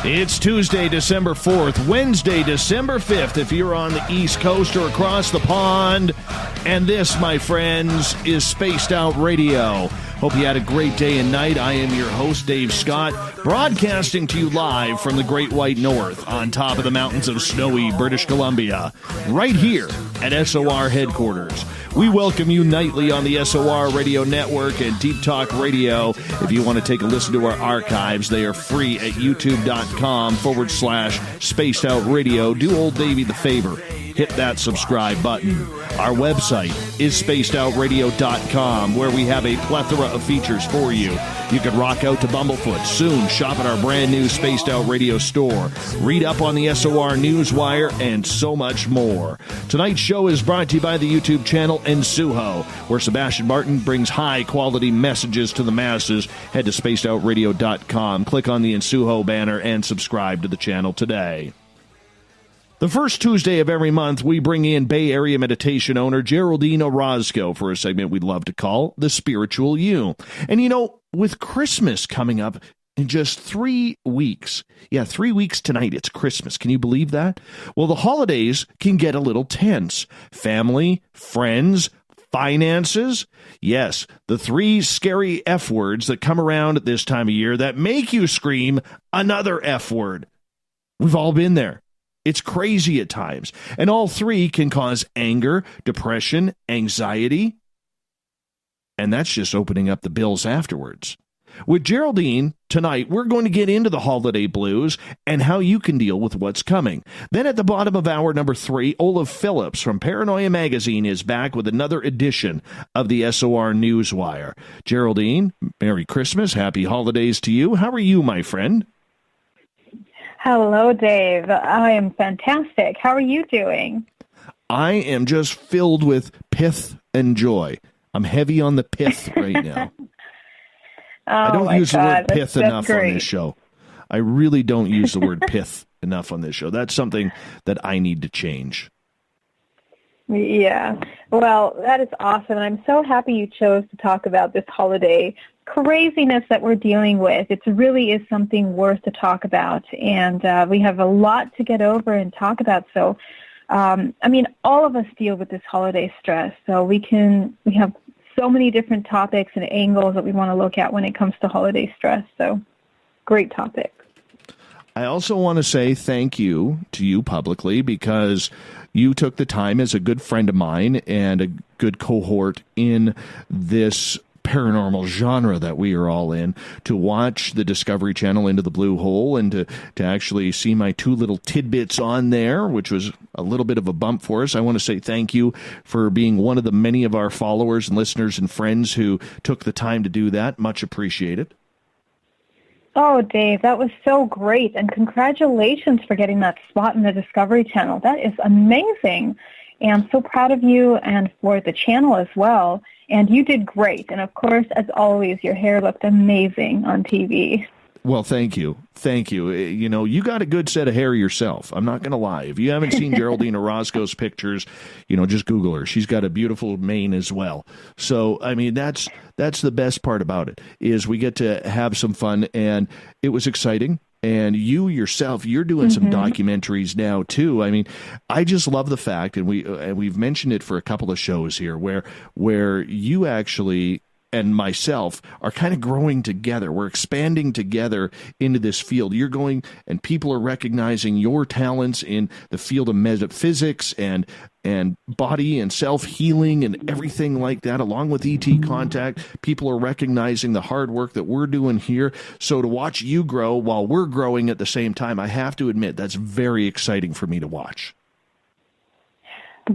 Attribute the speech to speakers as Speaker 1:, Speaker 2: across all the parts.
Speaker 1: It's Tuesday, December 4th, Wednesday, December 5th, if you're on the East Coast or across the pond. And this, my friends, is Spaced Out Radio. Hope you had a great day and night. I am your host, Dave Scott, broadcasting to you live from the Great White North on top of the mountains of snowy British Columbia, right here at SOR headquarters. We welcome you nightly on the SOR Radio Network and Deep Talk Radio. If you want to take a listen to our archives, they are free at youtube.com/Spaced Out Radio. Do old Davey the favor. Hit that subscribe button. Our website is spacedoutradio.com, where we have a plethora of features for you. You can rock out to Bumblefoot, soon shop at our brand new Spaced Out Radio store, read up on the SOR Newswire, and so much more. Tonight's show is brought to you by the YouTube channel Ensuho, where Sebastian Martin brings high-quality messages to the masses. Head to spacedoutradio.com, click on the Ensuho banner, and subscribe to the channel today. The first Tuesday of every month, we bring in Bay Area meditation owner Geraldine Orozco for a segment we'd love to call The Spiritual You. And you know, with Christmas coming up in just 3 weeks, 3 weeks tonight, it's Christmas. Can you believe that? Well, the holidays can get a little tense. Family, friends, finances. Yes, the 3 scary F words that come around at this time of year that make you scream another F word. We've all been there. It's crazy at times, and all 3 can cause anger, depression, anxiety, and that's just opening up the bills afterwards. With Geraldine, tonight, we're going to get into the holiday blues and how you can deal with what's coming. Then at the bottom of hour number 3, Olaf Phillips from Paranoia Magazine is back with another edition of the SOR Newswire. Geraldine, Merry Christmas, Happy Holidays to you. How are you, my friend?
Speaker 2: Hello, Dave. I am fantastic. How are you doing?
Speaker 1: I am just filled with pith and joy. I'm heavy on the pith right now. I don't use the word pith enough on this show. I really don't use the word pith enough on this show. That's something that I need to change.
Speaker 2: Yeah. Well, that is awesome. And I'm so happy you chose to talk about this holiday craziness that we're dealing with. It really is something worth to talk about. And we have a lot to get over and talk about. So, all of us deal with this holiday stress. So we have so many different topics and angles that we want to look at when it comes to holiday stress. So great topic.
Speaker 1: I also want to say thank you to you publicly, because you took the time as a good friend of mine and a good cohort in this paranormal genre that we are all in, to watch the Discovery Channel Into the Blue Hole and to actually see my 2 little tidbits on there, which was a little bit of a bump for us. I want to say thank you for being one of the many of our followers and listeners and friends who took the time to do that. Much appreciated.
Speaker 2: Oh, Dave, that was so great. And congratulations for getting that spot in the Discovery Channel. That is amazing. And I'm so proud of you and for the channel as well. And you did great. And, of course, as always, your hair looked amazing on TV.
Speaker 1: Well, thank you. Thank you. You know, you got a good set of hair yourself. I'm not going to lie. If you haven't seen Geraldine Orozco's pictures, just Google her. She's got a beautiful mane as well. So, that's the best part about it, is we get to have some fun, and it was exciting. And you yourself, you're doing some documentaries now too. I just love the fact, and we've mentioned it for a couple of shows here, where you actually and myself are kind of growing together. We're expanding together into this field. You're going, and people are recognizing your talents in the field of metaphysics and body and self-healing and everything like that, along with ET contact. People are recognizing the hard work that we're doing here. So to watch you grow while we're growing at the same time, I have to admit, that's very exciting for me to watch.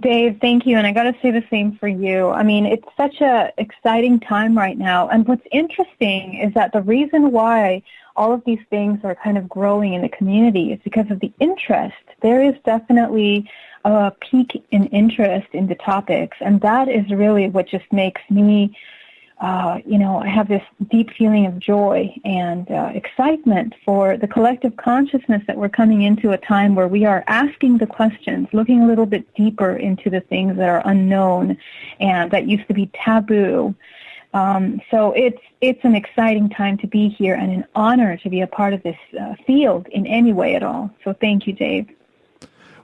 Speaker 2: Dave, thank you. And I got to say the same for you. It's such an exciting time right now. And what's interesting is that the reason why all of these things are kind of growing in the community is because of the interest. There is definitely a peak in interest in the topics. And that is really what just makes me I have this deep feeling of joy and excitement for the collective consciousness that we're coming into a time where we are asking the questions, looking a little bit deeper into the things that are unknown and that used to be taboo. So it's an exciting time to be here and an honor to be a part of this field in any way at all. So thank you, Dave.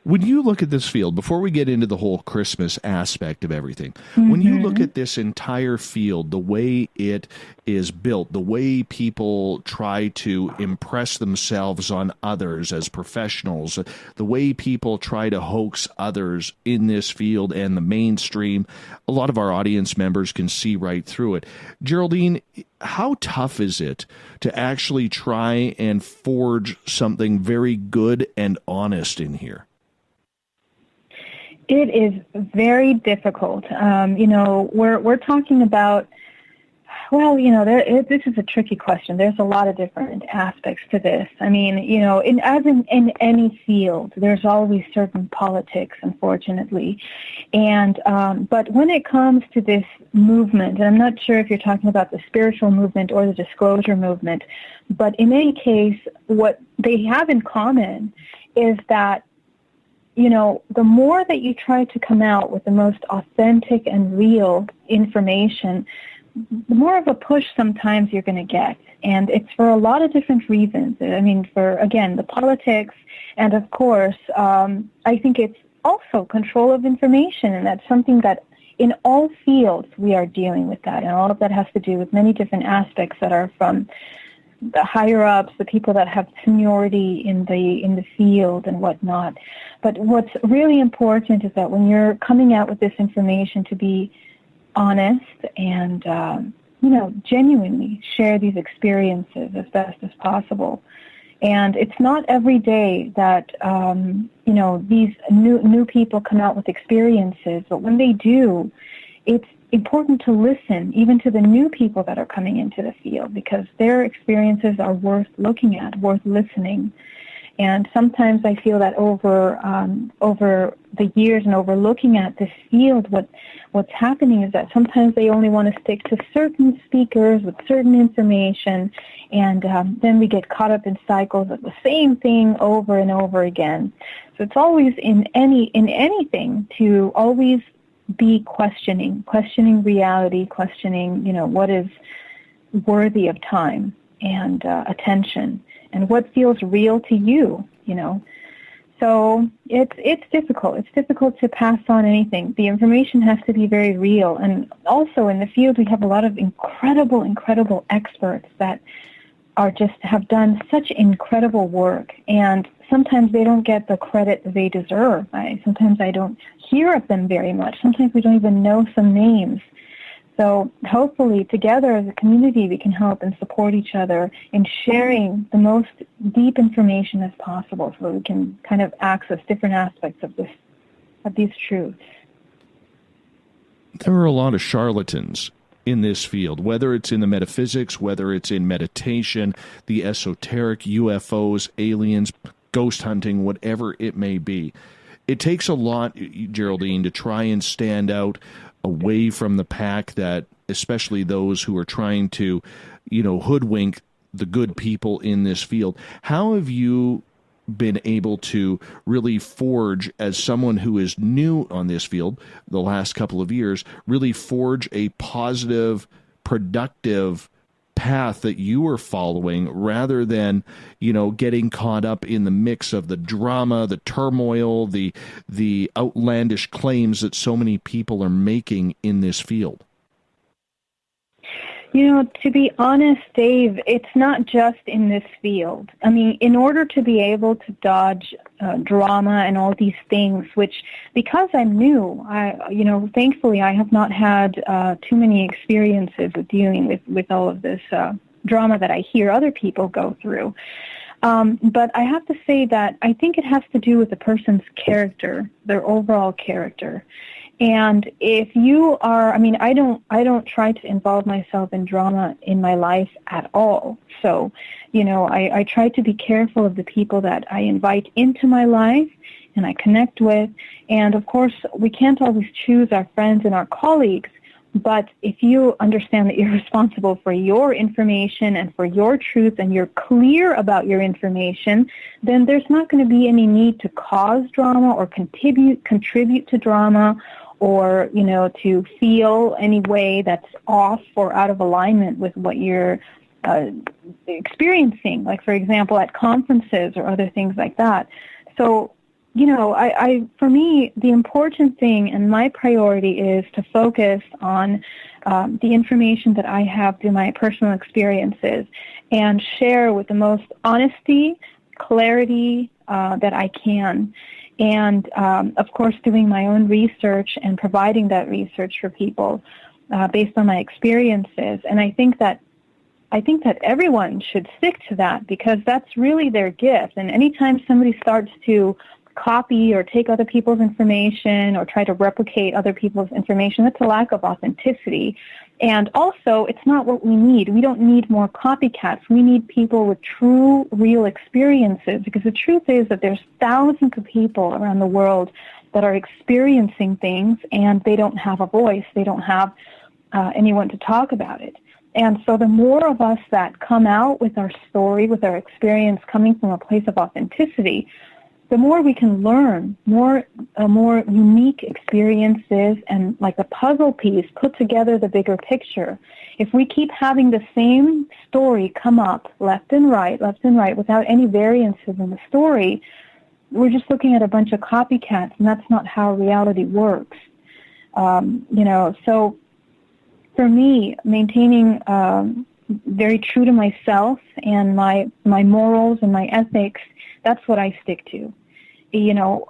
Speaker 1: When you look at this field, before we get into the whole Christmas aspect of everything, when you look at this entire field, the way it is built, the way people try to impress themselves on others as professionals, the way people try to hoax others in this field and the mainstream, a lot of our audience members can see right through it. Geraldine, how tough is it to actually try and forge something very good and honest in here?
Speaker 2: It is very difficult. We're talking about, this is a tricky question. There's a lot of different aspects to this. I mean, in any field, there's always certain politics, unfortunately. And but when it comes to this movement, and I'm not sure if you're talking about the spiritual movement or the disclosure movement, but in any case, what they have in common is that the more that you try to come out with the most authentic and real information, the more of a push sometimes you're going to get. And it's for a lot of different reasons. I mean, for, again, the politics, and of course, I think it's also control of information, and that's something that in all fields we are dealing with that, and all of that has to do with many different aspects that are from the higher ups, the people that have seniority in the field and whatnot. But what's really important is that when you're coming out with this information, to be honest and genuinely share these experiences as best as possible. And it's not every day that these new people come out with experiences, but when they do, it's important to listen even to the new people that are coming into the field, because their experiences are worth looking at, worth listening. And sometimes I feel that over the years and over looking at this field, what's happening is that sometimes they only want to stick to certain speakers with certain information, and then we get caught up in cycles of the same thing over and over again. So it's always in anything to always be questioning reality, questioning, what is worthy of time and attention, and what feels real to you, So it's difficult. It's difficult to pass on anything. The information has to be very real. And also in the field, we have a lot of incredible experts that have done such incredible work, and sometimes they don't get the credit they deserve. Sometimes I don't hear of them very much. Sometimes we don't even know some names. So hopefully together as a community we can help and support each other in sharing the most deep information as possible, so that we can kind of access different aspects of these truths.
Speaker 1: There are a lot of charlatans in this field, whether it's in the metaphysics, whether it's in meditation, the esoteric, UFOs, aliens, ghost hunting, whatever it may be. It takes a lot, Geraldine, to try and stand out away from the pack, that especially those who are trying to, hoodwink the good people in this field. How have you been able to really forge, as someone who is new on this field the last couple of years, really forge a positive, productive path that you are following, rather than, getting caught up in the mix of the drama, the turmoil, the outlandish claims that so many people are making in this field?
Speaker 2: To be honest, Dave, it's not just in this field. I mean, in order to be able to dodge drama and all these things, which, because I'm new, thankfully I have not had too many experiences with dealing with all of this drama that I hear other people go through. But I have to say that I think it has to do with the person's character, their overall character. And if you are, I don't try to involve myself in drama in my life at all. So, I try to be careful of the people that I invite into my life and I connect with. And of course, we can't always choose our friends and our colleagues. But if you understand that you're responsible for your information and for your truth, and you're clear about your information, then there's not going to be any need to cause drama or contribute to drama, or, to feel any way that's off or out of alignment with what you're experiencing, like, for example, at conferences or other things like that. So, for me, the important thing and my priority is to focus on the information that I have through my personal experiences and share with the most honesty, clarity that I can. And, of course, doing my own research and providing that research for people based on my experiences. And I think that everyone should stick to that, because that's really their gift. And anytime somebody starts to copy or take other people's information or try to replicate other people's information, that's a lack of authenticity. And also, it's not what we need. We don't need more copycats. We need people with true, real experiences, because the truth is that there's thousands of people around the world that are experiencing things, and they don't have a voice. They don't have anyone to talk about it. And so the more of us that come out with our story, with our experience coming from a place of authenticity, the more we can learn, more unique experiences, and like a puzzle piece, put together the bigger picture. If we keep having the same story come up left and right, without any variances in the story, we're just looking at a bunch of copycats, and that's not how reality works. So for me, maintaining very true to myself and my morals and my ethics, that's what I stick to.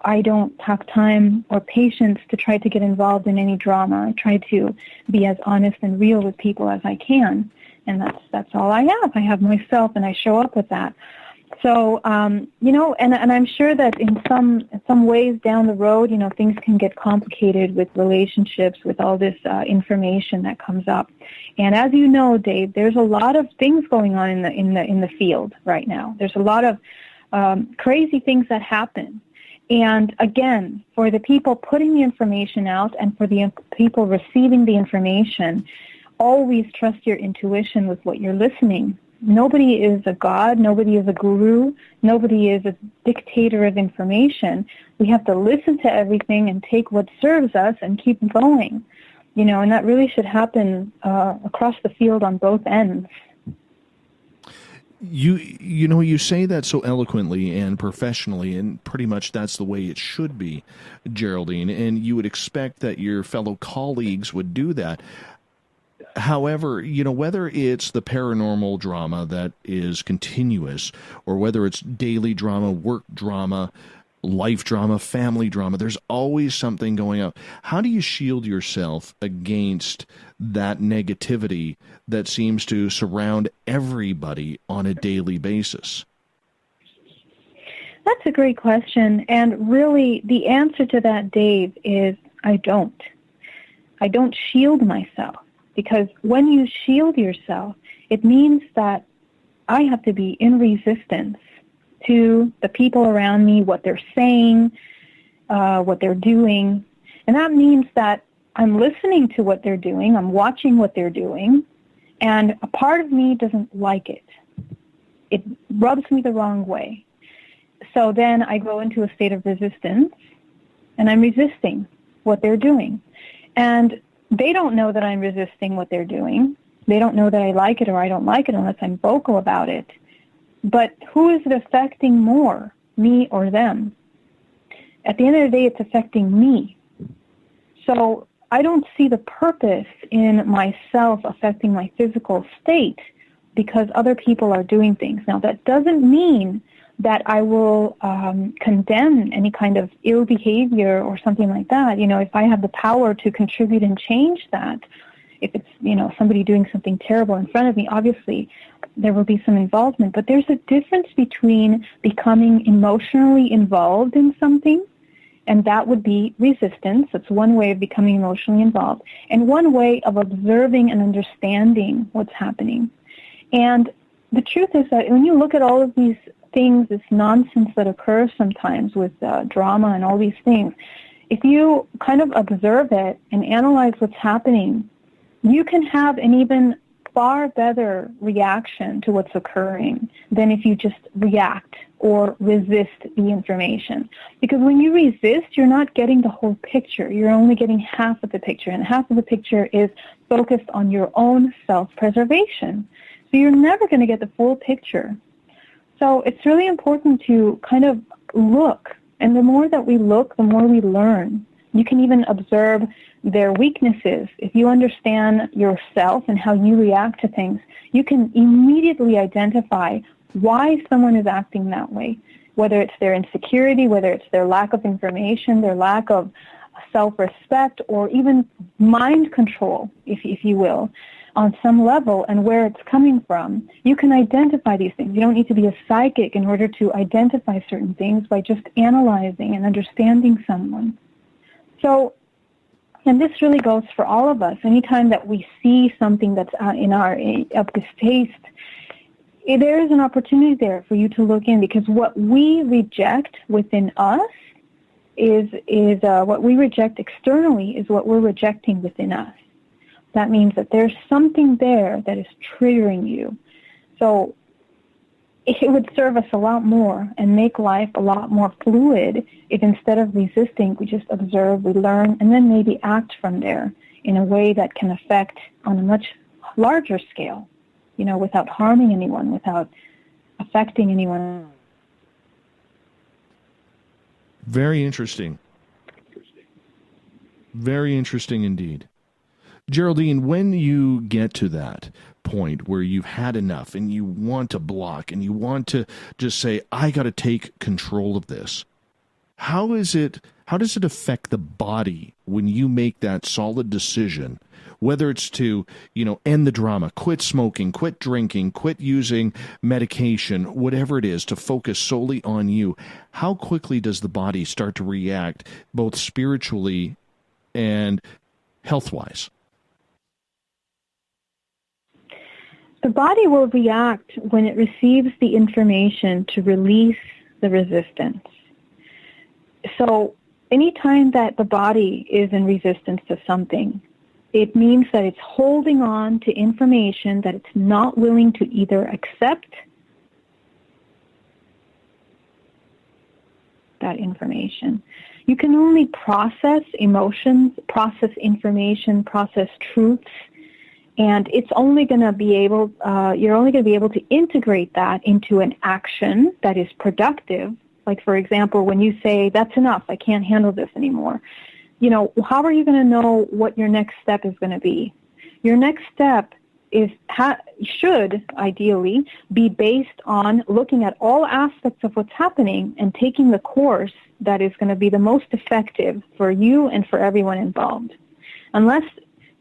Speaker 2: I don't have time or patience to try to get involved in any drama. I try to be as honest and real with people as I can, and that's all I have. I have myself, and I show up with that. So, and I'm sure that in some ways down the road, things can get complicated with relationships, with all this information that comes up. And as you know, Dave, there's a lot of things going on in the field right now. There's a lot of crazy things that happen. And again, for the people putting the information out and for the people receiving the information, always trust your intuition with what you're listening. Nobody is a god. Nobody is a guru. Nobody is a dictator of information. We have to listen to everything and take what serves us and keep going. And that really should happen across the field on both ends.
Speaker 1: You say that so eloquently and professionally, and pretty much that's the way it should be, Geraldine, and you would expect that your fellow colleagues would do that. However, whether it's the paranormal drama that is continuous, or whether it's daily drama, work drama, life drama, family drama, there's always something going on. How do you shield yourself against that negativity that seems to surround everybody on a daily basis?
Speaker 2: That's a great question. And really, the answer to that, Dave, is I don't. I don't shield myself. Because when you shield yourself, it means that I have to be in resistance to the people around me, what they're saying, what they're doing. And that means that I'm listening to what they're doing, I'm watching what they're doing, and a part of me doesn't like it. It rubs me the wrong way. So then I go into a state of resistance, and I'm resisting what they're doing. And they don't know that I'm resisting what they're doing. They don't know that I like it or I don't like it unless I'm vocal about it. But who is it affecting more, me or them? At the end of the day, it's affecting me. So I don't see the purpose in myself affecting my physical state because other people are doing things. Now, that doesn't mean that I will condemn any kind of ill behavior or something like that. If I have the power to contribute and change that, if it's, somebody doing something terrible in front of me, obviously there will be some involvement. But there's a difference between becoming emotionally involved in something, and that would be resistance. That's one way of becoming emotionally involved, and one way of observing and understanding what's happening. And the truth is that when you look at all of these things, this nonsense that occurs sometimes with drama and all these things, if you kind of observe it and analyze what's happening, you can have an even far better reaction to what's occurring than if you just react or resist the information. Because when you resist, you're not getting the whole picture. You're only getting half of the picture, and half of the picture is focused on your own self-preservation. So you're never going to get the full picture. So it's really important to kind of look, and the more that we look, the more we learn. You can even observe their weaknesses. If you understand yourself and how you react to things, you can immediately identify why someone is acting that way, whether it's their insecurity, whether it's their lack of information, their lack of self-respect, or even mind control, if you will, on some level, and where it's coming from. You can identify these things. You don't need to be a psychic in order to identify certain things by just analyzing and understanding someone. So, and this really goes for all of us. Anytime that we see something that's in our of distaste, there is an opportunity there for you to look in, because what we reject within us is what we reject externally is what we're rejecting within us. That means that there's something there that is triggering you. So it would serve us a lot more and make life a lot more fluid if instead of resisting, we just observe, we learn, and then maybe act from there in a way that can affect on a much larger scale, without harming anyone, without affecting anyone.
Speaker 1: Very interesting. Very interesting indeed. Geraldine, when you get to that point where you've had enough and you want to block and you want to just say, I got to take control of this, how does it affect the body when you make that solid decision, whether it's to, end the drama, quit smoking, quit drinking, quit using medication, whatever it is, to focus solely on you? How quickly does the body start to react, both spiritually and health-wise?
Speaker 2: The body will react when it receives the information to release the resistance. So anytime that the body is in resistance to something, it means that it's holding on to information that it's not willing to either accept that information. You can only process emotions, process information, process truths, and it's only going to be able, you're only going to be able to integrate that into an action that is productive. Like, for example, when you say, that's enough, I can't handle this anymore. How are you going to know what your next step is going to be? Your next step should ideally be based on looking at all aspects of what's happening and taking the course that is going to be the most effective for you and for everyone involved. Unless,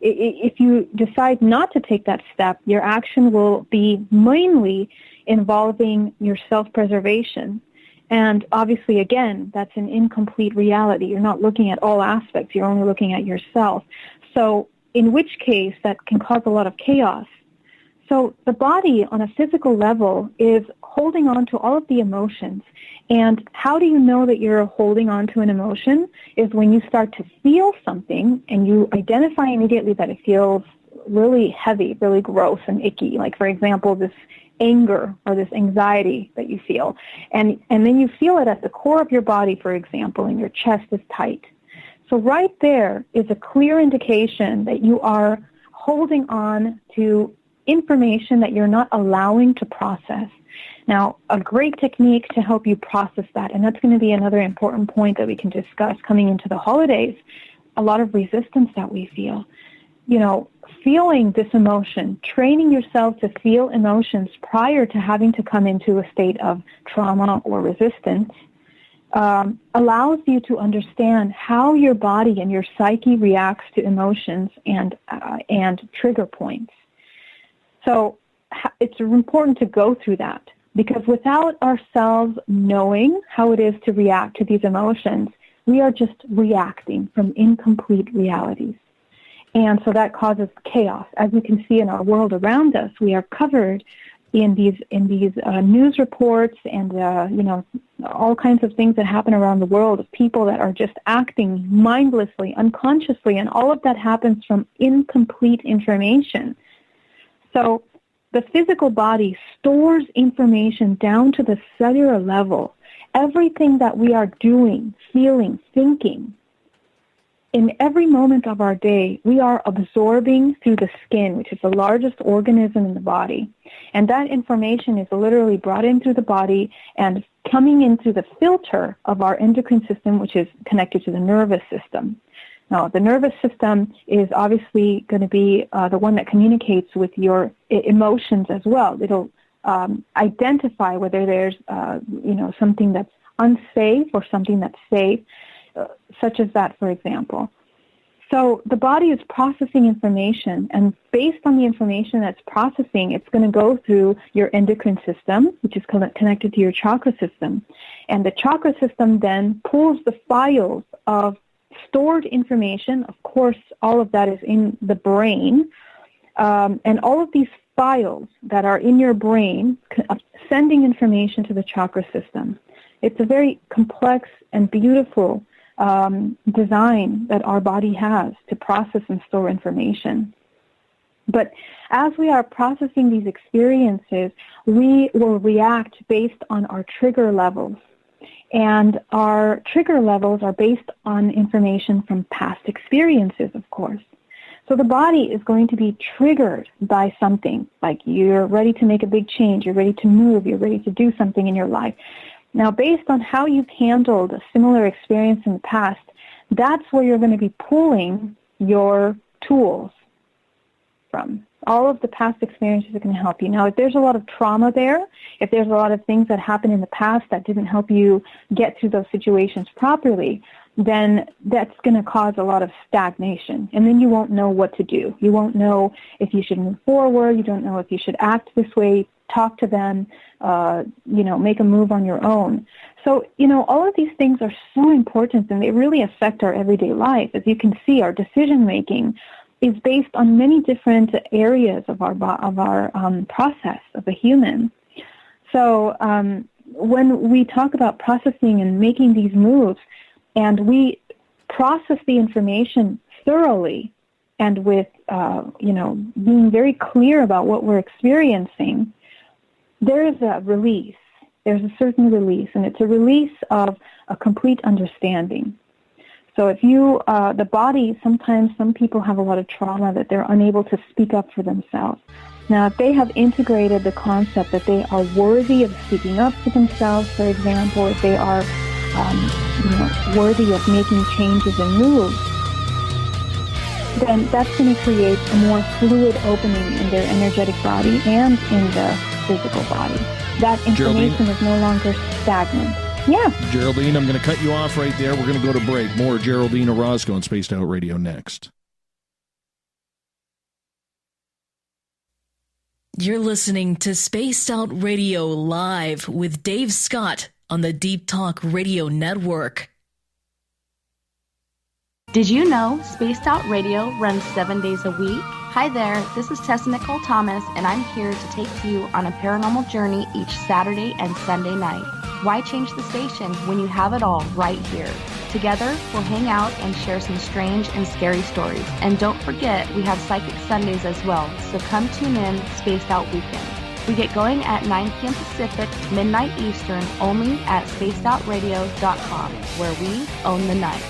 Speaker 2: if you decide not to take that step, your action will be mainly involving your self-preservation. And obviously, again, that's an incomplete reality. You're not looking at all aspects. You're only looking at yourself. So in which case, that can cause a lot of chaos. So the body, on a physical level, is holding on to all of the emotions. And how do you know that you're holding on to an emotion? Is when you start to feel something and you identify immediately that it feels really heavy, really gross and icky. Like, for example, this anger or this anxiety that you feel. And then you feel it at the core of your body, for example, and your chest is tight. So right there is a clear indication that you are holding on to information that you're not allowing to process. Now, a great technique to help you process that, and that's going to be another important point that we can discuss coming into the holidays, a lot of resistance that we feel. Feeling this emotion, training yourself to feel emotions prior to having to come into a state of trauma or resistance allows you to understand how your body and your psyche reacts to emotions and trigger points. So it's important to go through that, because without ourselves knowing how it is to react to these emotions, we are just reacting from incomplete realities. And so that causes chaos. As you can see in our world around us, we are covered in these news reports and all kinds of things that happen around the world of people that are just acting mindlessly, unconsciously, and all of that happens from incomplete information. So the physical body stores information down to the cellular level. Everything that we are doing, feeling, thinking, in every moment of our day, we are absorbing through the skin, which is the largest organism in the body. And that information is literally brought in through the body and coming into the filter of our endocrine system, which is connected to the nervous system. Now, the nervous system is obviously going to be the one that communicates with your emotions as well. It'll identify whether there's, something that's unsafe or something that's safe, such as that, for example. So the body is processing information, and based on the information that's processing, it's going to go through your endocrine system, which is connected to your chakra system. And the chakra system then pulls the files of stored information. Of course, all of that is in the brain. And all of these files that are in your brain sending information to the chakra system. It's a very complex and beautiful design that our body has to process and store information. But as we are processing these experiences, we will react based on our trigger levels. And our trigger levels are based on information from past experiences, of course. So the body is going to be triggered by something, like you're ready to make a big change, you're ready to move, you're ready to do something in your life. Now, based on how you've handled a similar experience in the past, that's where you're going to be pulling your tools from. All of the past experiences are going to help you. Now, if there's a lot of trauma there, if there's a lot of things that happened in the past that didn't help you get through those situations properly, then that's going to cause a lot of stagnation. And then you won't know what to do. You won't know if you should move forward. You don't know if you should act this way, talk to them, make a move on your own. So, all of these things are so important, and they really affect our everyday life. As you can see, our decision-making is based on many different areas of our process of the human. So when we talk about processing and making these moves, and we process the information thoroughly and with, being very clear about what we're experiencing, there is a release. There's a certain release, and it's a release of a complete understanding. So if the body, sometimes some people have a lot of trauma that they're unable to speak up for themselves. Now, if they have integrated the concept that they are worthy of speaking up for themselves, for example, if they are, worthy of making changes and moves, then that's going to create a more fluid opening in their energetic body and in the physical body. That information is no longer stagnant. Yeah.
Speaker 1: Geraldine, I'm going to cut you off right there. We're going to go to break. More Geraldine Orozco on Spaced Out Radio next.
Speaker 3: You're listening to Spaced Out Radio Live with Dave Scott on the Deep Talk Radio Network.
Speaker 4: Did you know Spaced Out Radio runs 7 days a week? Hi there, this is Tessa Nicole Thomas, and I'm here to take you on a paranormal journey each Saturday and Sunday night. Why change the station when you have it all right here? Together, we'll hang out and share some strange and scary stories. And don't forget, we have Psychic Sundays as well, so come tune in Spaced Out Weekend. We get going at 9 p.m. Pacific, midnight Eastern, only at spacedoutradio.com, where we own the night.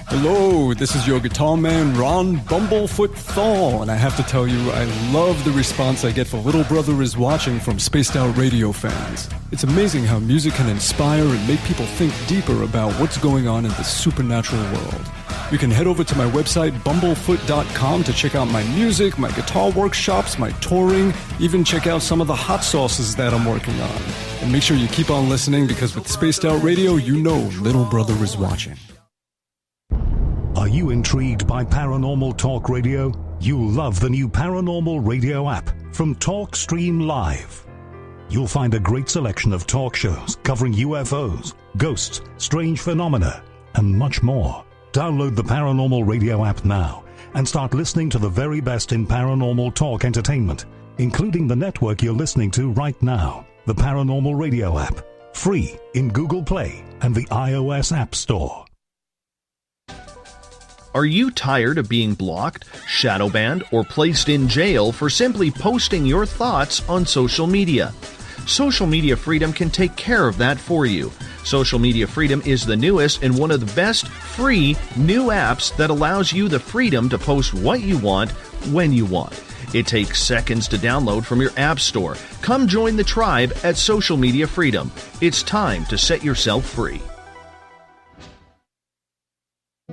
Speaker 5: Hello, this is your guitar man, Ron Bumblefoot Thal, and I have to tell you, I love the response I get for Little Brother Is Watching from Spaced Out Radio fans. It's amazing how music can inspire and make people think deeper about what's going on in the supernatural world. You can head over to my website, bumblefoot.com, to check out my music, my guitar workshops, my touring, even check out some of the hot sauces that I'm working on. And make sure you keep on listening, because with Spaced Out Radio, you know Little Brother is watching.
Speaker 6: Are you intrigued by Paranormal Talk Radio? You'll love the new Paranormal Radio app from TalkStream Live. You'll find a great selection of talk shows covering UFOs, ghosts, strange phenomena, and much more. Download the Paranormal Radio app now and start listening to the very best in paranormal talk entertainment, including the network you're listening to right now. The Paranormal Radio app, free in Google Play and the iOS App Store.
Speaker 1: Are you tired of being blocked, shadow banned, or placed in jail for simply posting your thoughts on social media? Social Media Freedom can take care of that for you. Social Media Freedom is the newest and one of the best free new apps that allows you the freedom to post what you want when you want. It takes seconds to download from your app store. Come join the tribe at Social Media Freedom. It's time to set yourself free.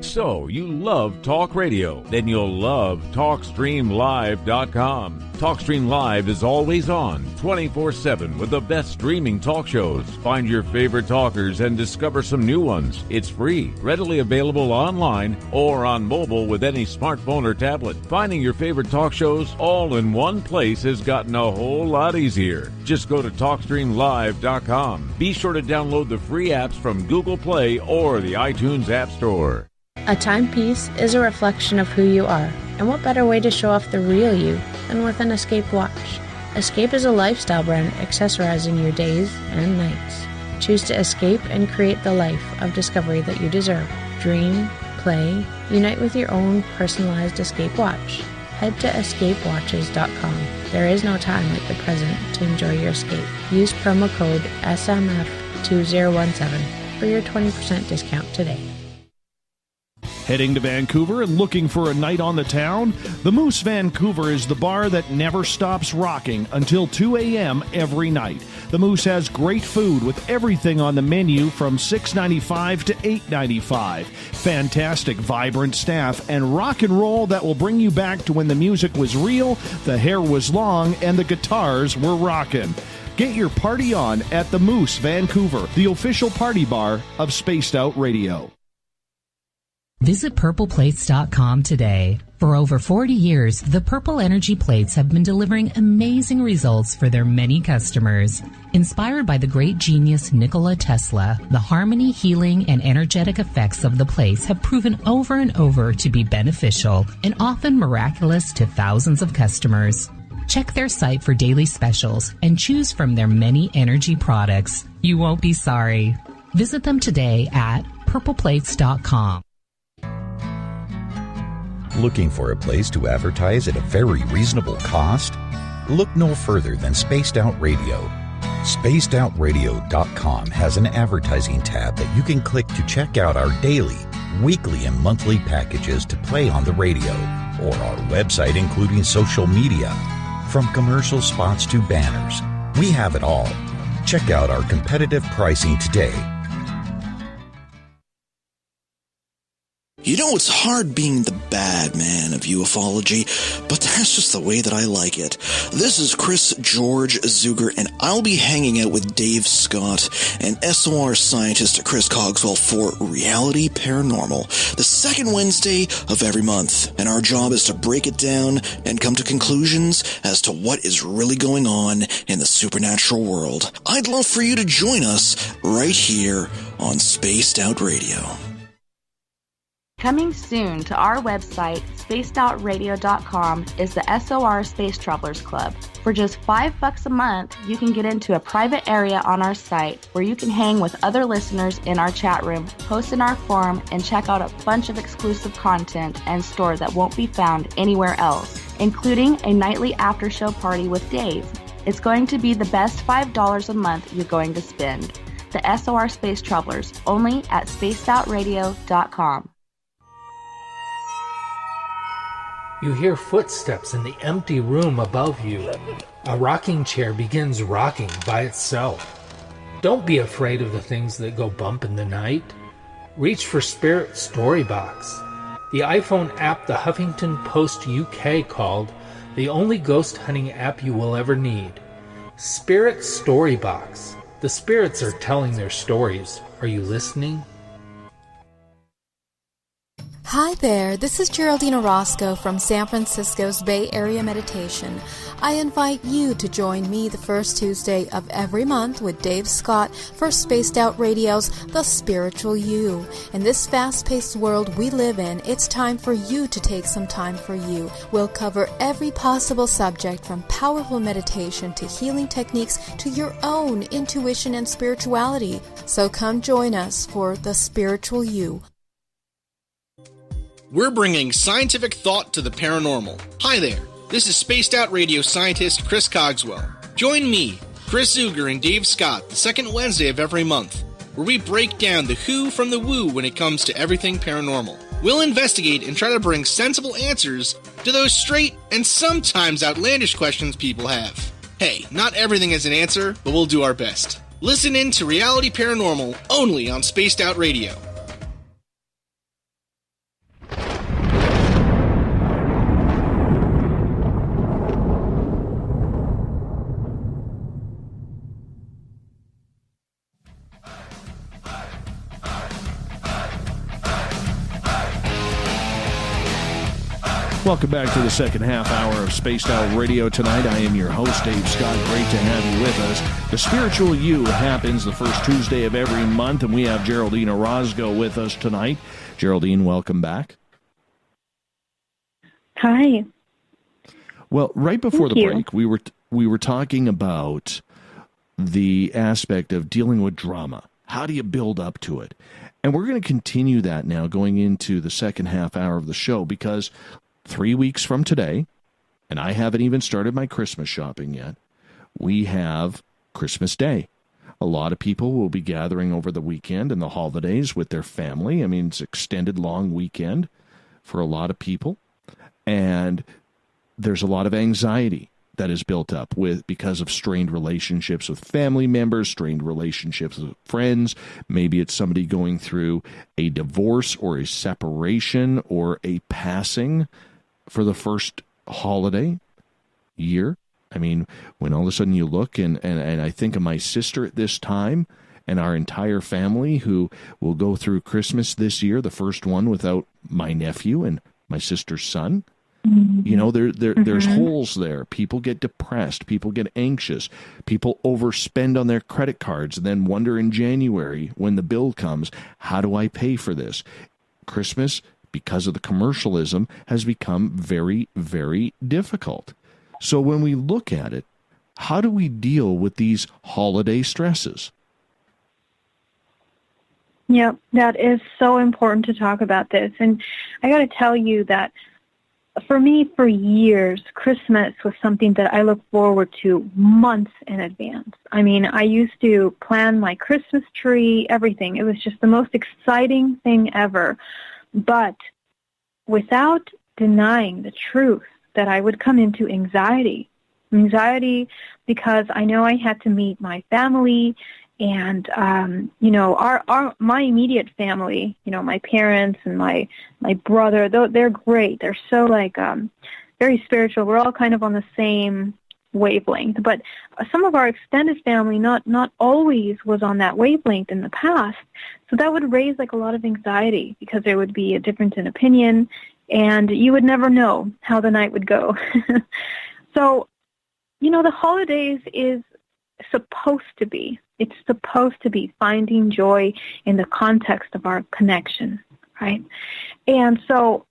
Speaker 7: So, you love talk radio? Then you'll love TalkStreamLive.com. TalkStream Live is always on, 24/7, with the best streaming talk shows. Find your favorite talkers and discover some new ones. It's free, readily available online or on mobile with any smartphone or tablet. Finding your favorite talk shows all in one place has gotten a whole lot easier. Just go to TalkStreamLive.com. Be sure to download the free apps from Google Play or the iTunes App Store.
Speaker 8: A timepiece is a reflection of who you are, and what better way to show off the real you than with an Escape watch? Escape is a lifestyle brand accessorizing your days and nights. Choose to escape and create the life of discovery that you deserve. Dream, play, unite with your own personalized Escape watch. Head to escapewatches.com. There is no time like the present to enjoy your escape. Use promo code SMF2017 for your 20% discount today.
Speaker 1: Heading to Vancouver and looking for a night on the town? The Moose Vancouver is the bar that never stops rocking until 2 a.m. every night. The Moose has great food with everything on the menu from $6.95 to $8.95. Fantastic, vibrant staff and rock and roll that will bring you back to when the music was real, the hair was long, and the guitars were rocking. Get your party on at the Moose Vancouver, the official party bar of Spaced Out Radio.
Speaker 9: Visit purpleplates.com today. For over 40 years, the Purple Energy Plates have been delivering amazing results for their many customers. Inspired by the great genius Nikola Tesla, the harmony, healing, and energetic effects of the plates have proven over and over to be beneficial and often miraculous to thousands of customers. Check their site for daily specials and choose from their many energy products. You won't be sorry. Visit them today at purpleplates.com.
Speaker 10: Looking for a place to advertise at a very reasonable cost? Look no further than Spaced Out Radio. SpacedOutRadio.com has an advertising tab that you can click to check out our daily, weekly, and monthly packages to play on the radio, or our website including social media. From commercial spots to banners, we have it all. Check out our competitive pricing today.
Speaker 11: You know, it's hard being the bad man of ufology, but that's just the way that I like it. This is Chris George Zuger, and I'll be hanging out with Dave Scott and SOR scientist Chris Cogswell for Reality Paranormal, the second Wednesday of every month. And our job is to break it down and come to conclusions as to what is really going on in the supernatural world. I'd love for you to join us right here on Spaced Out Radio.
Speaker 4: Coming soon to our website, spacedoutradio.com, is the SOR Space Travelers Club. For just $5 a month, you can get into a private area on our site where you can hang with other listeners in our chat room, post in our forum, and check out a bunch of exclusive content and store that won't be found anywhere else, including a nightly after-show party with Dave. It's going to be the best $5 a month you're going to spend. The SOR Space Travelers, only at spacedoutradio.com.
Speaker 12: You hear footsteps in the empty room above you. A rocking chair begins rocking by itself. Don't be afraid of the things that go bump in the night. Reach for Spirit Storybox, the iPhone app the Huffington Post UK called the only ghost hunting app you will ever need. Spirit Storybox. The spirits are telling their stories. Are you listening?
Speaker 13: Hi there, this is Geraldine Orozco from San Francisco's Bay Area Meditation. I invite you to join me the first Tuesday of every month with Dave Scott for Spaced Out Radio's The Spiritual You. In this fast-paced world we live in, it's time for you to take some time for you. We'll cover every possible subject from powerful meditation to healing techniques to your own intuition and spirituality. So come join us for The Spiritual You.
Speaker 14: We're bringing scientific thought to the paranormal. Hi there, this is Spaced Out Radio scientist Chris Cogswell. Join me, Chris Zuger, and Dave Scott the second Wednesday of every month, where we break down the who from the woo when it comes to everything paranormal. We'll investigate and try to bring sensible answers to those straight and sometimes outlandish questions people have. Hey, not everything is an answer, but we'll do our best. Listen in to Reality Paranormal only on Spaced Out Radio.
Speaker 1: Welcome back to the second half hour of Spaced Out Radio tonight. I am your host, Dave Scott. Great to have you with us. The Spiritual You happens the first Tuesday of every month, and we have Geraldine Orozco with us tonight. Geraldine, welcome back.
Speaker 2: Hi.
Speaker 1: Well, right before the break, we were talking about the aspect of dealing with drama. How do you build up to it? And we're going to continue that now going into the second half hour of the show, because 3 weeks from today, and I haven't even started my Christmas shopping yet, we have Christmas Day. A lot of people will be gathering over the weekend and the holidays with their family. I mean, it's an extended long weekend for a lot of people. And there's a lot of anxiety that is built up because of strained relationships with family members, strained relationships with friends. Maybe it's somebody going through a divorce or a separation or a passing for the first holiday year. I mean, when all of a sudden you look and I think of my sister at this time and our entire family who will go through Christmas this year, the first one without my nephew and my sister's son. You know, there's holes there. People get depressed. People get anxious. People overspend on their credit cards and then wonder in January when the bill comes, how do I pay for this? Christmas, because of the commercialism, has become very, very difficult. So when we look at it, how do we deal with these holiday stresses?
Speaker 2: Yeah, that is so important to talk about this. And I got to tell you that for me, for years, Christmas was something that I looked forward to months in advance. I mean, I used to plan my Christmas tree, everything. It was just the most exciting thing ever. But without denying the truth that I would come into anxiety because I know I had to meet my family and, you know, my immediate family, you know, my parents and my brother, they're great. They're so very spiritual. We're all kind of on the same wavelength, but some of our extended family not always was on that wavelength in the past. So that would raise a lot of anxiety because there would be a difference in opinion and you would never know how the night would go. So, you know, the holidays is supposed to be finding joy in the context of our connection, right? And so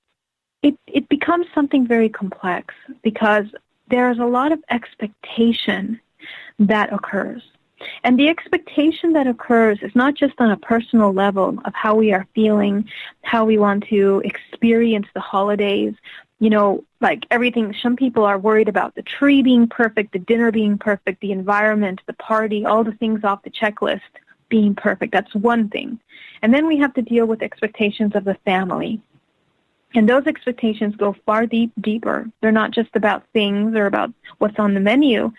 Speaker 2: it becomes something very complex because there's a lot of expectation that occurs. And the expectation that occurs is not just on a personal level of how we are feeling, how we want to experience the holidays, you know, like everything. Some people are worried about the tree being perfect, the dinner being perfect, the environment, the party, all the things off the checklist being perfect. That's one thing. And then we have to deal with expectations of the family. And those expectations go far deeper. They're not just about things or about what's on the menu.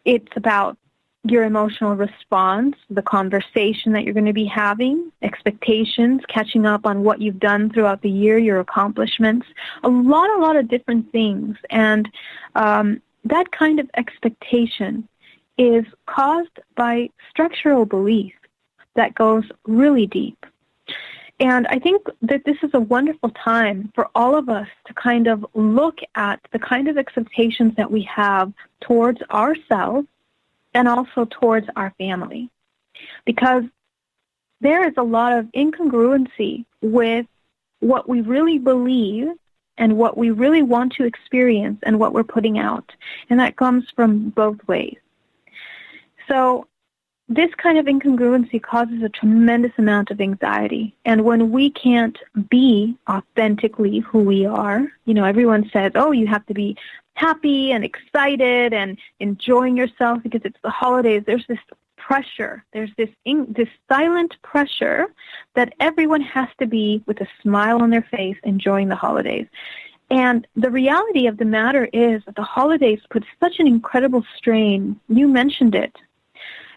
Speaker 2: It's about your emotional response, the conversation that you're going to be having, expectations, catching up on what you've done throughout the year, your accomplishments, a lot of different things. And that kind of expectation is caused by structural belief that goes really deep. And I think that this is a wonderful time for all of us to kind of look at the kind of expectations that we have towards ourselves and also towards our family. Because there is a lot of incongruency with what we really believe and what we really want to experience and what we're putting out. And that comes from both ways. So this kind of incongruency causes a tremendous amount of anxiety. And when we can't be authentically who we are, everyone says, oh, you have to be happy and excited and enjoying yourself because it's the holidays. There's this pressure. There's this silent pressure that everyone has to be with a smile on their face enjoying the holidays. And the reality of the matter is that the holidays put such an incredible strain, you mentioned it,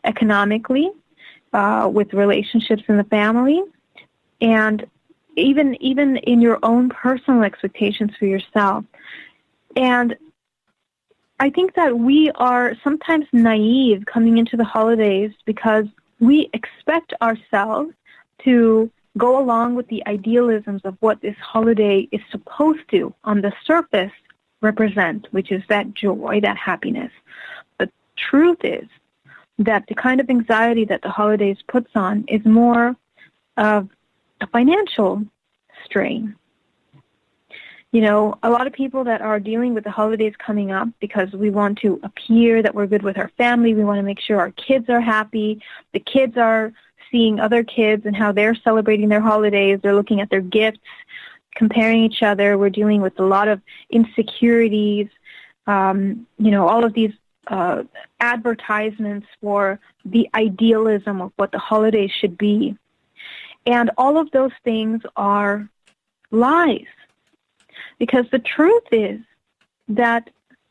Speaker 2: economically, with relationships in the family, and even in your own personal expectations for yourself. And I think that we are sometimes naive coming into the holidays because we expect ourselves to go along with the idealisms of what this holiday is supposed to, on the surface, represent, which is that joy, that happiness. The truth is that the kind of anxiety that the holidays puts on is more of a financial strain. A lot of people that are dealing with the holidays coming up because we want to appear that we're good with our family. We want to make sure our kids are happy. The kids are seeing other kids and how they're celebrating their holidays. They're looking at their gifts, comparing each other. We're dealing with a lot of insecurities, all of these advertisements for the idealism of what the holidays should be. And all of those things are lies. Because the truth is that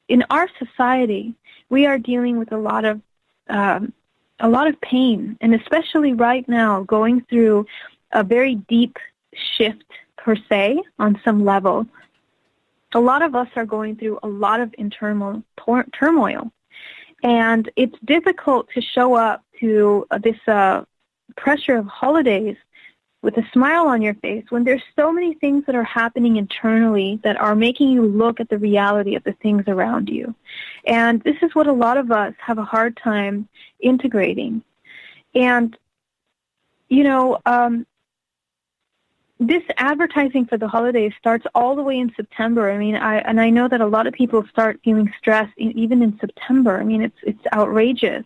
Speaker 2: in our society, we are dealing with a lot of pain, and especially right now, going through a very deep shift per se on some level. A lot of us are going through a lot of internal turmoil, and it's difficult to show up to this pressure of holidays with a smile on your face when there's so many things that are happening internally that are making you look at the reality of the things around you. And this is what a lot of us have a hard time integrating. And, this advertising for the holidays starts all the way in September. I know that a lot of people start feeling stressed even in September. It's outrageous.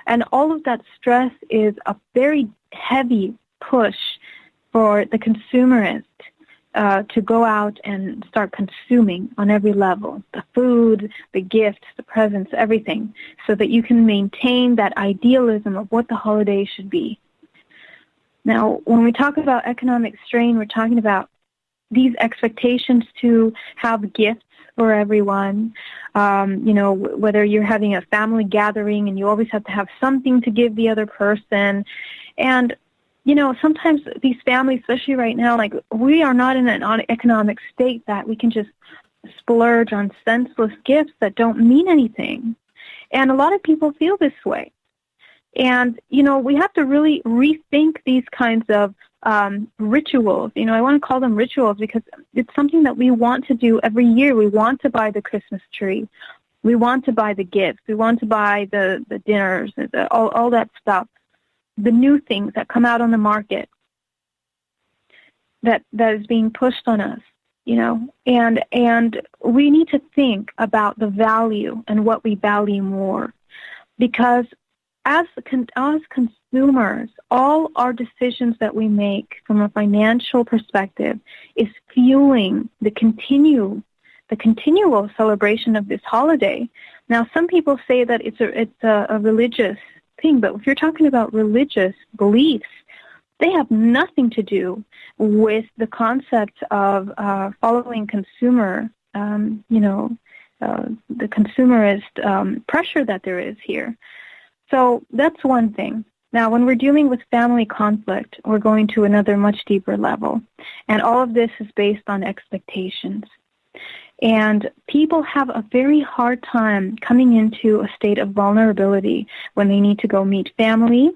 Speaker 2: And all of that stress is a very heavy push for the consumerist to go out and start consuming on every level, the food, the gifts, the presents, everything, so that you can maintain that idealism of what the holidays should be. Now, when we talk about economic strain, we're talking about these expectations to have gifts for everyone, whether you're having a family gathering and you always have to have something to give the other person. And sometimes these families, especially right now, we are not in an economic state that we can just splurge on senseless gifts that don't mean anything. And a lot of people feel this way. And, we have to really rethink these kinds of rituals. I want to call them rituals because it's something that we want to do every year. We want to buy the Christmas tree. We want to buy the gifts. We want to buy the dinners, all that stuff. The new things that come out on the market that is being pushed on us, and we need to think about the value and what we value more, because as consumers, all our decisions that we make from a financial perspective is fueling the continual celebration of this holiday. Now, some people say that it's a religious thing, but if you're talking about religious beliefs, they have nothing to do with the concept of following consumer, the consumerist pressure that there is here. So that's one thing. Now, when we're dealing with family conflict, we're going to another much deeper level, and all of this is based on expectations. And people have a very hard time coming into a state of vulnerability when they need to go meet family.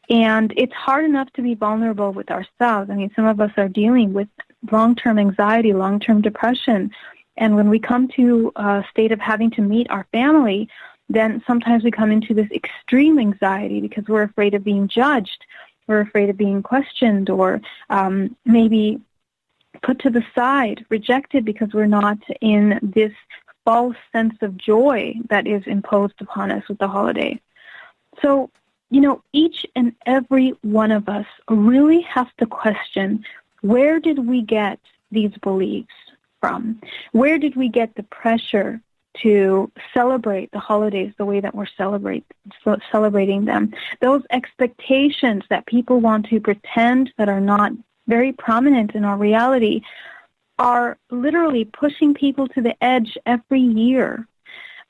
Speaker 2: And it's hard enough to be vulnerable with ourselves. Some of us are dealing with long-term anxiety, long-term depression. And when we come to a state of having to meet our family, then sometimes we come into this extreme anxiety because we're afraid of being judged. We're afraid of being questioned or maybe put to the side, rejected because we're not in this false sense of joy that is imposed upon us with the holiday. So each and every one of us really has to question, where did we get these beliefs from? Where did we get the pressure to celebrate the holidays the way that we're celebrating them? Those expectations that people want to pretend that are not very prominent in our reality are literally pushing people to the edge every year.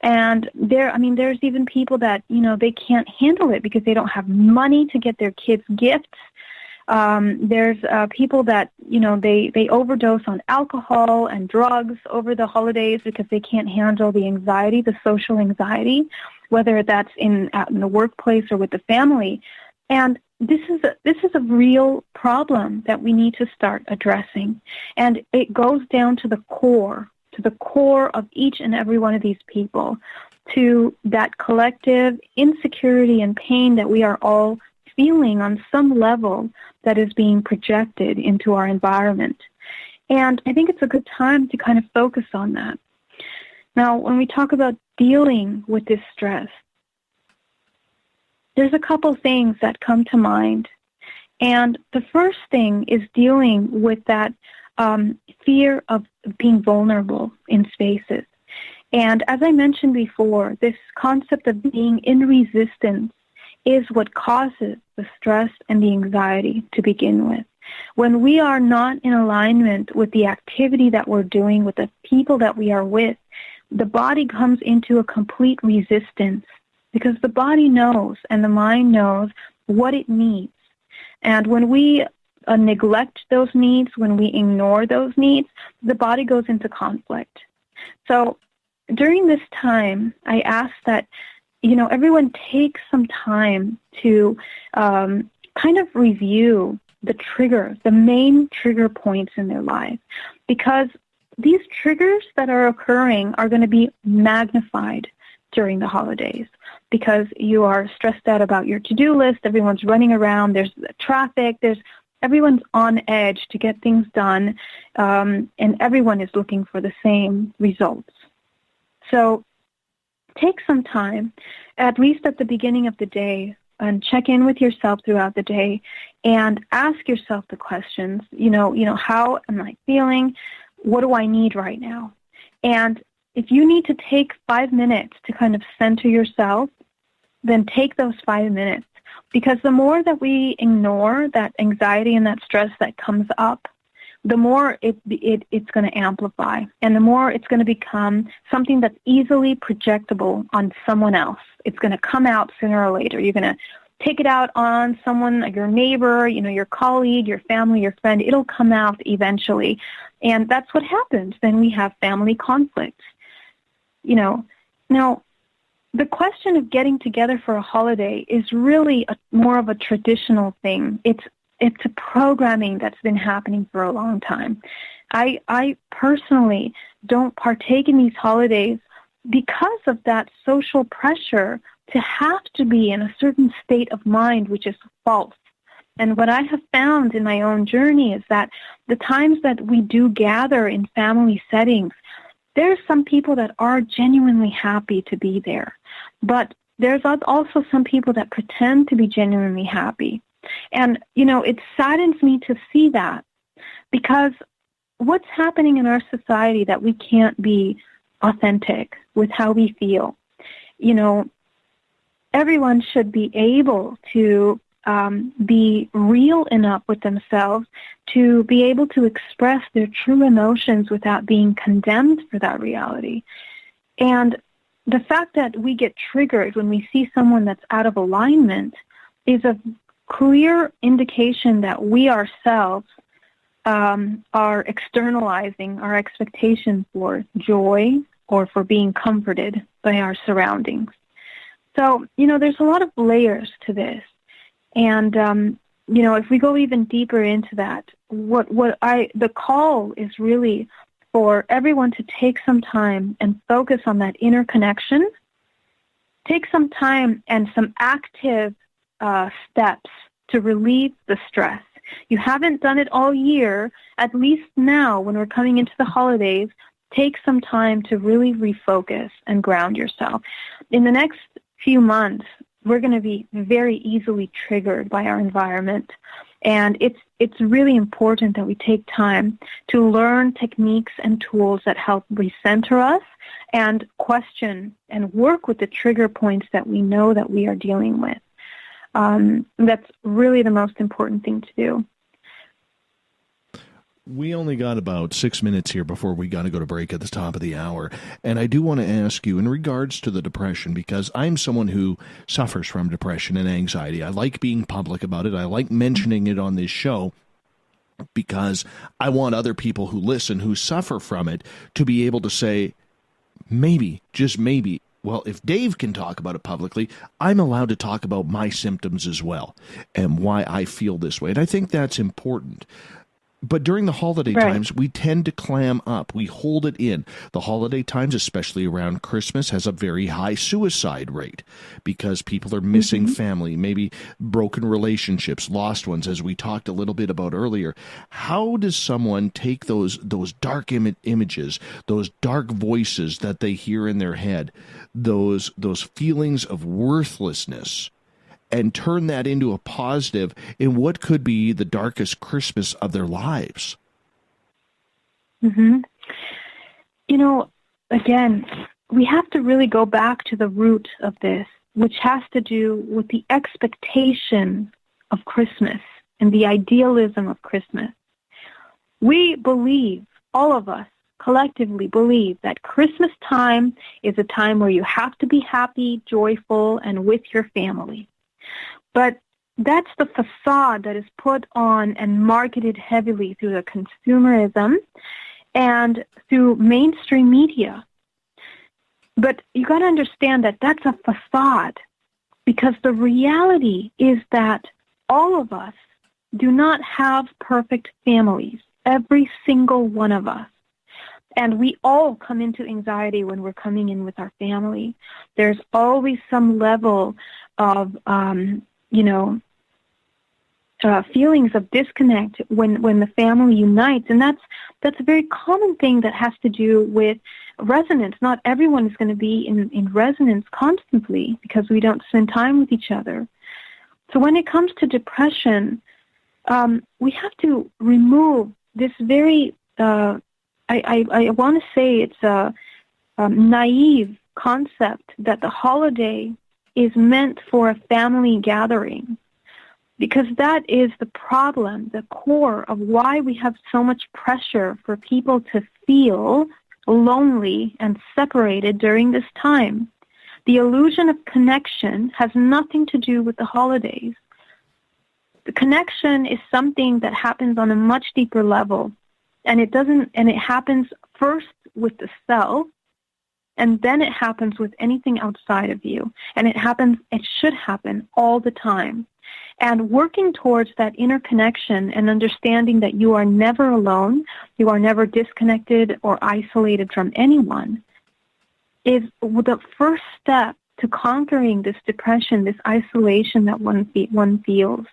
Speaker 2: And there's even people that, they can't handle it because they don't have money to get their kids gifts. There's people that, they overdose on alcohol and drugs over the holidays because they can't handle the anxiety, the social anxiety, whether that's in the workplace or with the family. And this is a real problem that we need to start addressing. And it goes down to the core of each and every one of these people, to that collective insecurity and pain that we are all feeling on some level that is being projected into our environment. And I think it's a good time to kind of focus on that. Now, when we talk about dealing with this stress, there's a couple things that come to mind. And the first thing is dealing with that fear of being vulnerable in spaces. And as I mentioned before, this concept of being in resistance is what causes the stress and the anxiety to begin with. When we are not in alignment with the activity that we're doing, with the people that we are with, the body comes into a complete resistance because the body knows and the mind knows what it needs. And when we neglect those needs, when we ignore those needs, the body goes into conflict. So during this time, I ask that, everyone take some time to kind of review the main trigger points in their life, because these triggers that are occurring are going to be magnified during the holidays because you are stressed out about your to-do list, everyone's running around, there's traffic, everyone's on edge to get things done, and everyone is looking for the same results. So take some time, at least at the beginning of the day, and check in with yourself throughout the day and ask yourself the questions, how am I feeling? What do I need right now? And if you need to take 5 minutes to kind of center yourself, then take those 5 minutes. Because the more that we ignore that anxiety and that stress that comes up, the more it's going to amplify, and the more it's going to become something that's easily projectable on someone else. It's going to come out sooner or later. You're going to take it out on someone, like your neighbor, your colleague, your family, your friend. It'll come out eventually, and that's what happens. Then we have family conflicts. Now, the question of getting together for a holiday is really more of a traditional thing. It's a programming that's been happening for a long time. I personally don't partake in these holidays because of that social pressure to have to be in a certain state of mind, which is false. And what I have found in my own journey is that the times that we do gather in family settings, there are some people that are genuinely happy to be there. But there's also some people that pretend to be genuinely happy. And, it saddens me to see that, because what's happening in our society that we can't be authentic with how we feel? Everyone should be able to be real enough with themselves to be able to express their true emotions without being condemned for that reality. And the fact that we get triggered when we see someone that's out of alignment is a clear indication that we ourselves are externalizing our expectation for joy or for being comforted by our surroundings. So, there's a lot of layers to this. And, if we go even deeper into that, the call is really for everyone to take some time and focus on that inner connection. Take some time and some active steps to relieve the stress. You haven't done it all year. At least now, when we're coming into the holidays, take some time to really refocus and ground yourself. In the next few months, we're going to be very easily triggered by our environment. And it's really important that we take time to learn techniques and tools that help recenter us and question and work with the trigger points that we know that we are dealing with. That's really the most important thing to do.
Speaker 1: We only got about 6 minutes here before we got to go to break at the top of the hour. And I do want to ask you in regards to the depression, because I'm someone who suffers from depression and anxiety. I like being public about it. I like mentioning it on this show because I want other people who listen, who suffer from it, to be able to say, maybe, just maybe, well, if Dave can talk about it publicly, I'm allowed to talk about my symptoms as well and why I feel this way. And I think that's important. But during the holiday times, we tend to clam up. We hold it in. The holiday times, especially around Christmas, has a very high suicide rate because people are missing family, maybe broken relationships, lost ones, as we talked a little bit about earlier. How does someone take those dark images, those dark voices that they hear in their head, those feelings of worthlessness, and turn that into a positive in what could be the darkest Christmas of their lives?
Speaker 2: You know, again, we have to really go back to the root of this, which has to do with the expectation of Christmas and the idealism of Christmas. We believe, all of us collectively believe, that Christmas time is a time where you have to be happy, joyful, and with your family. But that's the facade that is put on and marketed heavily through the consumerism and through mainstream media. But you got to understand that that's a facade, because the reality is that all of us do not have perfect families, every single one of us. And we all come into anxiety when we're coming in with our family. There's always some level of, feelings of disconnect when the family unites. And that's a very common thing that has to do with resonance. Not everyone is going to be in resonance constantly because we don't spend time with each other. So when it comes to depression, we have to remove this very, I want to say it's a naive concept that the holiday is meant for a family gathering, because that is the problem, the core of why we have so much pressure for people to feel lonely and separated during this time. The illusion of connection has nothing to do with the holidays. The connection is something that happens on a much deeper level, and it happens first with the self, and then it happens with anything outside of you. And it should happen all the time. And working towards that inner connection and understanding that you are never alone, you are never disconnected or isolated from anyone, is the first step to conquering this depression, this isolation that one feels.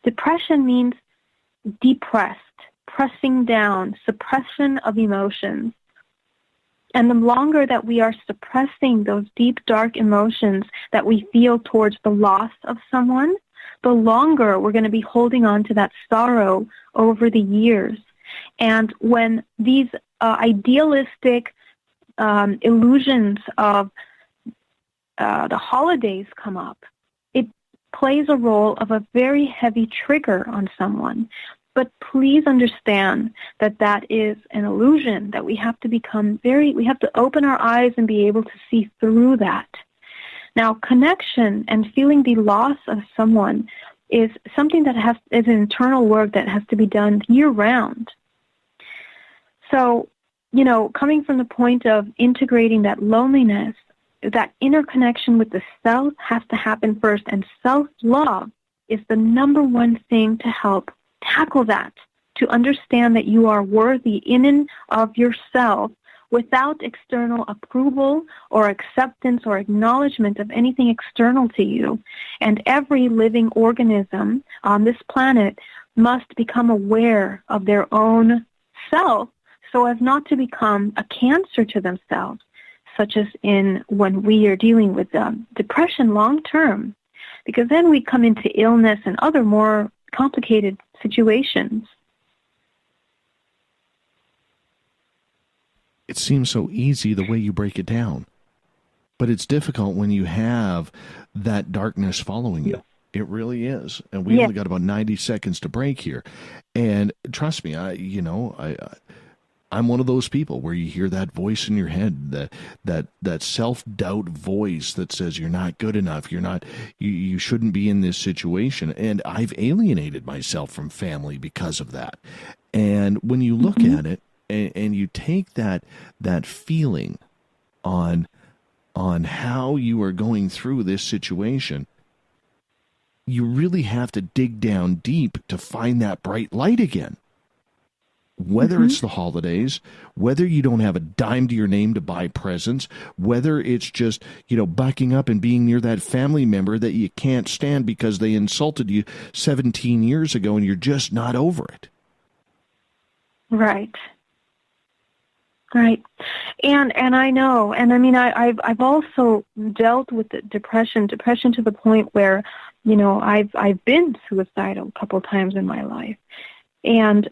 Speaker 2: Depression means depressed, pressing down, suppression of emotions. And the longer that we are suppressing those deep, dark emotions that we feel towards the loss of someone, the longer we're going to be holding on to that sorrow over the years. And when these idealistic illusions of the holidays come up, it plays a role of a very heavy trigger on someone. But please understand that that is an illusion, that we have to we have to open our eyes and be able to see through that. Now, connection and feeling the loss of someone is something that is an internal work that has to be done year-round. So, coming from the point of integrating that loneliness, that inner connection with the self has to happen first, and self-love is the number one thing to help tackle that, to understand that you are worthy in and of yourself without external approval or acceptance or acknowledgement of anything external to you. And every living organism on this planet must become aware of their own self so as not to become a cancer to themselves, such as when we are dealing with depression long term. because then we come into illness and other more complicated situations.
Speaker 1: It seems so easy the way you break it down, but it's difficult when you have that darkness following you. It really is. And we only got about 90 seconds to break here. And trust me, I'm one of those people where you hear that voice in your head, that self-doubt voice that says you're not good enough, you shouldn't be in this situation. And I've alienated myself from family because of that. And when you look at it and you take that feeling on how you are going through this situation, you really have to dig down deep to find that bright light again. Whether it's the holidays, whether you don't have a dime to your name to buy presents, whether it's just, bucking up and being near that family member that you can't stand because they insulted you 17 years ago and you're just not over it.
Speaker 2: Right. And I know, and I mean, I've also dealt with the depression to the point where, I've been suicidal a couple times in my life. And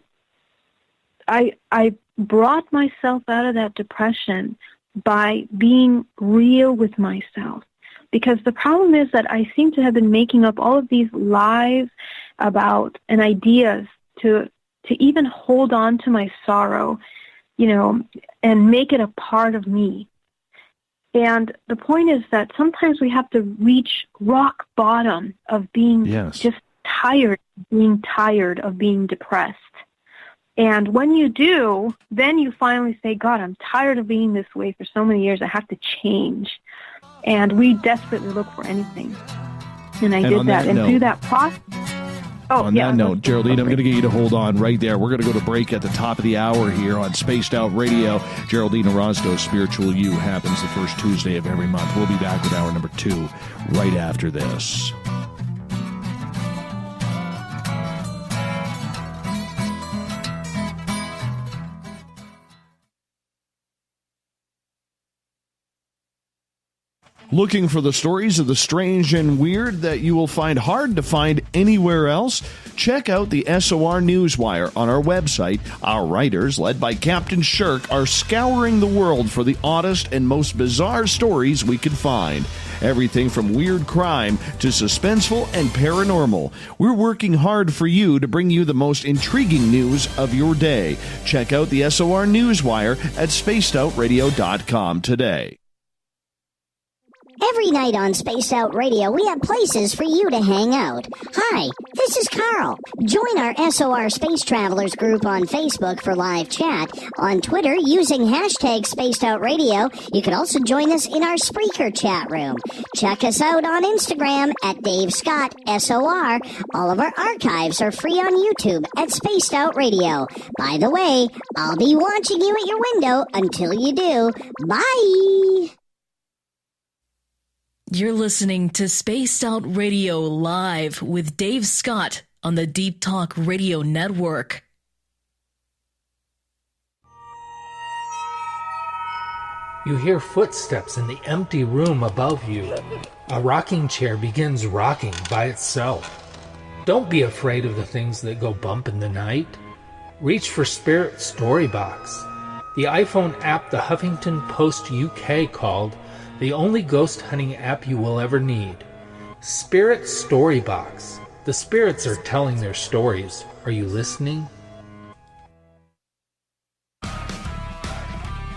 Speaker 2: I brought myself out of that depression by being real with myself. Because the problem is that I seem to have been making up all of these lies about and ideas to even hold on to my sorrow, and make it a part of me. And the point is that sometimes we have to reach rock bottom of being just tired of being depressed. And when you do, then you finally say, God, I'm tired of being this way for so many years. I have to change. And we desperately look for anything. And I did that. And through that process...
Speaker 1: On that note, Geraldine, I'm going to get you to hold on right there. We're going to go to break at the top of the hour here on Spaced Out Radio. Geraldine Orozco, Spiritual You, happens the first Tuesday of every month. We'll be back with hour number 2 right after this. Looking for the stories of the strange and weird that you will find hard to find anywhere else? Check out the SOR Newswire on our website. Our writers, led by Captain Shirk, are scouring the world for the oddest and most bizarre stories we can find. Everything from weird crime to suspenseful and paranormal. We're working hard for you to bring you the most intriguing news of your day. Check out the SOR Newswire at spacedoutradio.com today.
Speaker 15: Every night on Spaced Out Radio, we have places for you to hang out. Hi, this is Carl. Join our SOR Space Travelers group on Facebook for live chat. On Twitter, using hashtag Spaced Out Radio. You can also join us in our Spreaker chat room. Check us out on Instagram at Dave Scott SOR. All of our archives are free on YouTube at Spaced Out Radio. By the way, I'll be watching you at your window until you do. Bye!
Speaker 3: You're listening to Spaced Out Radio Live with Dave Scott on the Deep Talk Radio Network.
Speaker 12: You hear footsteps in the empty room above you. A rocking chair begins rocking by itself. Don't be afraid of the things that go bump in the night. Reach for Spirit Storybox, the iPhone app the Huffington Post UK called the only ghost hunting app you will ever need. Spirit Storybox. The spirits are telling their stories. Are you listening?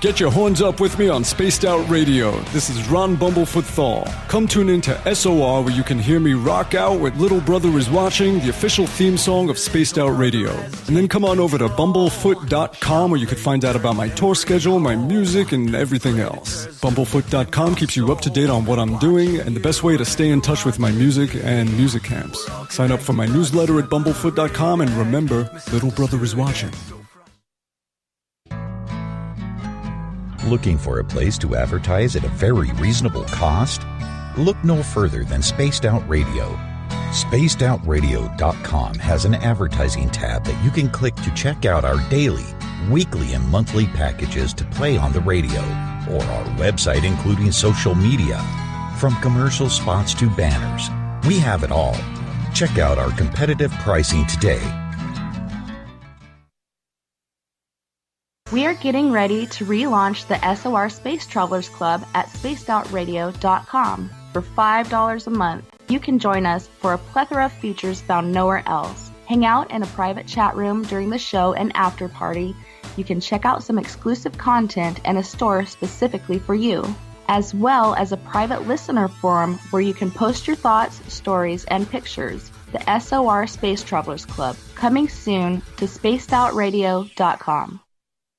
Speaker 5: Get your horns up with me on Spaced Out Radio. This is Ron Bumblefoot Thal. Come tune in to SOR where you can hear me rock out with Little Brother Is Watching, the official theme song of Spaced Out Radio. And then come on over to bumblefoot.com where you can find out about my tour schedule, my music, and everything else. Bumblefoot.com keeps you up to date on what I'm doing and the best way to stay in touch with my music and music camps. Sign up for my newsletter at bumblefoot.com and remember, Little Brother Is Watching.
Speaker 10: Looking for a place to advertise at a very reasonable cost? Look no further than Spaced Out Radio. SpacedOutRadio.com has an advertising tab that you can click to check out our daily, weekly, and monthly packages to play on the radio, or our website including social media. From commercial spots to banners, We have it all. Check out our competitive pricing today.
Speaker 4: We are getting ready to relaunch the SOR Space Travelers Club at spacedoutradio.com. For $5 a month, you can join us for a plethora of features found nowhere else. Hang out in a private chat room during the show and after party. You can check out some exclusive content and a store specifically for you, as well as a private listener forum where you can post your thoughts, stories, and pictures. The SOR Space Travelers Club, coming soon to spacedoutradio.com.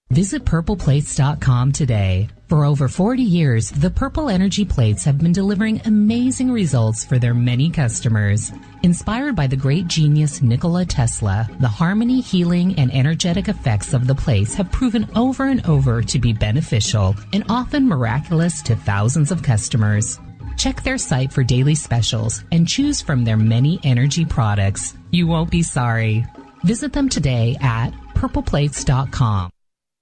Speaker 9: Visit purpleplates.com today. For over 40 years, the Purple Energy Plates have been delivering amazing results for their many customers. Inspired by the great genius Nikola Tesla, the harmony, healing, and energetic effects of the plates have proven over and over to be beneficial and often miraculous to thousands of customers. Check their site for daily specials and choose from their many energy products. You won't be sorry. Visit them today at purpleplates.com.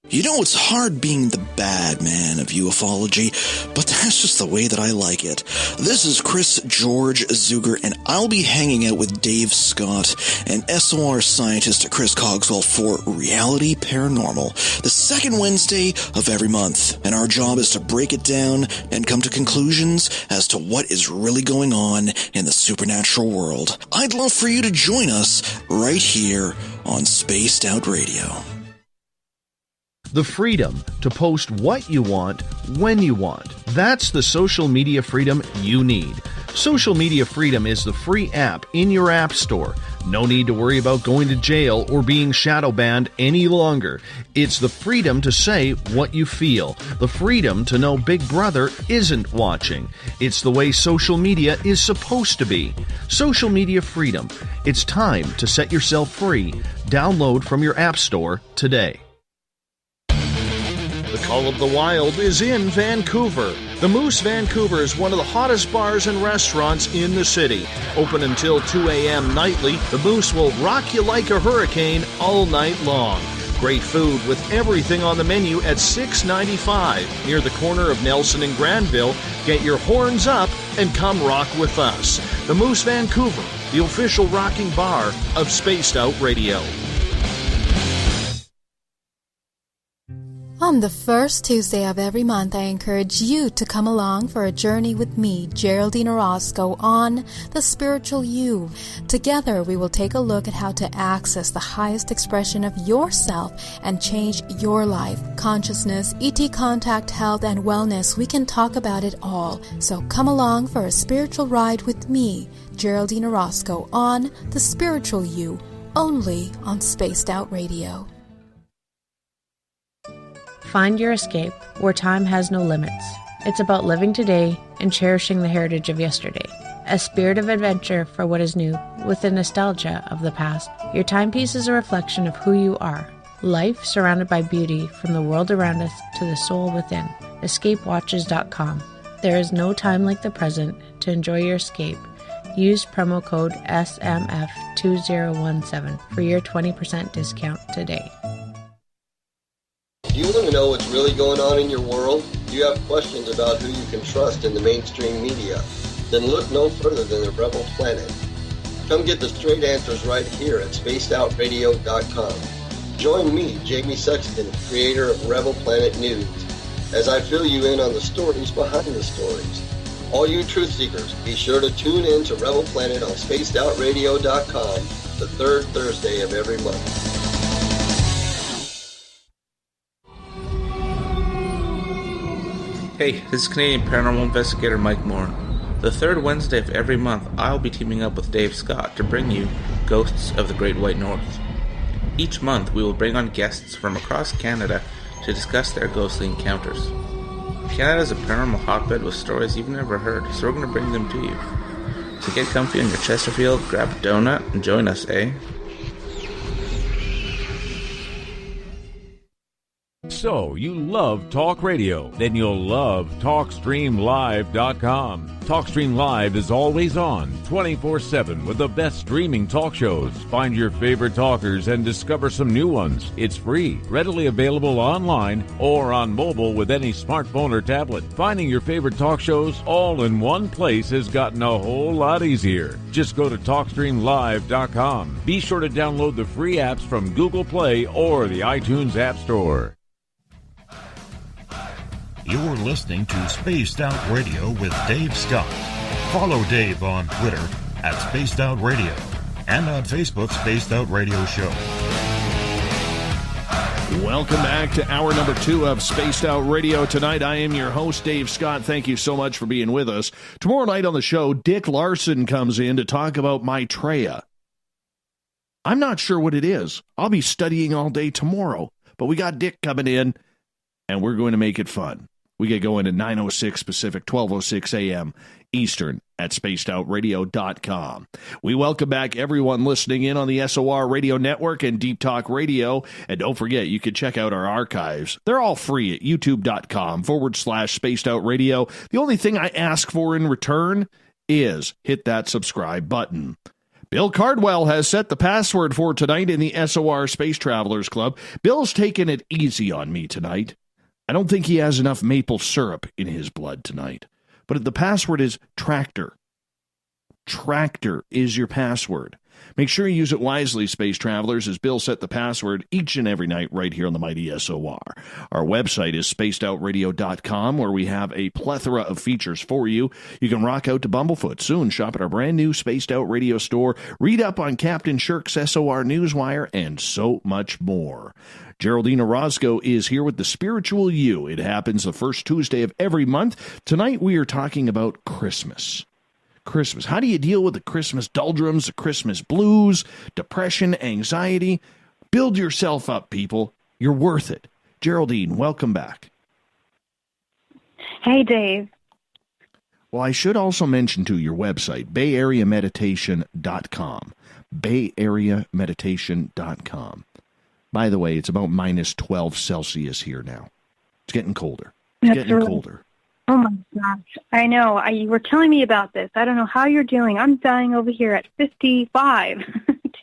Speaker 11: You know, it's hard being the bad man of ufology, but that's just the way that I like it. This is Chris George Zuger, and I'll be hanging out with Dave Scott and SOR scientist Chris Cogswell for Reality Paranormal, the second Wednesday of every month. And our job is to break it down and come to conclusions as to what is really going on in the supernatural world. I'd love for you to join us right here on Spaced Out Radio.
Speaker 1: The freedom to post what you want, when you want. That's the social media freedom you need. Social Media Freedom is the free app in your app store. No need to worry about going to jail or being shadow banned any longer. It's the freedom to say what you feel. The freedom to know Big Brother isn't watching. It's the way social media is supposed to be. Social Media Freedom. It's time to set yourself free. Download from your app store today. The Call of the Wild is in Vancouver. The Moose Vancouver is one of the hottest bars and restaurants in the city. Open until 2 a.m. nightly, the Moose will rock you like a hurricane all night long. Great food with everything on the menu at $6.95 near the corner of Nelson and Granville. Get your horns up and come rock with us. The Moose Vancouver, the official rocking bar of Spaced Out Radio.
Speaker 13: On the first Tuesday of every month, I encourage you to come along for a journey with me, Geraldine Orozco, on The Spiritual You. Together, we will take a look at how to access the highest expression of yourself and change your life. Consciousness, ET contact, health, and wellness, we can talk about it all. So come along for a spiritual ride with me, Geraldine Orozco, on The Spiritual You, only on Spaced Out Radio.
Speaker 8: Find your escape where time has no limits. It's about living today and cherishing the heritage of yesterday. A spirit of adventure for what is new with the nostalgia of the past. Your timepiece is a reflection of who you are. Life surrounded by beauty from the world around us to the soul within. EscapeWatches.com. There is no time like the present to enjoy your escape. Use promo code SMF2017 for your 20% discount today.
Speaker 16: Do you want to know what's really going on in your world? Do you have questions about who you can trust in the mainstream media? Then look no further than the Rebel Planet. Come get the straight answers right here at spacedoutradio.com. Join me, Jamie Sexton, creator of Rebel Planet News, as I fill you in on the stories behind the stories. All you truth seekers, be sure to tune in to Rebel Planet on spacedoutradio.com the third Thursday of every month.
Speaker 17: Hey, this is Canadian Paranormal Investigator Mike Moore. The third Wednesday of every month, I'll be teaming up with Dave Scott to bring you Ghosts of the Great White North. Each month, we will bring on guests from across Canada to discuss their ghostly encounters. Canada is a paranormal hotbed with stories you've never heard, so we're going to bring them to you. So get comfy on your Chesterfield, grab a donut, and join us, eh?
Speaker 7: So, you love talk radio? Then you'll love TalkStreamLive.com. TalkStream Live is always on, 24/7 with the best streaming talk shows. Find your favorite talkers and discover some new ones. It's free, readily available online or on mobile with any smartphone or tablet. Finding your favorite talk shows all in one place has gotten a whole lot easier. Just go to TalkStreamLive.com. Be sure to download the free apps from Google Play or the iTunes App Store.
Speaker 6: You're listening to Spaced Out Radio with Dave Scott. Follow Dave on Twitter at Spaced Out Radio and on Facebook, Spaced Out Radio Show.
Speaker 1: Welcome back to hour number 2 of Spaced Out Radio. Tonight, I am your host, Dave Scott. Thank you so much for being with us. Tomorrow night on the show, Dick Larson comes in to talk about Maitreya. I'm not sure what it is. I'll be studying all day tomorrow, but we got Dick coming in, and we're going to make it fun. We get going at 9:06 Pacific, 12:06 a.m. Eastern at spacedoutradio.com. We welcome back everyone listening in on the SOR Radio Network and Deep Talk Radio. And don't forget, you can check out our archives. They're all free at youtube.com/spacedoutradio. The only thing I ask for in return is hit that subscribe button. Bill Cardwell has set the password for tonight in the SOR Space Travelers Club. Bill's taking it easy on me tonight. I don't think he has enough maple syrup in his blood tonight. But the password is Tractor. Tractor is your password. Make sure you use it wisely, Space Travelers, as Bill set the password each and every night right here on the mighty SOR. Our website is spacedoutradio.com, where we have a plethora of features for you. You can rock out to Bumblefoot soon, shop at our brand new Spaced Out Radio store, read up on Captain Shirk's SOR Newswire, and so much more. Geraldine Orozco is here with the Spiritual You. It happens the first Tuesday of every month. Tonight we are talking about Christmas. Christmas. How do you deal with the Christmas doldrums, the Christmas blues, depression, anxiety? Build yourself up, people. You're worth it. Geraldine, welcome back.
Speaker 2: Hey, Dave.
Speaker 1: Well, I should also mention to your website, bayareameditation.com. bayareameditation.com. By the way, it's about minus 12 Celsius here now. It's getting colder. It's getting colder.
Speaker 2: Oh, my gosh. I know. You were telling me about this. I don't know how you're doing. I'm dying over here at 55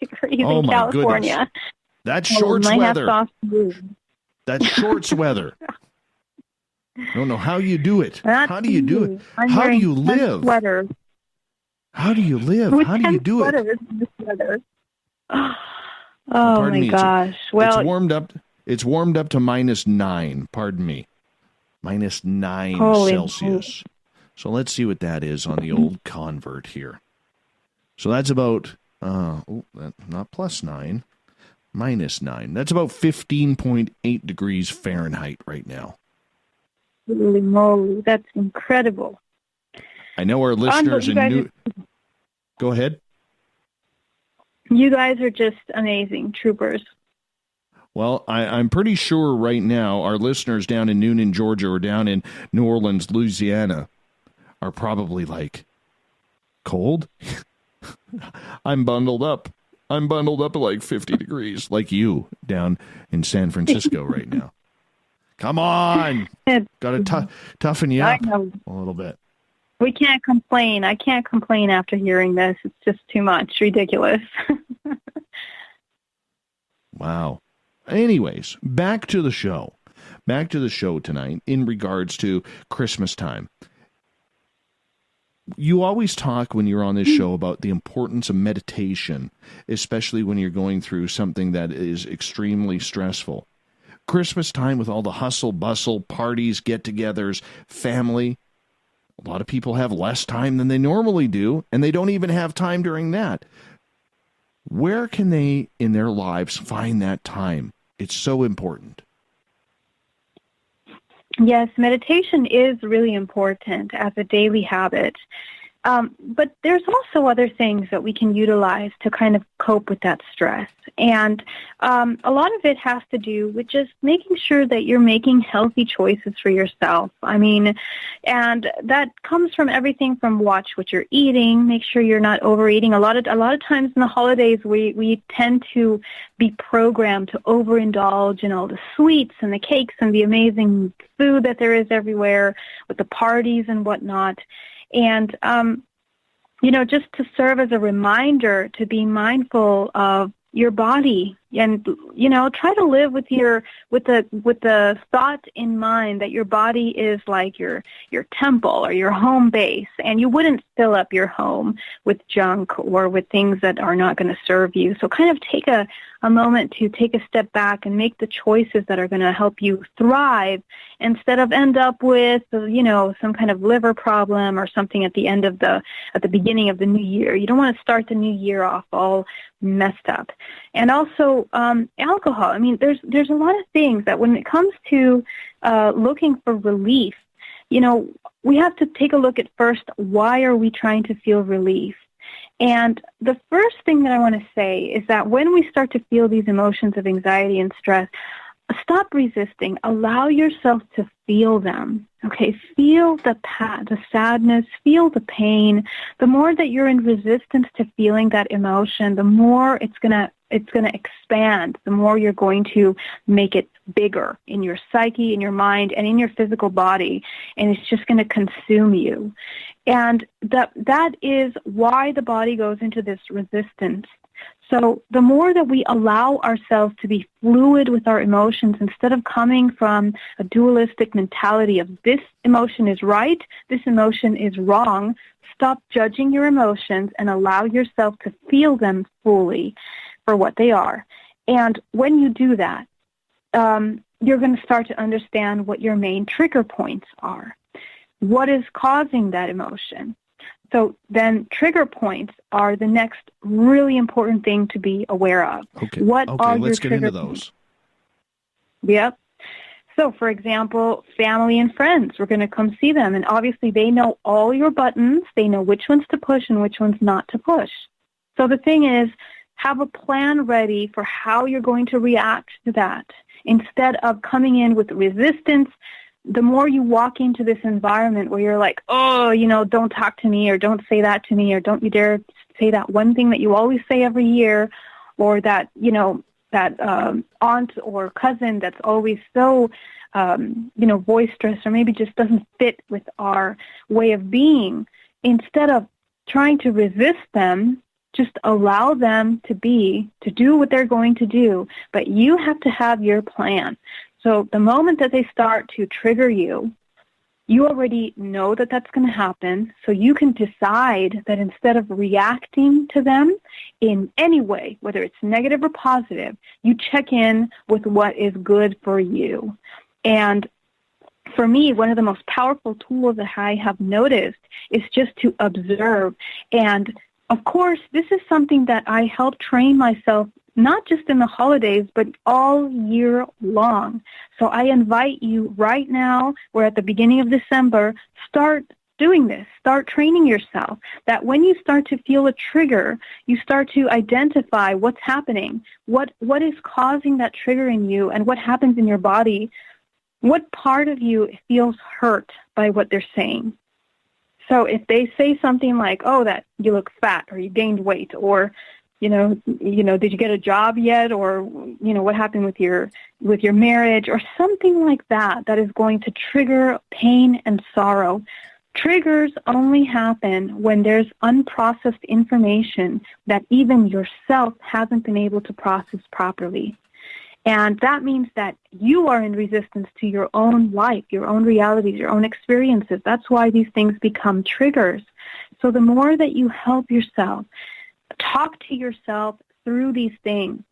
Speaker 2: degrees in California.
Speaker 1: Goodness. That's shorts weather. That's shorts weather. I don't know how you do it. How do you do it? How do you live?
Speaker 2: Sweaters.
Speaker 1: How do you live? How do you do it?
Speaker 2: Oh, my gosh. Well,
Speaker 1: it's warmed up to minus 9. Pardon me. Minus 9 Celsius. So let's see what that is on the old convert here. So that's about, not plus 9, minus 9. That's about 15.8 degrees Fahrenheit right now.
Speaker 2: Holy moly, that's incredible.
Speaker 1: I know our listeners in New... Go ahead.
Speaker 2: You guys are just amazing, troopers.
Speaker 1: Well, I'm pretty sure right now our listeners down in Noonan, Georgia, or down in New Orleans, Louisiana, are probably like, cold? I'm bundled up. I'm bundled up at like 50 degrees, like you down in San Francisco right now. Come on. Got to toughen you up a little bit.
Speaker 2: We can't complain. I can't complain after hearing this. It's just too much. Ridiculous.
Speaker 1: Wow. Anyways, back to the show. Back to the show tonight in regards to Christmas time. You always talk when you're on this show about the importance of meditation, especially when you're going through something that is extremely stressful. Christmas time with all the hustle, bustle, parties, get-togethers, family. A lot of people have less time than they normally do, and they don't even have time during that. Where can they, in their lives, find that time? It's so important.
Speaker 2: Yes, meditation is really important as a daily habit. But there's also other things that we can utilize to kind of cope with that stress. And a lot of it has to do with just making sure that you're making healthy choices for yourself. I mean, and that comes from everything from watch what you're eating, make sure you're not overeating. A lot of times in the holidays, we tend to be programmed to overindulge in all the sweets and the cakes and the amazing food that there is everywhere with the parties and whatnot. And, just to serve as a reminder to be mindful of your body and, try to live with the thought in mind that your body is like your temple or your home base, and you wouldn't fill up your home with junk or with things that are not going to serve you. So kind of take a moment to take a step back and make the choices that are going to help you thrive instead of end up with, some kind of liver problem or something at the beginning of the new year. You don't want to start the new year off all messed up. And also alcohol. I mean, there's a lot of things that when it comes to looking for relief, we have to take a look at first, why are we trying to feel relief? And the first thing that I want to say is that when we start to feel these emotions of anxiety and stress, stop resisting. Allow yourself to feel them. Okay, feel the sadness, feel the pain. The more that you're in resistance to feeling that emotion, the more it's gonna expand. The more you're going to make it bigger in your psyche, in your mind, and in your physical body, and it's just going to consume you. And that is why the body goes into this resistance. So the more that we allow ourselves to be fluid with our emotions, instead of coming from a dualistic mentality of this emotion is right, this emotion is wrong, stop judging your emotions and allow yourself to feel them fully for what they are. And when you do that, you're going to start to understand what your main trigger points are. What is causing that emotion? So then trigger points are the next really important thing to be aware of.
Speaker 1: Okay.
Speaker 2: What are
Speaker 1: let's
Speaker 2: your
Speaker 1: get into
Speaker 2: trigger
Speaker 1: those.
Speaker 2: points? Yep. So, for example, family and friends, we're going to come see them, and obviously they know all your buttons. They know which ones to push and which ones not to push. So the thing is, have a plan ready for how you're going to react to that. Instead of coming in with resistance, the more you walk into this environment where you're like, oh, don't talk to me, or don't say that to me, or don't you dare say that one thing that you always say every year, or that, that aunt or cousin that's always so, boisterous, or maybe just doesn't fit with our way of being. Instead of trying to resist them, just allow them to do what they're going to do, but you have to have your plan. So the moment that they start to trigger you, you already know that that's going to happen, so you can decide that instead of reacting to them in any way, whether it's negative or positive, you check in with what is good for you. And for me, one of the most powerful tools that I have noticed is just to observe. And of course, this is something that I help train myself not just in the holidays, but all year long. So I invite you right now, we're at the beginning of December, start doing this. Start training yourself that when you start to feel a trigger, you start to identify what's happening, what is causing that trigger in you, and what happens in your body. What part of you feels hurt by what they're saying? So if they say something like, oh, that you look fat, or you gained weight, or did you get a job yet? Or, what happened with your marriage, or something like that, that is going to trigger pain and sorrow. Triggers only happen when there's unprocessed information that even yourself hasn't been able to process properly. And that means that you are in resistance to your own life, your own realities, your own experiences. That's why these things become triggers. So the more that you help yourself, talk to yourself through these things,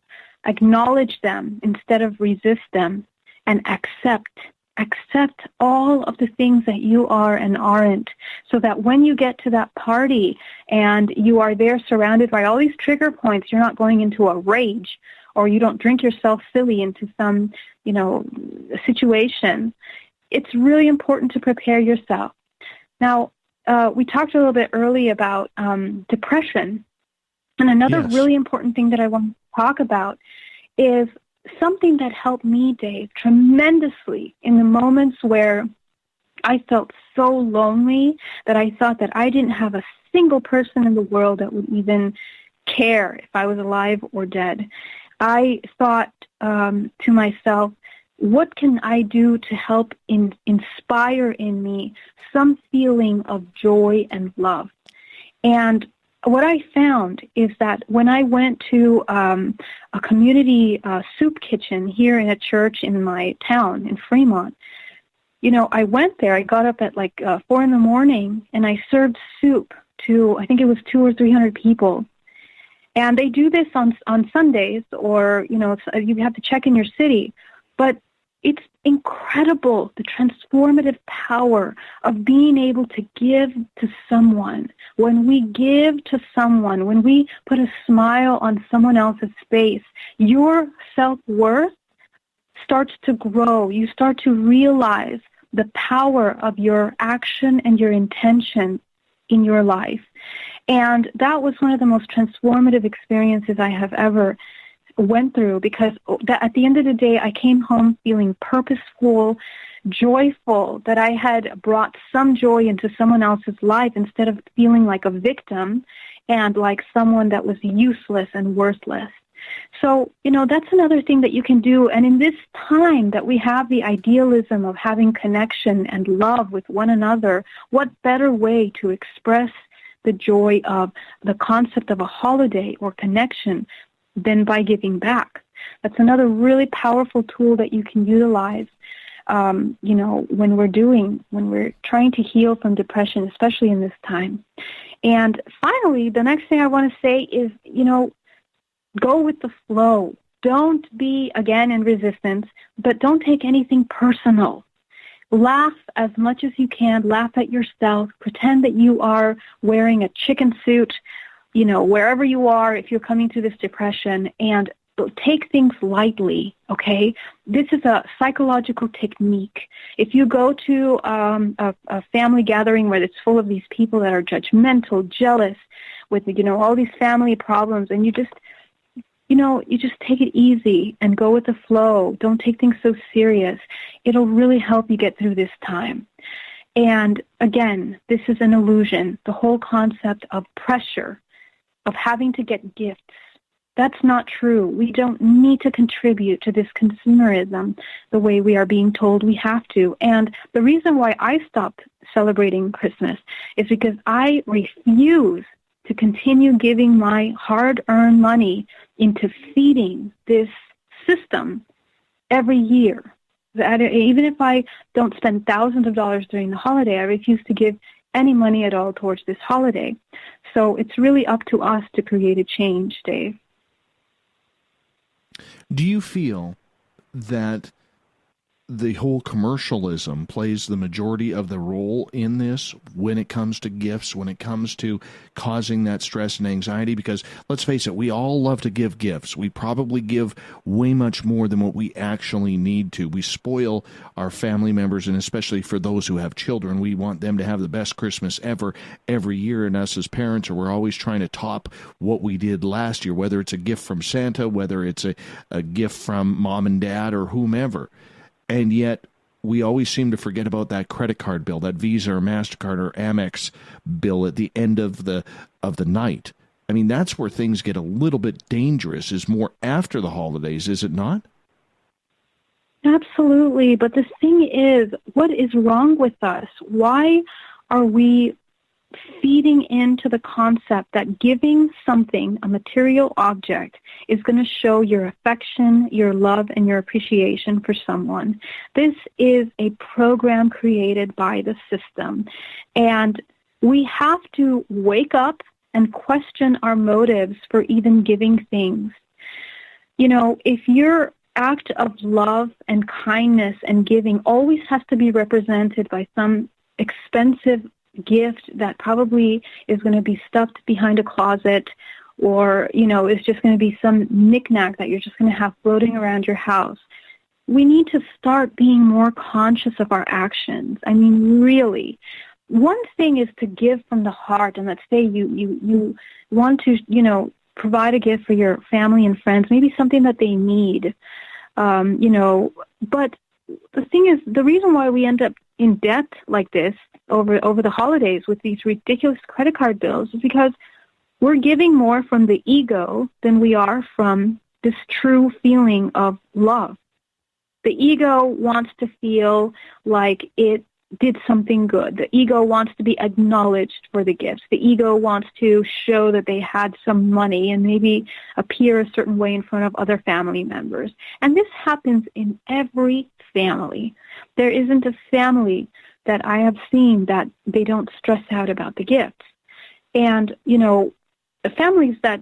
Speaker 2: acknowledge them instead of resist them, and accept all of the things that you are and aren't, so that when you get to that party and you are there surrounded by all these trigger points, you're not going into a rage, or you don't drink yourself silly into some, situation. It's really important to prepare yourself. Now, we talked a little bit earlier about depression. And another really important thing that I want to talk about is something that helped me, Dave, tremendously in the moments where I felt so lonely that I thought that I didn't have a single person in the world that would even care if I was alive or dead. I thought to myself, what can I do to help inspire in me some feeling of joy and love? And what I found is that when I went to a community soup kitchen here in a church in my town in Fremont, I went there. I got up at like 4 a.m. and I served soup to, I think it was 200 or 300 people. And they do this on Sundays, or, you have to check in your city. But it's incredible, the transformative power of being able to give to someone. When we give to someone, when we put a smile on someone else's face, your self-worth starts to grow. You start to realize the power of your action and your intention in your life. And that was one of the most transformative experiences I have ever went through, because at the end of the day, I came home feeling purposeful, joyful, that I had brought some joy into someone else's life instead of feeling like a victim and like someone that was useless and worthless. So, that's another thing that you can do. And in this time that we have the idealism of having connection and love with one another, what better way to express the joy of the concept of a holiday or connection than by giving back? That's another really powerful tool that you can utilize, when we're trying to heal from depression, especially in this time. And finally, the next thing I want to say is, go with the flow. Don't be, again, in resistance, but don't take anything personal. Laugh as much as you can. Laugh at yourself. Pretend that you are wearing a chicken suit, wherever you are, if you're coming through this depression, and take things lightly, okay? This is a psychological technique. If you go to a family gathering where it's full of these people that are judgmental, jealous, with, all these family problems, and you just take it easy and go with the flow. Don't take things so serious. It'll really help you get through this time. And again, this is an illusion. The whole concept of pressure, of having to get gifts, that's not true. We don't need to contribute to this consumerism the way we are being told we have to. And the reason why I stopped celebrating Christmas is because I refuse to continue giving my hard-earned money into feeding this system every year. Even if I don't spend thousands of dollars during the holiday, I refuse to give any money at all towards this holiday. So it's really up to us to create a change, Dave.
Speaker 1: Do you feel that the whole commercialism plays the majority of the role in this when it comes to gifts, when it comes to causing that stress and anxiety? Because let's face it, we all love to give gifts. We probably give way much more than what we actually need to. We spoil our family members, and especially for those who have children, we want them to have the best Christmas ever every year. And us as parents, we're always trying to top what we did last year, whether it's a gift from Santa, whether it's a gift from mom and dad or whomever. And yet, we always seem to forget about that credit card bill, that Visa or MasterCard or Amex bill at the end of the night. I mean, that's where things get a little bit dangerous, is more after the holidays, is it not?
Speaker 2: Absolutely. But the thing is, what is wrong with us? Why are we feeding into the concept that giving something, a material object, is going to show your affection, your love, and your appreciation for someone? This is a program created by the system. And we have to wake up and question our motives for even giving things. If your act of love and kindness and giving always has to be represented by some expensive gift that probably is going to be stuffed behind a closet, or, is just going to be some knickknack that you're just going to have floating around your house. We need to start being more conscious of our actions. I mean, really, one thing is to give from the heart, and let's say you want to, provide a gift for your family and friends, maybe something that they need, but the thing is, the reason why we end up in debt like this over the holidays with these ridiculous credit card bills is because we're giving more from the ego than we are from this true feeling of love. The ego wants to feel like it did something good. The ego wants to be acknowledged for the gifts. The ego wants to show that they had some money and maybe appear a certain way in front of other family members. And this happens in every family. There isn't a family that I have seen that they don't stress out about the gifts. And, the families that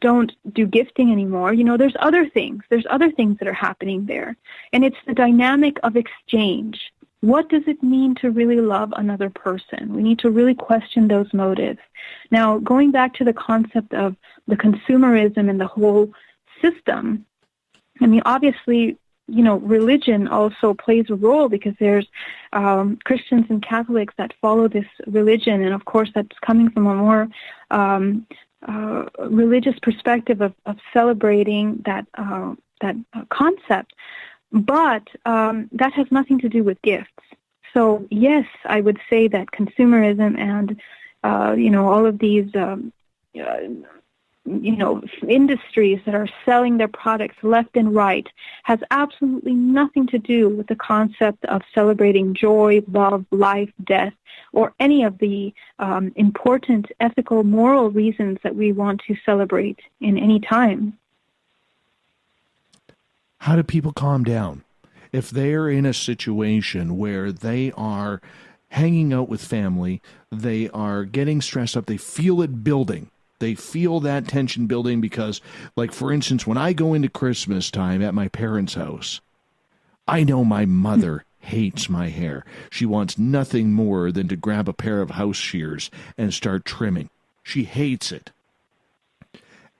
Speaker 2: don't do gifting anymore, there's other things. There's other things that are happening there. And it's the dynamic of exchange. What does it mean to really love another person? We need to really question those motives. Now, going back to the concept of the consumerism and the whole system, I mean, obviously, religion also plays a role because there's Christians and Catholics that follow this religion, and of course that's coming from a more religious perspective of celebrating that concept. But that has nothing to do with gifts. So yes, I would say that consumerism and all of these industries that are selling their products left and right has absolutely nothing to do with the concept of celebrating joy, love, life, death, or any of the important ethical, moral reasons that we want to celebrate in any time.
Speaker 1: How do people calm down? If they're in a situation where they are hanging out with family, they are getting stressed up, they feel it building. They feel that tension building because, like, for instance, when I go into Christmas time at my parents' house, I know my mother hates my hair. She wants nothing more than to grab a pair of house shears and start trimming. She hates it.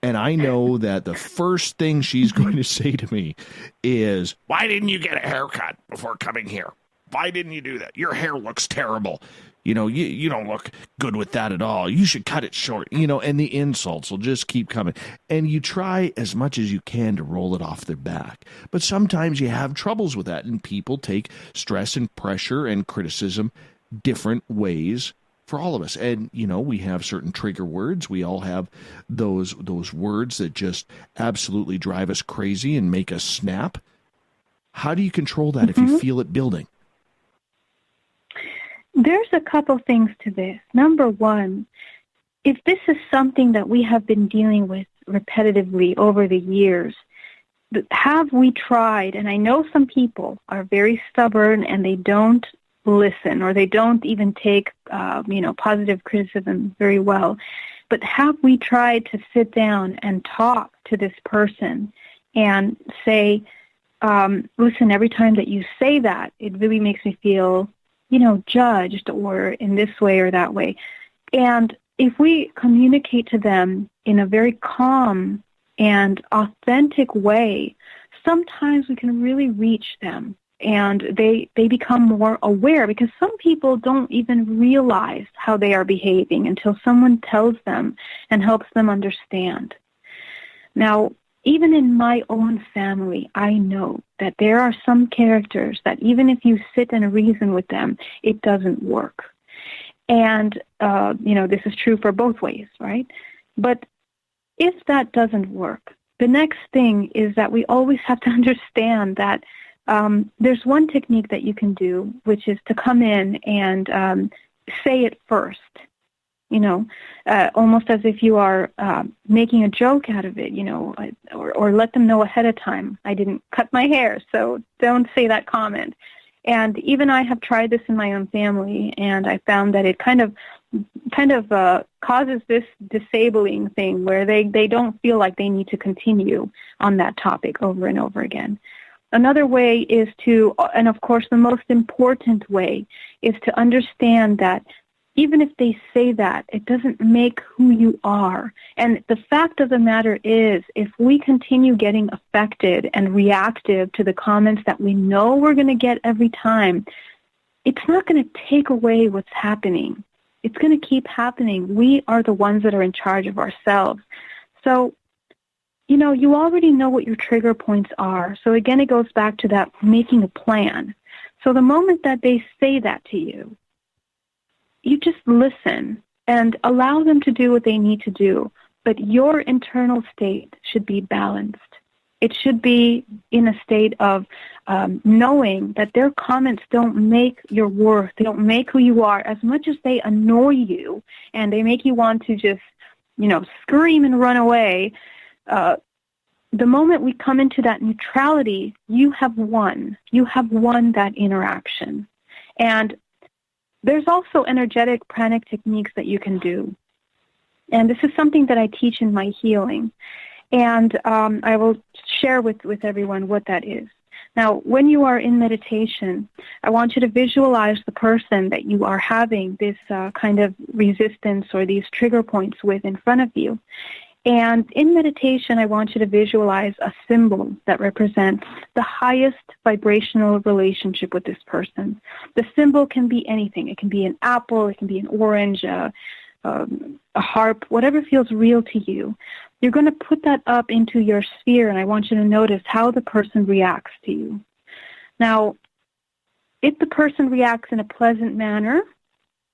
Speaker 1: And I know that the first thing she's going to say to me is, "Why didn't you get a haircut before coming here? Why didn't you do that? Your hair looks terrible. You don't look good with that at all. You should cut it short." And the insults will just keep coming. And you try as much as you can to roll it off their back. But sometimes you have troubles with that, and people take stress and pressure and criticism different ways for all of us. And, we have certain trigger words. We all have those words that just absolutely drive us crazy and make us snap. How do you control that if you feel it building?
Speaker 2: There's a couple things to this. Number one, if this is something that we have been dealing with repetitively over the years, have we tried, and I know some people are very stubborn and they don't listen or they don't even take, positive criticism very well, but have we tried to sit down and talk to this person and say, listen, every time that you say that, it really makes me feel judged or in this way or that way. And if we communicate to them in a very calm and authentic way, sometimes we can really reach them and they become more aware, because some people don't even realize how they are behaving until someone tells them and helps them understand. Now, even in my own family, I know that there are some characters that even if you sit and reason with them, it doesn't work. And, this is true for both ways, right? But if that doesn't work, the next thing is that we always have to understand that there's one technique that you can do, which is to come in and say it first. Almost as if you are making a joke out of it, or let them know ahead of time, I didn't cut my hair, so don't say that comment. And even I have tried this in my own family, and I found that it kind of causes this disabling thing where they don't feel like they need to continue on that topic over and over again. Another way is to, and of course the most important way, is to understand that even if they say that, it doesn't make who you are. And the fact of the matter is, if we continue getting affected and reactive to the comments that we know we're going to get every time, it's not going to take away what's happening. It's going to keep happening. We are the ones that are in charge of ourselves. So, you already know what your trigger points are. So again, it goes back to that making a plan. So the moment that they say that to you, you just listen and allow them to do what they need to do. But your internal state should be balanced. It should be in a state of knowing that their comments don't make your worth. They don't make who you are. As much as they annoy you and they make you want to just, scream and run away, the moment we come into that neutrality, you have won. You have won that interaction. And there's also energetic pranic techniques that you can do. And this is something that I teach in my healing. And I will share with everyone what that is. Now, when you are in meditation, I want you to visualize the person that you are having this kind of resistance or these trigger points with in front of you. And in meditation, I want you to visualize a symbol that represents the highest vibrational relationship with this person. The symbol can be anything. It can be an apple, it can be an orange, a harp, whatever feels real to you. You're going to put that up into your sphere, and I want you to notice how the person reacts to you. Now, if the person reacts in a pleasant manner,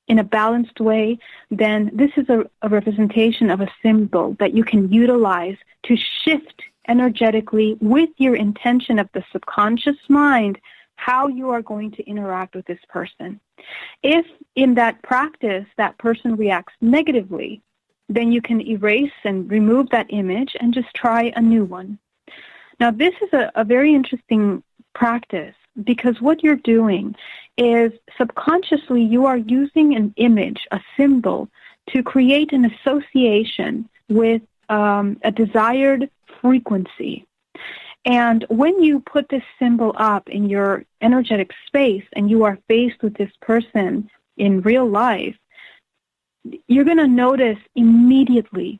Speaker 2: in a balanced way, then this is a representation of a symbol that you can utilize to shift energetically with your intention of the subconscious mind how you are going to interact with this person. If in that practice that person reacts negatively, then you can erase and remove that image and just try a new one. Now, this is a very interesting practice because what you're doing is subconsciously you are using an image, a symbol, to create an association with a desired frequency. And when you put this symbol up in your energetic space and you are faced with this person in real life, you're going to notice immediately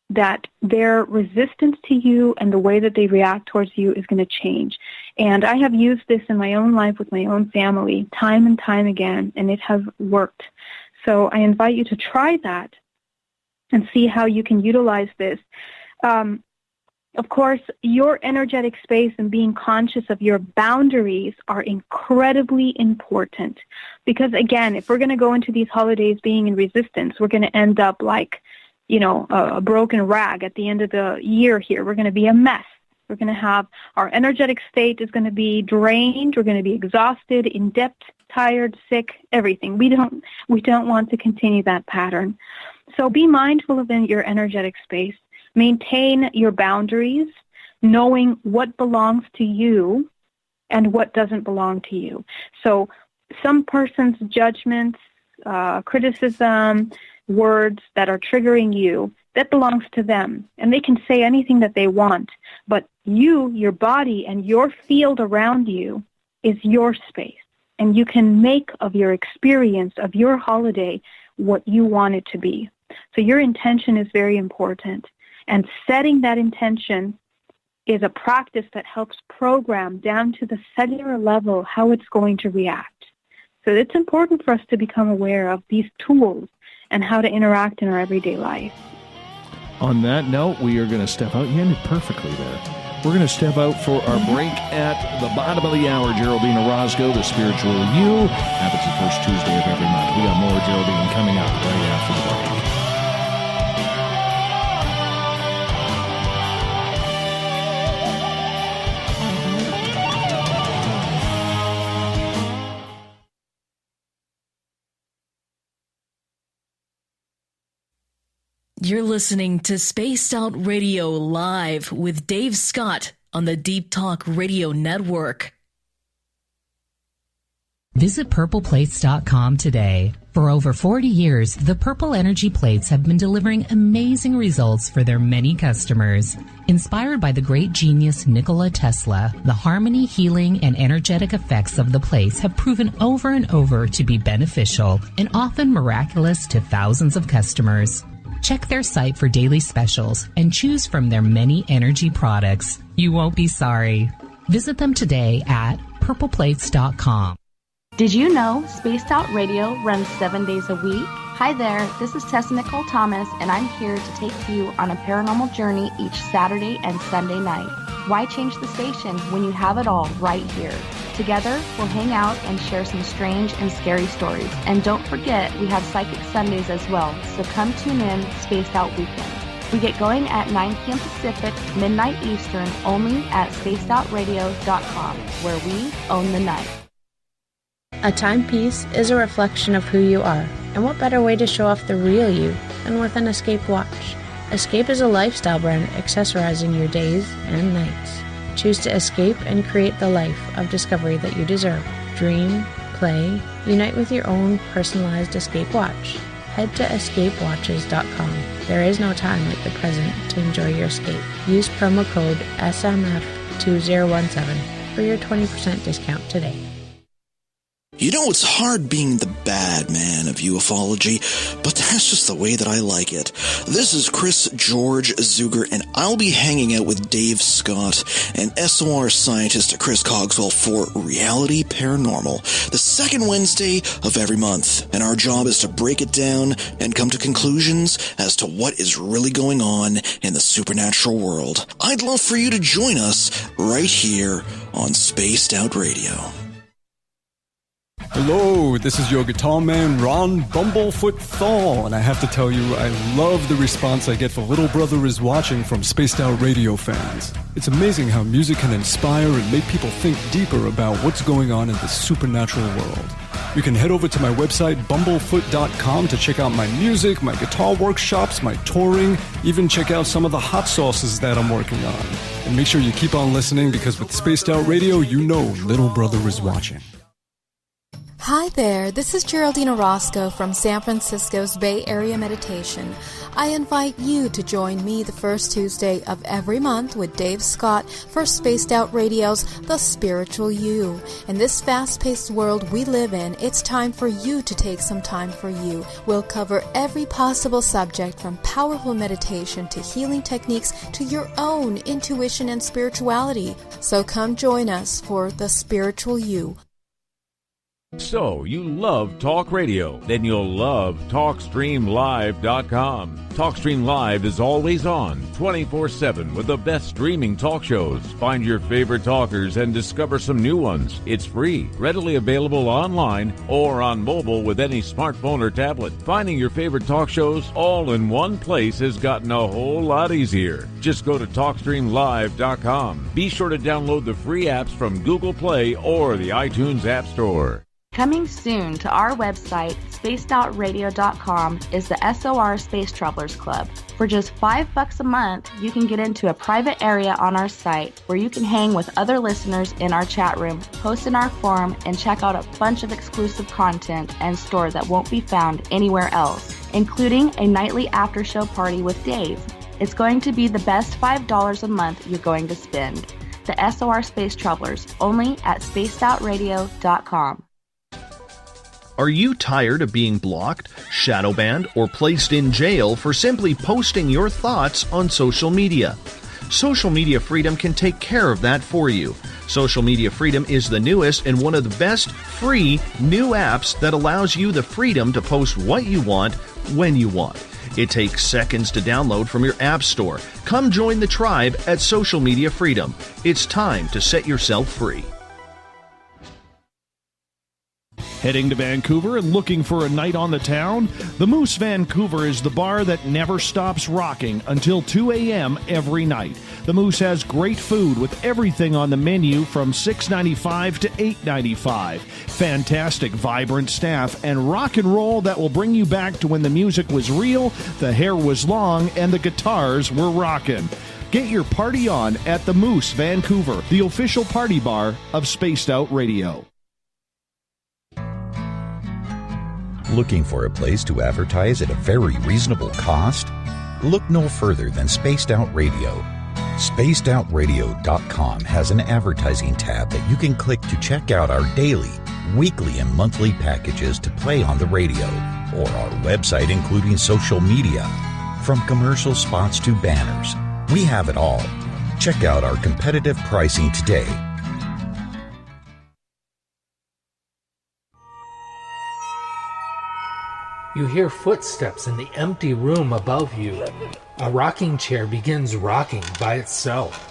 Speaker 2: that their resistance to you and the way that they react towards you is going to change. And I have used this in my own life with my own family time and time again, and it has worked. So I invite you to try that and see how you can utilize this. Of course, your energetic space and being conscious of your boundaries are incredibly important because, again, if we're going to go into these holidays being in resistance, we're going to end up like, a broken rag at the end of the year here. We're going to be a mess. We're going to have our energetic state is going to be drained. We're going to be exhausted, in debt, tired, sick, everything. We don't want to continue that pattern. So be mindful of your energetic space. Maintain your boundaries, knowing what belongs to you and what doesn't belong to you. So some person's judgments, criticism, words that are triggering you, that belongs to them. And they can say anything that they want. But you, your body, and your field around you is your space. And you can make of your experience, of your holiday, what you want it to be. So your intention is very important. And setting that intention is a practice that helps program down to the cellular level how it's going to react. So it's important for us to become aware of these tools and how to interact in our everyday life.
Speaker 1: On that note, we are going to step out. You ended perfectly there. We're going to step out for our break at the bottom of the hour. Geraldine Orozco, the Spiritual You, happens the first Tuesday of every month. We got more Geraldine coming up right after the break.
Speaker 3: You're listening to Spaced Out Radio Live with Dave Scott on the Deep Talk Radio Network.
Speaker 9: Visit purpleplates.com today. For over 40 years, the Purple Energy Plates have been delivering amazing results for their many customers. Inspired by the great genius Nikola Tesla, the harmony, healing, and energetic effects of the plates have proven over and over to be beneficial and often miraculous to thousands of customers. Check their site for daily specials and choose from their many energy products. You won't be sorry. Visit them today at purpleplates.com.
Speaker 4: Did you know Spaced Out Radio runs 7 days a week? Hi there, this is Tessa Nicole Thomas, and I'm here to take you on a paranormal journey each Saturday and Sunday night. Why change the station when you have it all right here? Together, we'll hang out and share some strange and scary stories. And don't forget, we have Psychic Sundays as well, so come tune in Spaced Out Weekend. We get going at 9 p.m. Pacific, midnight Eastern, only at spacedoutradio.com, where we own the night.
Speaker 8: A timepiece is a reflection of who you are, and what better way to show off the real you than with an Escape watch? Escape is a lifestyle brand accessorizing your days and nights. Choose to escape and create the life of discovery that you deserve. Dream, play, unite with your own personalized Escape watch. Head to escapewatches.com. There is no time like the present to enjoy your escape. Use promo code SMF2017 for your 20% discount today.
Speaker 11: You know, it's hard being the bad man of ufology, but that's just the way that I like it. This is Chris George Zuger, and I'll be hanging out with Dave Scott and SOR scientist Chris Cogswell for Reality Paranormal, the second Wednesday of every month. And our job is to break it down and come to conclusions as to what is really going on in the supernatural world. I'd love for you to join us right here on Spaced Out Radio.
Speaker 5: Hello, this is your guitar man, Ron Bumblefoot Thal, and I have to tell you, I love the response I get for Little Brother is Watching from Spaced Out Radio fans. It's amazing how music can inspire and make people think deeper about what's going on in the supernatural world. You can head over to my website, bumblefoot.com, to check out my music, my guitar workshops, my touring, even check out some of the hot sauces that I'm working on. And make sure you keep on listening, because with Spaced Out Radio, you know Little Brother is watching.
Speaker 13: Hi there, this is Geraldine Orozco from San Francisco's Bay Area Meditation. I invite you to join me the first Tuesday of every month with Dave Scott for Spaced Out Radio's The Spiritual You. In this fast-paced world we live in, it's time for you to take some time for you. We'll cover every possible subject, from powerful meditation to healing techniques to your own intuition and spirituality. So come join us for The Spiritual You.
Speaker 7: So, you love talk radio? Then you'll love TalkStreamLive.com. TalkStream Live is always on, 24/7, with the best streaming talk shows. Find your favorite talkers and discover some new ones. It's free, readily available online or on mobile with any smartphone or tablet. Finding your favorite talk shows all in one place has gotten a whole lot easier. Just go to TalkStreamLive.com. Be sure to download the free apps from Google Play or the iTunes App Store.
Speaker 4: Coming soon to our website, spacedoutradio.com, is the SOR Space Travelers Club. For just $5 a month, you can get into a private area on our site where you can hang with other listeners in our chat room, post in our forum, and check out a bunch of exclusive content and store that won't be found anywhere else, including a nightly after-show party with Dave. It's going to be the best $5 a month you're going to spend. The SOR Space Travelers, only at spacedoutradio.com.
Speaker 1: Are you tired of being blocked, shadow banned, or placed in jail for simply posting your thoughts on social media? Social Media Freedom can take care of that for you. Social Media Freedom is the newest and one of the best free new apps that allows you the freedom to post what you want, when you want. It takes seconds to download from your app store. Come join the tribe at Social Media Freedom. It's time to set yourself free. Heading to Vancouver and looking for a night on the town? The Moose Vancouver is the bar that never stops rocking until 2 a.m. every night. The Moose has great food with everything on the menu from $6.95 to $8.95. Fantastic, vibrant staff and rock and roll that will bring you back to when the music was real, the hair was long, and the guitars were rocking. Get your party on at the Moose Vancouver, the official party bar of Spaced Out Radio.
Speaker 10: Looking for a place to advertise at a very reasonable cost? Look no further than Spaced Out Radio. SpacedOutRadio.com has an advertising tab that you can click to check out our daily, weekly, and monthly packages to play on the radio, or our website including social media. From commercial spots to banners, we have it all. Check out our competitive pricing today.
Speaker 12: You hear footsteps in the empty room above you. A rocking chair begins rocking by itself.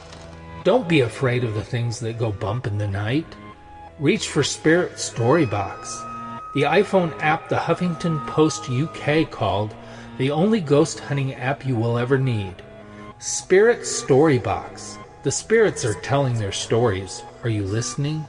Speaker 12: Don't be afraid of the things that go bump in the night. Reach for Spirit Storybox, the iPhone app the Huffington Post UK called the only ghost hunting app you will ever need. Spirit Storybox. The spirits are telling their stories. Are you listening?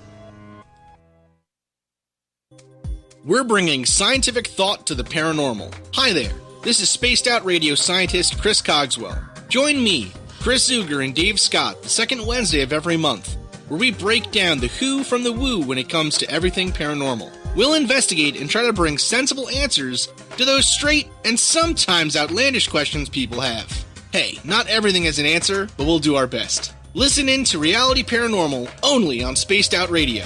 Speaker 14: We're bringing scientific thought to the paranormal. Hi there, this is spaced out radio scientist Chris Cogswell. Join me, Chris Zuger, and Dave Scott the second Wednesday of every month, where we break down the who from the woo when it comes to everything paranormal. We'll investigate and try to bring sensible answers to those straight and sometimes outlandish questions people have. Hey, not everything has an answer, but we'll do our best. Listen in to Reality Paranormal only on Spaced Out Radio.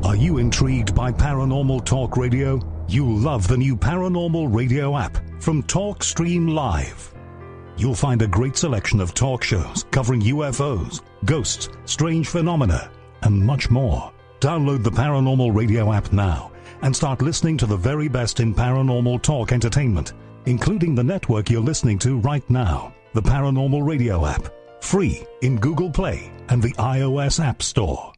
Speaker 6: Are you intrigued by Paranormal Talk Radio? You'll love the new Paranormal Radio app from TalkStream Live. You'll find a great selection of talk shows covering UFOs, ghosts, strange phenomena, and much more. Download the Paranormal Radio app now and start listening to the very best in paranormal talk entertainment, including the network you're listening to right now, the Paranormal Radio app, free in Google Play and the iOS App Store.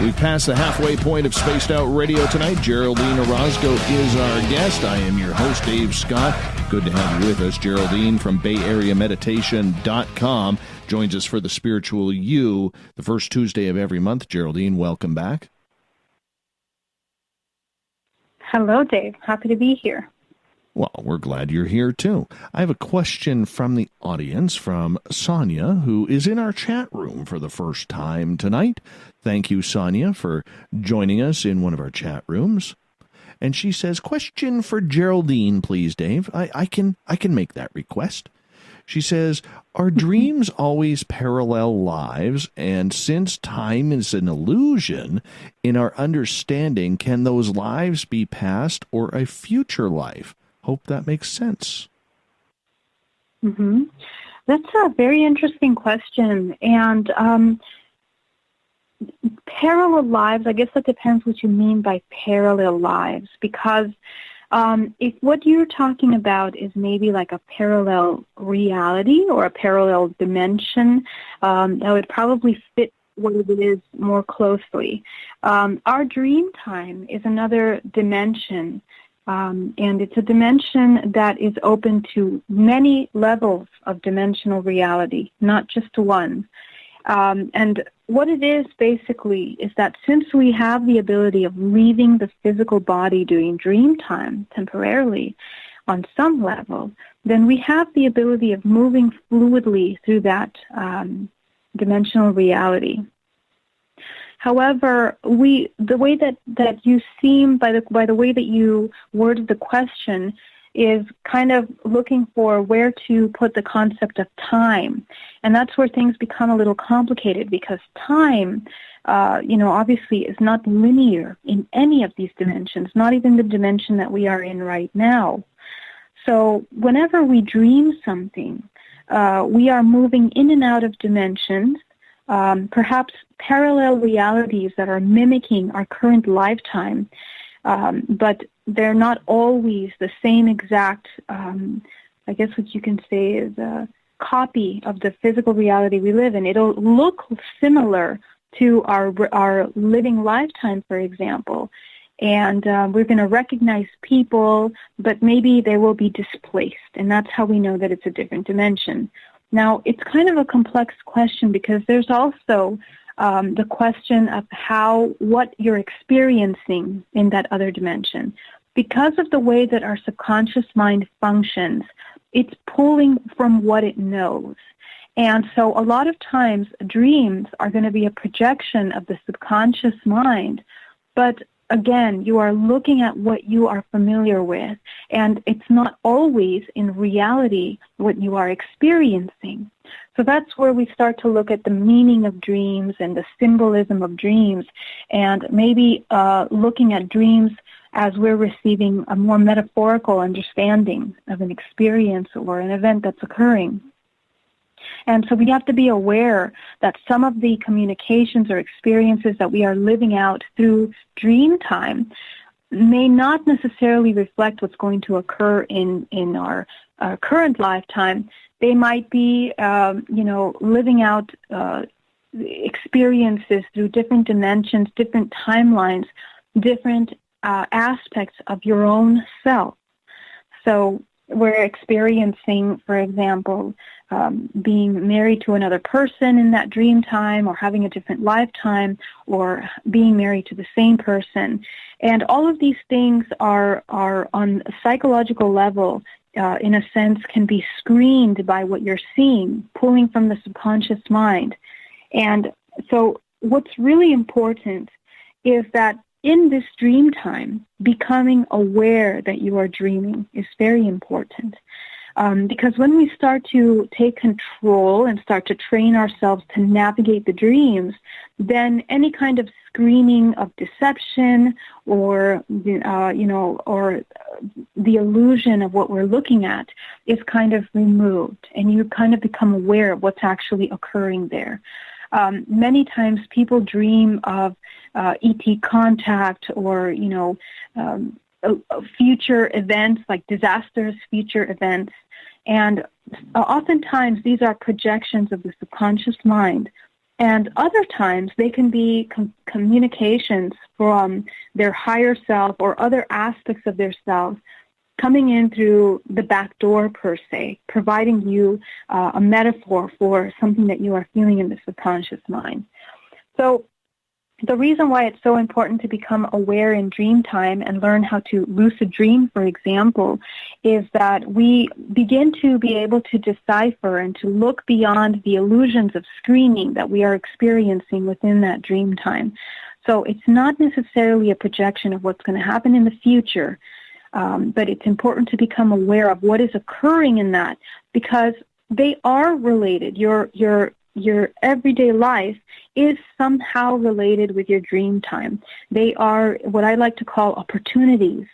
Speaker 1: We've passed the halfway point of Spaced Out Radio tonight. Geraldine Orozco is our guest. I am your host, Dave Scott. Good to have you with us. Geraldine from BayAreaMeditation.com joins us for the Spiritual You, the first Tuesday of every month. Geraldine, welcome back.
Speaker 2: Hello, Dave. Happy to be here.
Speaker 1: Well, we're glad you're here, too. I have a question from the audience from Sonia, who is in our chat room for the first time tonight. Thank you, Sonia, for joining us in one of our chat rooms. And she says, question for Geraldine, please, Dave. I can make that request. She says, are dreams always parallel lives? And since time is an illusion, in our understanding, can those lives be past or a future life? Hope that makes sense.
Speaker 2: Mm-hmm. That's a very interesting question. And parallel lives, I guess that depends what you mean by parallel lives, because if what you're talking about is maybe like a parallel reality or a parallel dimension, that would probably fit what it is more closely. Our dream time is another dimension. And it's a dimension that is open to many levels of dimensional reality, not just one. And what it is basically is that since we have the ability of leaving the physical body during dream time temporarily on some level, then we have the ability of moving fluidly through that dimensional reality. However, the way that you seem, by the way that you worded the question, is kind of looking for where to put the concept of time. And that's where things become a little complicated, because time, obviously is not linear in any of these dimensions, not even the dimension that we are in right now. So whenever we dream something, we are moving in and out of dimensions, perhaps parallel realities that are mimicking our current lifetime, but they're not always the same exact, I guess what you can say is a copy of the physical reality we live in. It'll look similar to our living lifetime, for example, and we're going to recognize people, but maybe they will be displaced, and that's how we know that it's a different dimension. Now, it's kind of a complex question because there's also the question of what you're experiencing in that other dimension. Because of the way that our subconscious mind functions, it's pulling from what it knows. And so a lot of times dreams are going to be a projection of the subconscious mind, but again, you are looking at what you are familiar with, and it's not always in reality what you are experiencing. So that's where we start to look at the meaning of dreams and the symbolism of dreams, and maybe looking at dreams as we're receiving a more metaphorical understanding of an experience or an event that's occurring. And so we have to be aware that some of the communications or experiences that we are living out through dream time may not necessarily reflect what's going to occur in our current lifetime. They might be, living out experiences through different dimensions, different timelines, different aspects of your own self. So we're experiencing, for example, being married to another person in that dream time, or having a different lifetime, or being married to the same person. And all of these things are on a psychological level, in a sense, can be screened by what you're seeing, pulling from the subconscious mind. And so what's really important is that in this dream time, becoming aware that you are dreaming is very important. Because when we start to take control and start to train ourselves to navigate the dreams, then any kind of screening of deception or or the illusion of what we're looking at is kind of removed, and you kind of become aware of what's actually occurring there. Many times people dream of ET contact or, future events like disastrous future events. And oftentimes these are projections of the subconscious mind. And other times they can be communications from their higher self or other aspects of their self coming in through the back door, per se, providing you a metaphor for something that you are feeling in the subconscious mind. So the reason why it's so important to become aware in dream time and learn how to lucid dream, for example, is that we begin to be able to decipher and to look beyond the illusions of screening that we are experiencing within that dream time. So it's not necessarily a projection of what's going to happen in the future, but it's important to become aware of what is occurring in that, because they are related. Your everyday life is somehow related with your dream time. They are what I like to call opportunities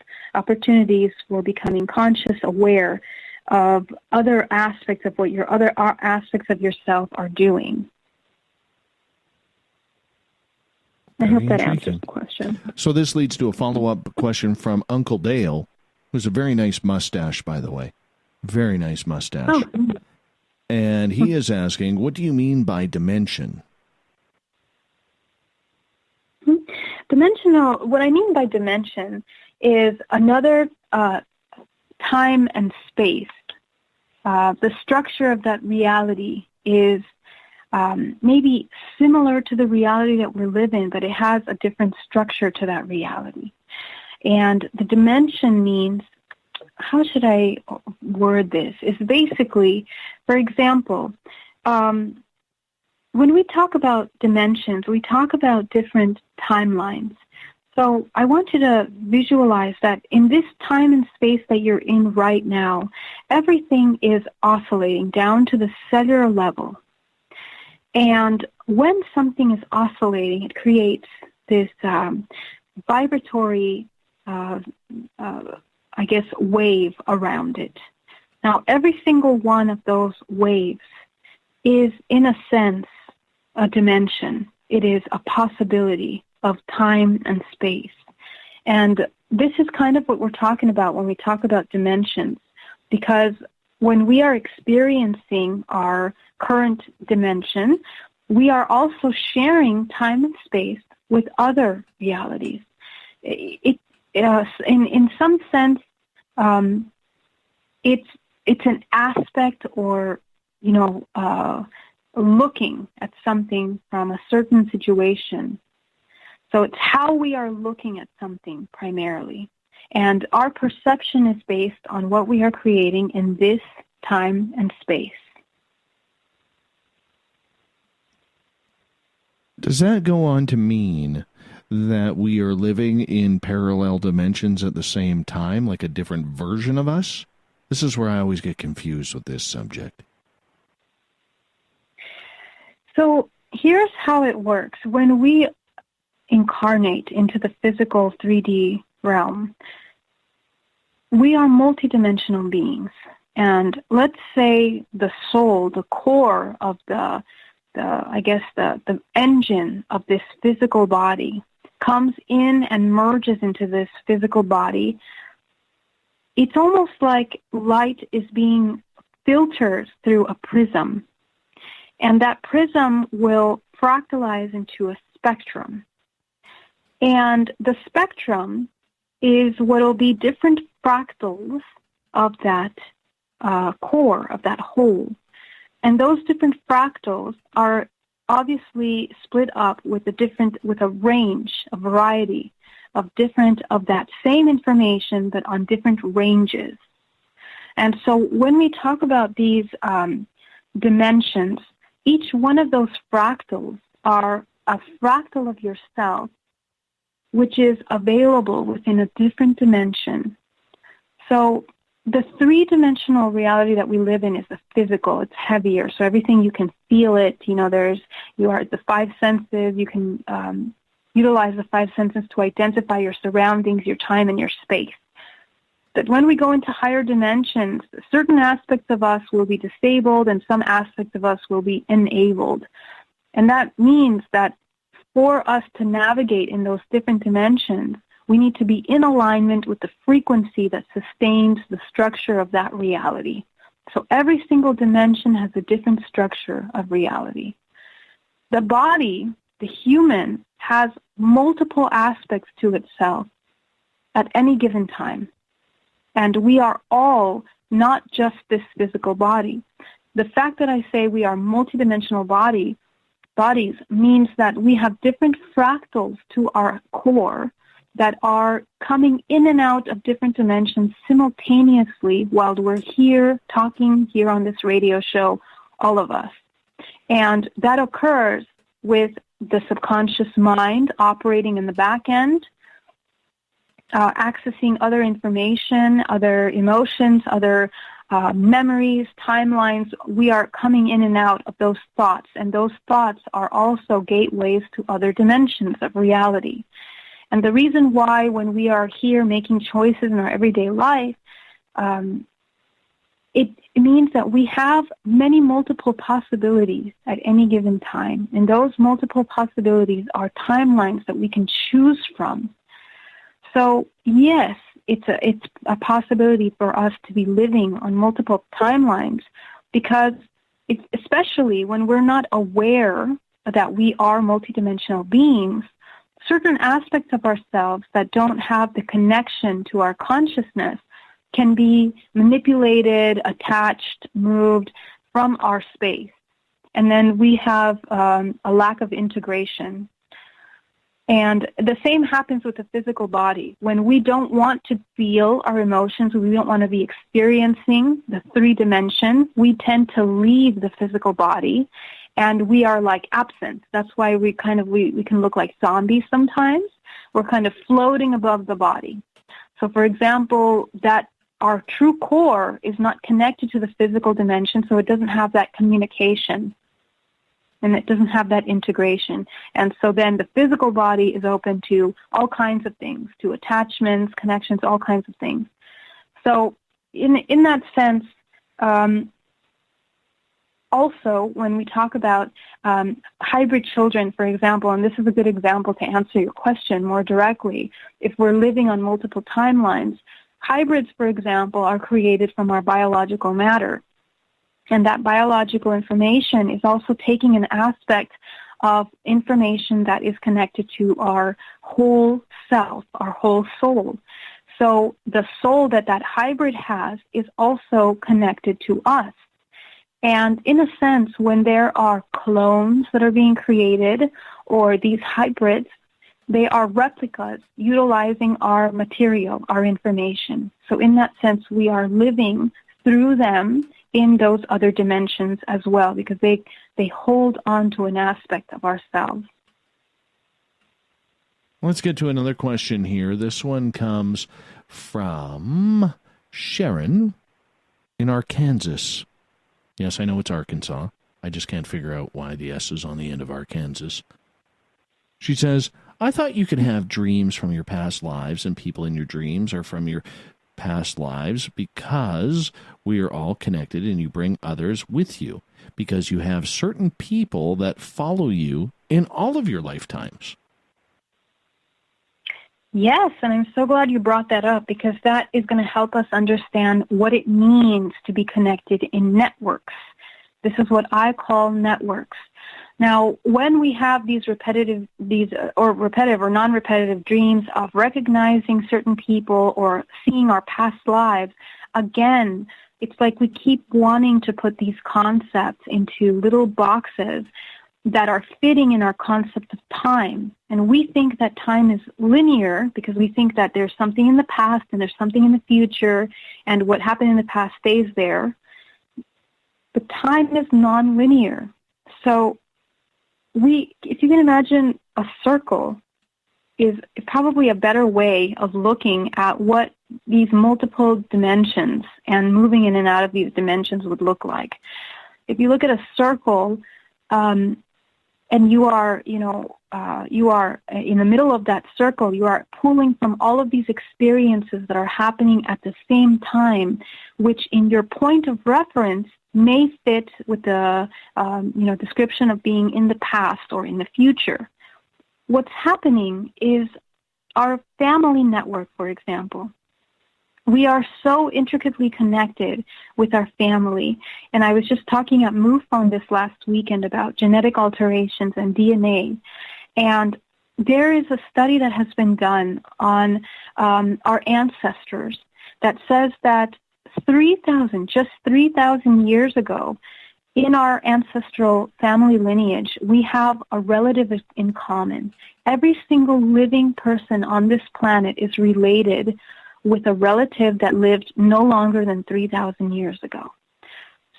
Speaker 2: for becoming conscious, aware of other aspects of what your other aspects of yourself are doing. I hope that answers the question.
Speaker 1: So this leads to a follow-up question from Uncle Dale, who's a very nice mustache, by the way. Very nice mustache. Oh. And he is asking, what do you mean by dimension?
Speaker 2: Dimensional, what I mean by dimension is another time and space. The structure of that reality is maybe similar to the reality that we live in, but it has a different structure to that reality. And the dimension means, how should I word this? Is basically, for example, when we talk about dimensions, we talk about different timelines. So I want you to visualize that in this time and space that you're in right now, everything is oscillating down to the cellular level. And when something is oscillating, it creates this vibratory wave around it. Now, every single one of those waves is, in a sense, a dimension. It is a possibility of time and space. And this is kind of what we're talking about when we talk about dimensions, because when we are experiencing our current dimension, we are also sharing time and space with other realities. In some sense, it's an aspect, or looking at something from a certain situation. So it's how we are looking at something primarily, and our perception is based on what we are creating in this time and space.
Speaker 1: Does that go on to mean that we are living in parallel dimensions at the same time, like a different version of us? This is where I always get confused with this subject.
Speaker 2: So here's how it works. When we incarnate into the physical 3D realm, we are multidimensional beings. And let's say the soul, the core of the engine of this physical body comes in and merges into this physical body. It's almost like light is being filtered through a prism. And that prism will fractalize into a spectrum. And the spectrum is what will be different fractals of that core, of that whole. And those different fractals are obviously split up with a range, a variety of that same information, but on different ranges. And so when we talk about these dimensions, each one of those fractals are a fractal of yourself, which is available within a different dimension. So the three-dimensional reality that we live in is the physical. It's heavier, so everything you can feel it. You are the five senses. You can utilize the five senses to identify your surroundings, your time, and your space. But when we go into higher dimensions, certain aspects of us will be disabled and some aspects of us will be enabled. And that means that for us to navigate in those different dimensions, we need to be in alignment with the frequency that sustains the structure of that reality. So every single dimension has a different structure of reality. The body, the human, has multiple aspects to itself at any given time. And we are all not just this physical body. The fact that I say we are multidimensional bodies means that we have different fractals to our core that are coming in and out of different dimensions simultaneously while we're here talking here on this radio show, all of us. And that occurs with the subconscious mind operating in the back end, accessing other information, other emotions, other memories, timelines. We are coming in and out of those thoughts, and those thoughts are also gateways to other dimensions of reality. And the reason why when we are here making choices in our everyday life, it means that we have many multiple possibilities at any given time. And those multiple possibilities are timelines that we can choose from. So yes, it's a possibility for us to be living on multiple timelines, because especially when we're not aware that we are multidimensional beings, certain aspects of ourselves that don't have the connection to our consciousness can be manipulated, attached, moved from our space. And then we have a lack of integration. And the same happens with the physical body. When we don't want to feel our emotions, we don't want to be experiencing the three dimension, we tend to leave the physical body, and we are like absent. That's why we can look like zombies sometimes. We're kind of floating above the body. So for example, that our true core is not connected to the physical dimension, so it doesn't have that communication. And it doesn't have that integration. And so then the physical body is open to all kinds of things, to attachments, connections, all kinds of things. So in that sense, also when we talk about hybrid children, for example, and this is a good example to answer your question more directly, if we're living on multiple timelines, hybrids, for example, are created from our biological matter. And that biological information is also taking an aspect of information that is connected to our whole self, our whole soul. So the soul that hybrid has is also connected to us. And in a sense, when there are clones that are being created, or these hybrids, they are replicas utilizing our material, our information. So in that sense, we are living through them in those other dimensions as well, because they hold on to an aspect of ourselves.
Speaker 1: Let's get to another question here. This one comes from Sharon in Arkansas. Yes, I know it's Arkansas. I just can't figure out why the S is on the end of Arkansas. She says, I thought you could have dreams from your past lives, and people in your dreams are from your past lives because we are all connected and you bring others with you because you have certain people that follow you in all of your lifetimes.
Speaker 2: Yes, and I'm so glad you brought that up because that is going to help us understand what it means to be connected in networks. This is what I call networks. Now, when we have these repetitive or non-repetitive dreams of recognizing certain people or seeing our past lives, again, it's like we keep wanting to put these concepts into little boxes that are fitting in our concept of time. And we think that time is linear because we think that there's something in the past and there's something in the future, and what happened in the past stays there. But time is non-linear. So if you can imagine a circle is probably a better way of looking at what these multiple dimensions and moving in and out of these dimensions would look like. If you look at a circle, and you are in the middle of that circle, you are pulling from all of these experiences that are happening at the same time, which in your point of reference may fit with the description of being in the past or in the future. What's happening is our family network, for example. We are so intricately connected with our family. And I was just talking at MUFON this last weekend about genetic alterations and DNA. And there is a study that has been done on our ancestors that says that 3,000 years ago, in our ancestral family lineage, we have a relative in common. Every single living person on this planet is related with a relative that lived no longer than 3,000 years ago.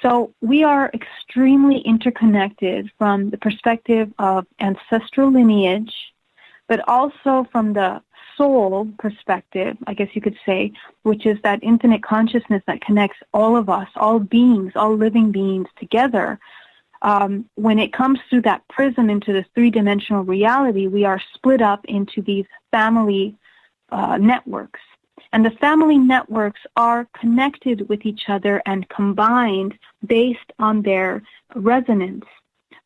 Speaker 2: So we are extremely interconnected from the perspective of ancestral lineage, but also from the soul perspective, I guess you could say, which is that infinite consciousness that connects all of us, all beings, all living beings together. When it comes through that prism into this three-dimensional reality, we are split up into these family networks. And the family networks are connected with each other and combined based on their resonance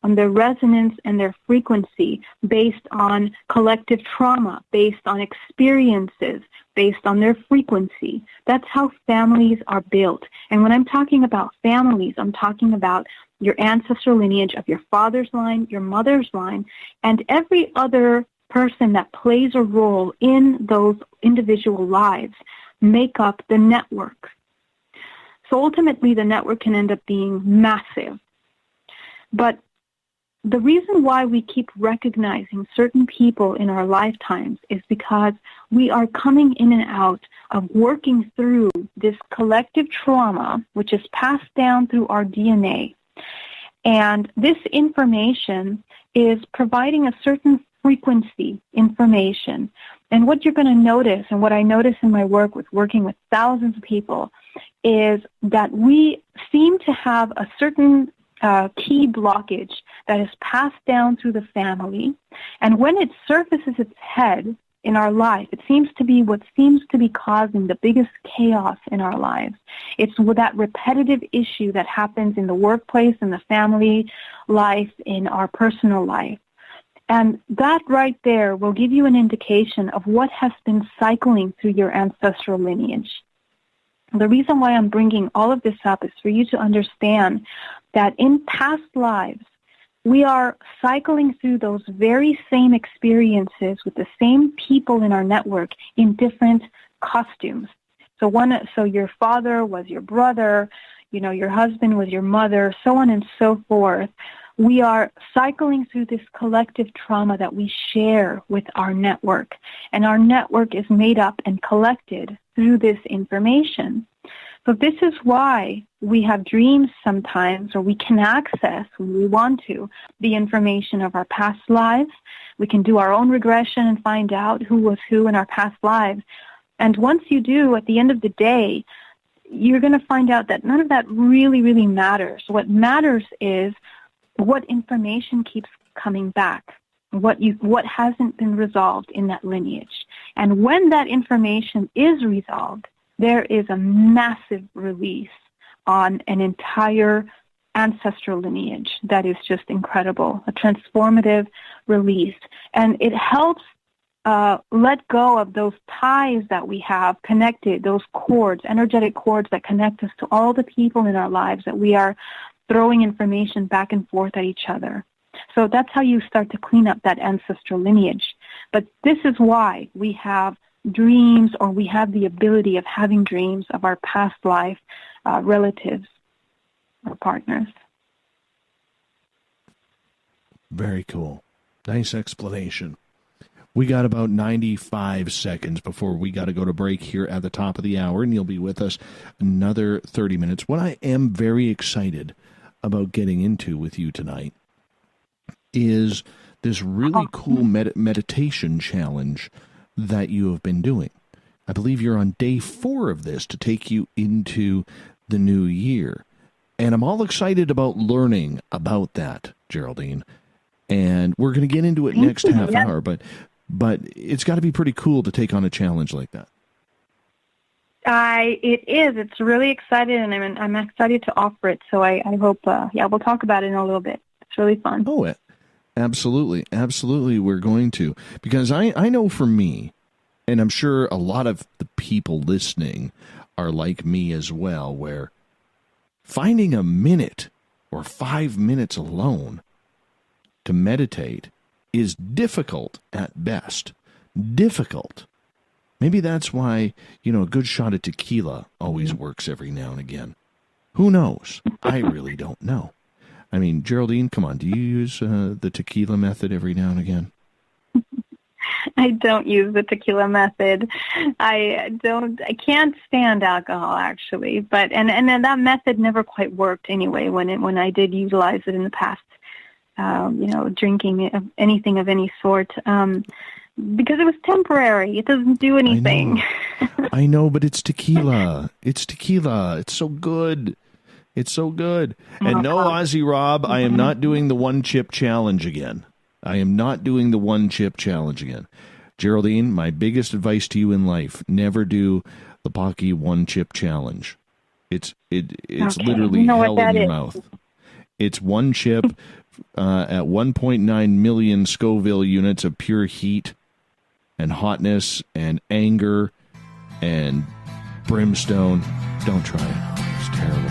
Speaker 2: and their frequency, based on collective trauma, based on experiences, based on their frequency. That's how families are built. And when I'm talking about families, I'm talking about your ancestral lineage of your father's line, your mother's line, and every other person that plays a role in those individual lives make up the network. So ultimately, the network can end up being massive. But the reason why we keep recognizing certain people in our lifetimes is because we are coming in and out of working through this collective trauma, which is passed down through our DNA. And this information is providing a certain frequency information. And what you're going to notice, and what I notice in my work with working with thousands of people, is that we seem to have a certain key blockage that is passed down through the family. And when it surfaces its head in our life, it seems to be what seems to be causing the biggest chaos in our lives. It's with that repetitive issue that happens in the workplace, in the family life, in our personal life. And that right there will give you an indication of what has been cycling through your ancestral lineage. The reason why I'm bringing all of this up is for you to understand that in past lives, we are cycling through those very same experiences with the same people in our network in different costumes. So your father was your brother, your husband was your mother, so on and so forth. We are cycling through this collective trauma that we share with our network. And our network is made up and collected through this information. So this is why we have dreams sometimes, or we can access, when we want to, the information of our past lives. We can do our own regression and find out who was who in our past lives. And once you do, at the end of the day, you're going to find out that none of that really, really matters. What matters is what information keeps coming back, what hasn't been resolved in that lineage. And when that information is resolved, there is a massive release on an entire ancestral lineage that is just incredible, a transformative release. And it helps let go of those ties that we have connected, those cords, energetic cords that connect us to all the people in our lives that we are throwing information back and forth at each other. So that's how you start to clean up that ancestral lineage. But this is why we have dreams, or we have the ability of having dreams of our past life relatives or partners.
Speaker 1: Very cool. Nice explanation. We got about 95 seconds before we got to go to break here at the top of the hour, and you'll be with us another 30 minutes. What I am very excited about getting into with you tonight is this really cool meditation challenge that you have been doing. I believe you're on day 4 of this to take you into the new year. And I'm all excited about learning about that, Geraldine. And we're going to get into it next half hour, but it's got to be pretty cool to take on a challenge like that.
Speaker 2: It is. It's really exciting, and I'm excited to offer it. So I hope, we'll talk about it in a little bit. It's really fun.
Speaker 1: Oh, absolutely. Absolutely, we're going to. Because I know for me, and I'm sure a lot of the people listening are like me as well, where finding a minute or 5 minutes alone to meditate is difficult at best. Difficult. Maybe that's why, a good shot of tequila always works every now and again. Who knows? I really don't know. I mean, Geraldine, come on, do you use the tequila method every now and again?
Speaker 2: I don't use the tequila method. I can't stand alcohol, actually. But and that method never quite worked anyway when I did utilize it in the past. Drinking anything of any sort, because it was temporary. It doesn't do anything.
Speaker 1: I know, but it's tequila. It's tequila. It's so good. It's so good. And no, Ozzy Rob, I am not doing the one chip challenge again. Geraldine, my biggest advice to you in life, never do the Pocky one chip challenge. It's literally hell in your mouth. It's one chip at 1.9 million Scoville units of pure heat and hotness and anger and brimstone. Don't try it. It's terrible.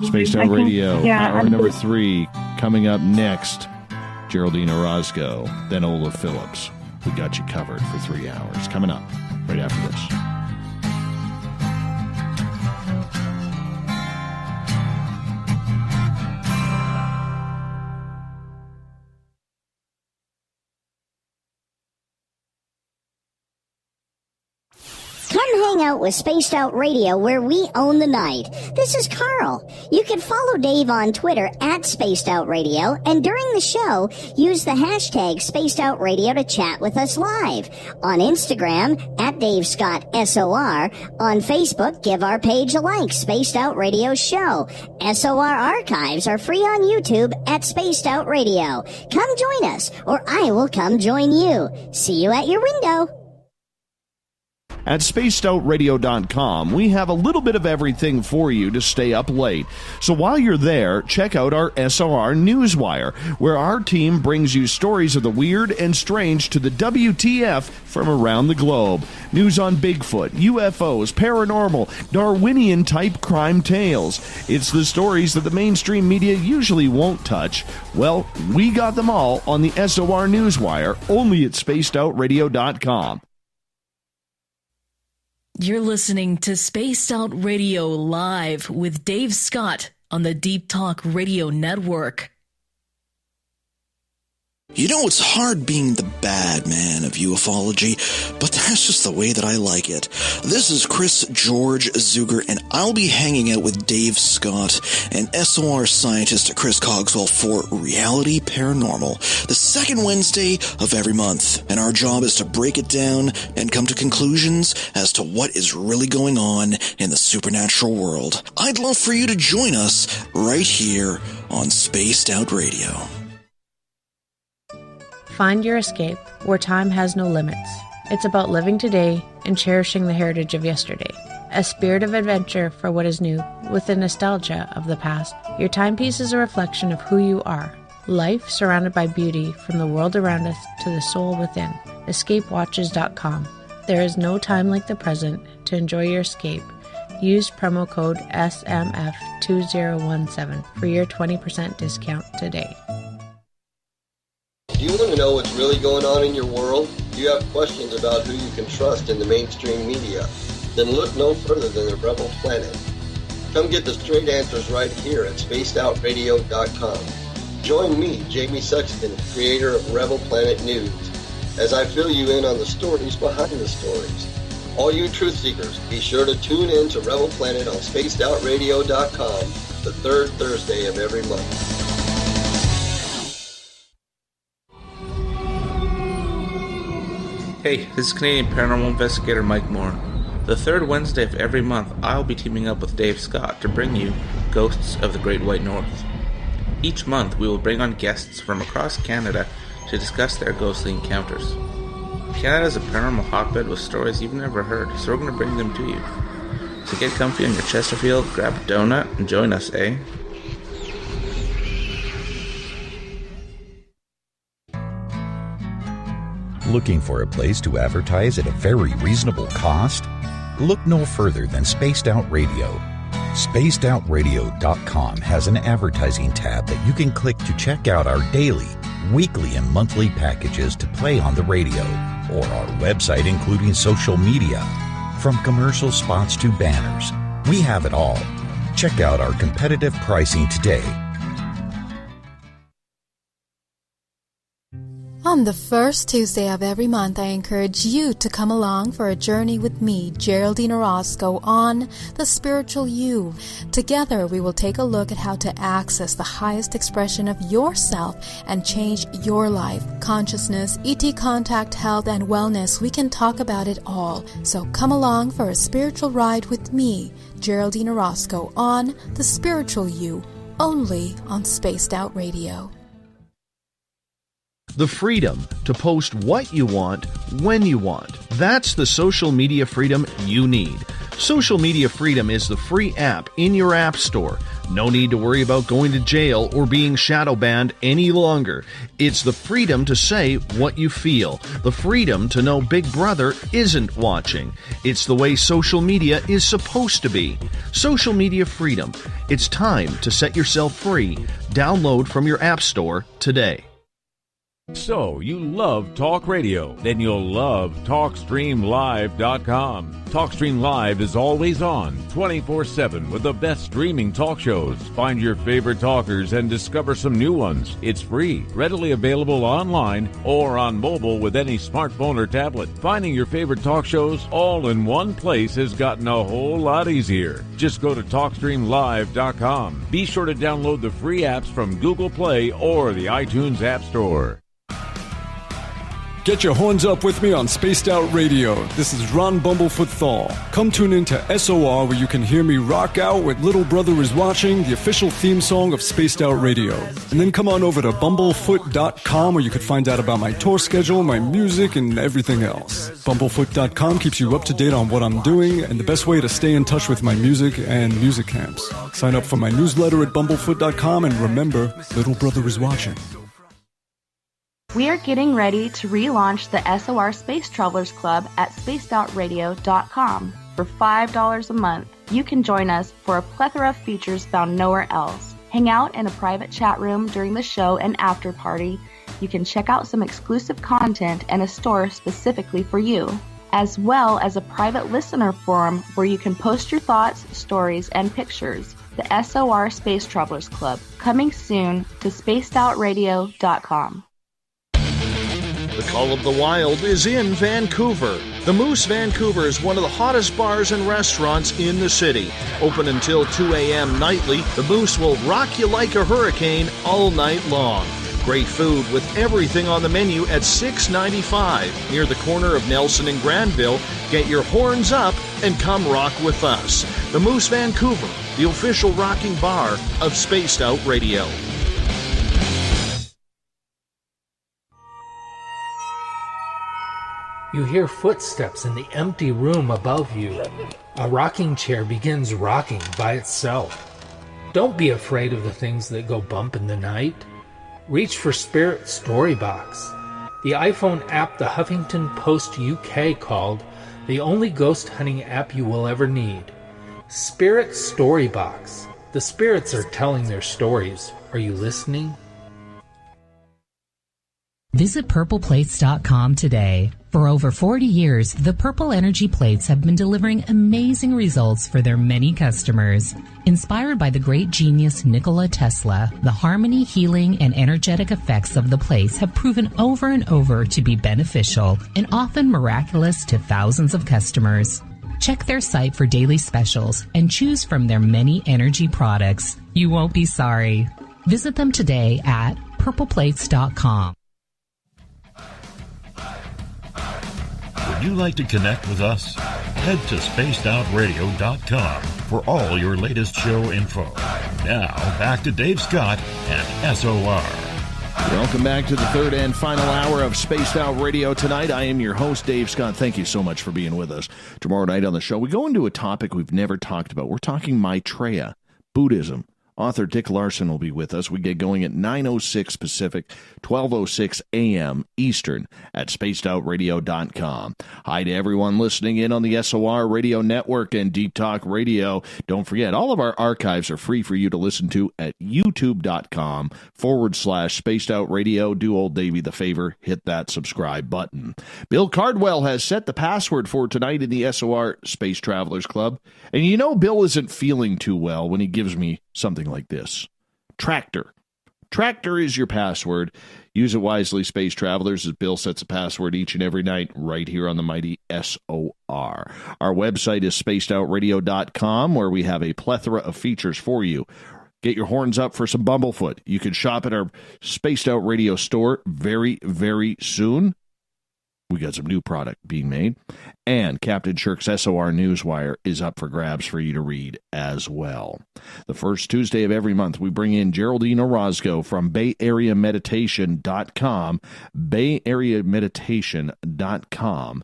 Speaker 1: Spaced Out Radio, hour number 3, coming up next. Geraldine Orozco, then Ola Phillips. We got you covered for 3 hours. Coming up right after this.
Speaker 15: Come hang out with Spaced Out Radio, where we own the night. This is Carl. You can follow Dave on Twitter at Spaced Out Radio, and during the show, use the hashtag Spaced Out Radio to chat with us live. On Instagram, at Dave Scott SOR. On Facebook, give our page a like, Spaced Out Radio Show. SOR archives are free on YouTube at Spaced Out Radio. Come join us, or I will come join you. See you at your window.
Speaker 1: At spacedoutradio.com, we have a little bit of everything for you to stay up late. So while you're there, check out our SOR Newswire, where our team brings you stories of the weird and strange to the WTF from around the globe. News on Bigfoot, UFOs, paranormal, Darwinian-type crime tales. It's the stories that the mainstream media usually won't touch. Well, we got them all on the SOR Newswire, only at spacedoutradio.com.
Speaker 3: You're listening to Spaced Out Radio Live with Dave Scott on the Deep Talk Radio Network.
Speaker 11: You know, it's hard being the bad man of ufology, but that's just the way that I like it. This is Chris George Zuger, and I'll be hanging out with Dave Scott and SOR scientist Chris Cogswell for Reality Paranormal, the second Wednesday of every month. And our job is to break it down and come to conclusions as to what is really going on in the supernatural world. I'd love for you to join us right here on Spaced Out Radio.
Speaker 8: Find your escape where time has no limits. It's about living today and cherishing the heritage of yesterday. A spirit of adventure for what is new, with the nostalgia of the past. Your timepiece is a reflection of who you are. Life surrounded by beauty from the world around us to the soul within. EscapeWatches.com. There is no time like the present to enjoy your escape. Use promo code SMF2017 for your 20% discount today.
Speaker 16: Do you want to know what's really going on in your world? Do you have questions about who you can trust in the mainstream media? Then look no further than the Rebel Planet. Come get the straight answers right here at spacedoutradio.com. Join me, Jamie Sexton, creator of Rebel Planet News, as I fill you in on the stories behind the stories. All you truth seekers, be sure to tune in to Rebel Planet on spacedoutradio.com the third Thursday of every month.
Speaker 17: Hey, this is Canadian Paranormal Investigator Mike Moore. The third Wednesday of every month, I'll be teaming up with Dave Scott to bring you Ghosts of the Great White North. Each month, we will bring on guests from across Canada to discuss their ghostly encounters. Canada is a paranormal hotbed with stories you've never heard, so we're going to bring them to you. So get comfy on your Chesterfield, grab a donut, and join us, eh?
Speaker 10: Looking for a place to advertise at a very reasonable cost? Look no further than Spaced Out Radio. SpacedOutRadio.com has an advertising tab that you can click to check out our daily, weekly, and monthly packages to play on the radio, or our website including social media. From commercial spots to banners, we have it all. Check out our competitive pricing today.
Speaker 13: On the first Tuesday of every month, I encourage you to come along for a journey with me, Geraldine Orozco, on The Spiritual You. Together, we will take a look at how to access the highest expression of yourself and change your life. Consciousness, ET contact, health, and wellness, we can talk about it all. So come along for a spiritual ride with me, Geraldine Orozco, on The Spiritual You, only on Spaced Out Radio.
Speaker 1: The freedom to post what you want, when you want. That's the social media freedom you need. Social Media Freedom is the free app in your app store. No need to worry about going to jail or being shadow banned any longer. It's the freedom to say what you feel. The freedom to know Big Brother isn't watching. It's the way social media is supposed to be. Social Media Freedom. It's time to set yourself free. Download from your app store today.
Speaker 7: So, you love talk radio? Then you'll love TalkStreamLive.com. TalkStream Live is always on, 24/7, with the best streaming talk shows. Find your favorite talkers and discover some new ones. It's free, readily available online or on mobile with any smartphone or tablet. Finding your favorite talk shows all in one place has gotten a whole lot easier. Just go to TalkStreamLive.com. Be sure to download the free apps from Google Play or the iTunes App Store.
Speaker 5: Get your horns up with me on Spaced Out Radio. This is Ron Bumblefoot Thal. Come tune in to SOR where you can hear me rock out with Little Brother is Watching, the official theme song of Spaced Out Radio. And then come on over to bumblefoot.com where you can find out about my tour schedule, my music, and everything else. Bumblefoot.com keeps you up to date on what I'm doing and the best way to stay in touch with my music and music camps. Sign up for my newsletter at bumblefoot.com and remember, Little Brother is Watching.
Speaker 4: We are getting ready to relaunch the SOR Space Travelers Club at spacedoutradio.com. For $5 a month, you can join us for a plethora of features found nowhere else. Hang out in a private chat room during the show and after party. You can check out some exclusive content and a store specifically for you, as well as a private listener forum where you can post your thoughts, stories, and pictures. The SOR Space Travelers Club, coming soon to spacedoutradio.com.
Speaker 1: The Call of the Wild is in Vancouver. The Moose Vancouver is one of the hottest bars and restaurants in the city. Open until 2 a.m. nightly, the Moose will rock you like a hurricane all night long. Great food with everything on the menu at $6.95 near the corner of Nelson and Granville. Get your horns up and come rock with us. The Moose Vancouver, the official rocking bar of Spaced Out Radio.
Speaker 12: You hear footsteps in the empty room above you. A rocking chair begins rocking by itself. Don't be afraid of the things that go bump in the night. Reach for Spirit Storybox, the iPhone app the Huffington Post UK called the only ghost hunting app you will ever need. Spirit Storybox. The spirits are telling their stories. Are you listening?
Speaker 9: Visit purpleplates.com today. For over 40 years, the Purple Energy Plates have been delivering amazing results for their many customers. Inspired by the great genius Nikola Tesla, the harmony, healing, and energetic effects of the plates have proven over and over to be beneficial and often miraculous to thousands of customers. Check their site for daily specials and choose from their many energy products. You won't be sorry. Visit them today at purpleplates.com.
Speaker 18: Would you like to connect with us? Head to spacedoutradio.com for all your latest show info. Now, back to Dave Scott and SOR.
Speaker 1: Welcome back to the third and final hour of Spaced Out Radio tonight. I am your host, Dave Scott. Thank you so much for being with us. Tomorrow night on the show, we go into a topic we've never talked about. We're talking Maitreya, Buddhism. Author Dick Larson will be with us. We get going at 9:06 Pacific, 12:06 a.m. Eastern at spacedoutradio.com. Hi to everyone listening in on the SOR Radio Network and Deep Talk Radio. Don't forget, all of our archives are free for you to listen to at youtube.com/Spaced Out Radio. Do old Davey the favor, hit that subscribe button. Bill Cardwell has set the password for tonight in the SOR Space Travelers Club. And you know Bill isn't feeling too well when he gives me something like this. Tractor. Tractor is your password. Use it wisely, space travelers, as Bill sets a password each and every night right here on the mighty SOR. Our website is spacedoutradio.com, where we have a plethora of features for you. Get your horns up for some Bumblefoot. You can shop at our Spaced Out Radio store very, very soon. We got some new product being made. And Captain Shirk's SOR Newswire is up for grabs for you to read as well. The first Tuesday of every month, we bring in Geraldine Orozco from BayAreaMeditation.com, BayAreaMeditation.com.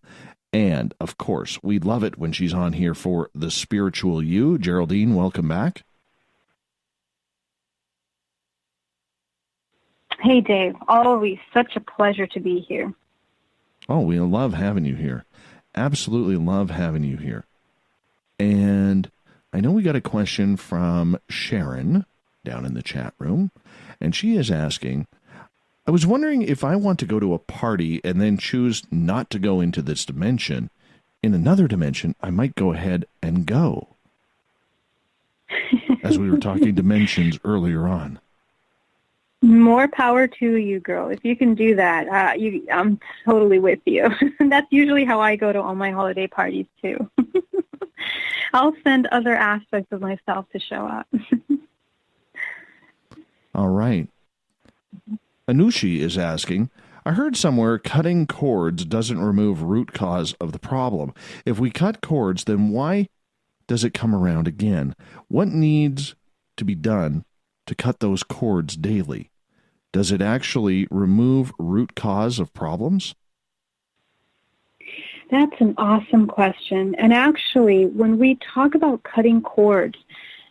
Speaker 1: And, of course, we love it when she's on here for The Spiritual You. Geraldine, welcome back.
Speaker 2: Hey, Dave. Always such a pleasure to be here.
Speaker 1: Oh, we love having you here. Absolutely love having you here. And I know we got a question from Sharon down in the chat room, and she is asking, I was wondering if I want to go to a party and then choose not to go into this dimension, in another dimension, I might go ahead and go. As we were talking dimensions earlier on.
Speaker 2: More power to you, girl. If you can do that, I'm totally with you. That's usually how I go to all my holiday parties, too. I'll send other aspects of myself to show up.
Speaker 1: All right. Anushi is asking, I heard somewhere cutting cords doesn't remove root cause of the problem. If we cut cords, then why does it come around again? What needs to be done to cut those cords daily? Does it actually remove root cause of problems?
Speaker 2: That's an awesome question. And actually, when we talk about cutting cords,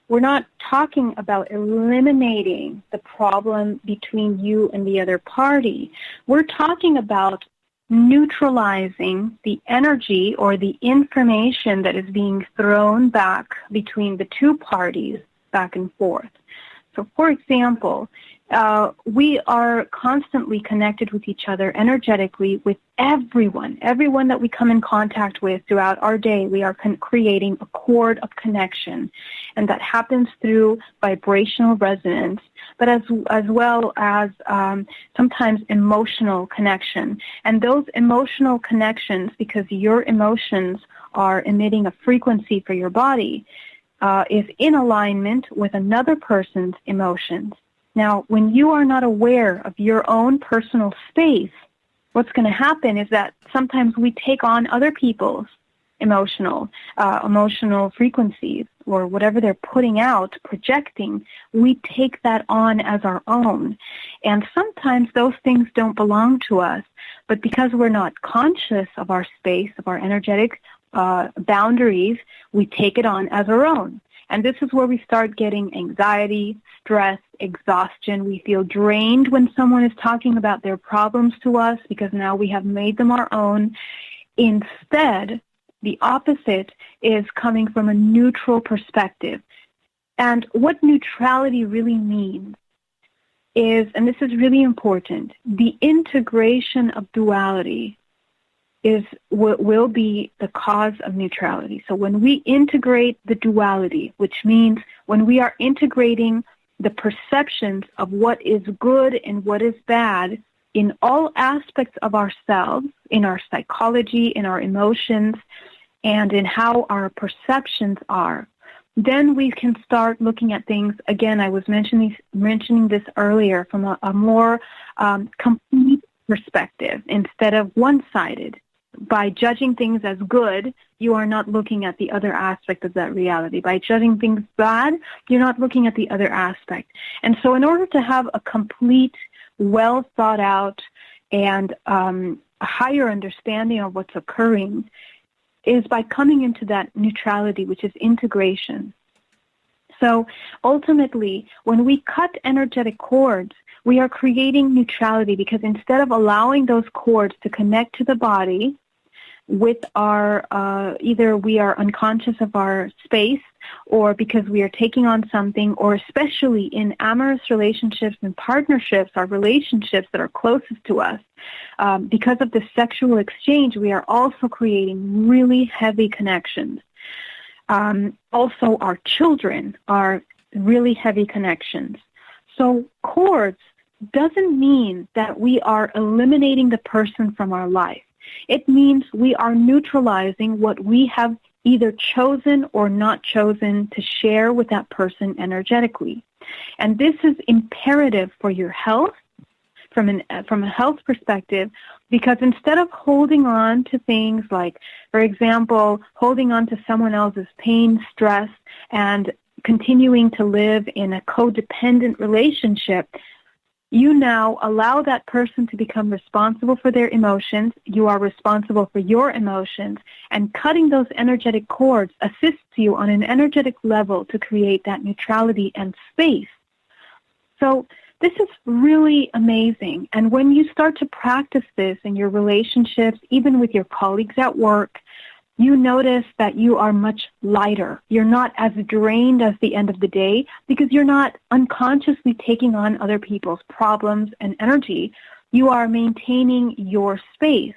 Speaker 2: we're not talking about eliminating the problem between you and the other party. We're talking about neutralizing the energy or the information that is being thrown back between the two parties back and forth. So, for example, we are constantly connected with each other energetically with everyone that we come in contact with throughout our day. We are creating a cord of connection, and that happens through vibrational resonance, but as well as sometimes emotional connection. And those emotional connections, because your emotions are emitting a frequency for your body, is in alignment with another person's emotions. Now, when you are not aware of your own personal space, what's going to happen is that sometimes we take on other people's emotional frequencies, or whatever they're putting out, projecting. We take that on as our own. And sometimes those things don't belong to us, but because we're not conscious of our space, of our energetic boundaries, we take it on as our own. And this is where we start getting anxiety, stress, exhaustion. We feel drained when someone is talking about their problems to us because now we have made them our own. Instead, the opposite is coming from a neutral perspective. And what neutrality really means is, and this is really important, the integration of duality will be the cause of neutrality. So when we integrate the duality, which means when we are integrating the perceptions of what is good and what is bad in all aspects of ourselves, in our psychology, in our emotions, and in how our perceptions are, then we can start looking at things, again, I was mentioning this earlier, from a more complete perspective instead of one-sided. By judging things as good, you are not looking at the other aspect of that reality. By judging things bad, you're not looking at the other aspect. And so in order to have a complete, well thought out, and a higher understanding of what's occurring is by coming into that neutrality, which is integration. So ultimately, when we cut energetic cords, we are creating neutrality, because instead of allowing those cords to connect to the body with our, either we are unconscious of our space, or because we are taking on something, or especially in amorous relationships and partnerships, our relationships that are closest to us, because of the sexual exchange, we are also creating really heavy connections. Also, our children are really heavy connections. So cords doesn't mean that we are eliminating the person from our life. It means we are neutralizing what we have either chosen or not chosen to share with that person energetically. And this is imperative for your health, from a health perspective, because instead of holding on to things like, for example, holding on to someone else's pain, stress, and continuing to live in a codependent relationship, you now allow that person to become responsible for their emotions. You are responsible for your emotions, and cutting those energetic cords assists you on an energetic level to create that neutrality and space. So this is really amazing. And when you start to practice this in your relationships, even with your colleagues at work, you notice that you are much lighter. You're not as drained at the end of the day because you're not unconsciously taking on other people's problems and energy. You are maintaining your space.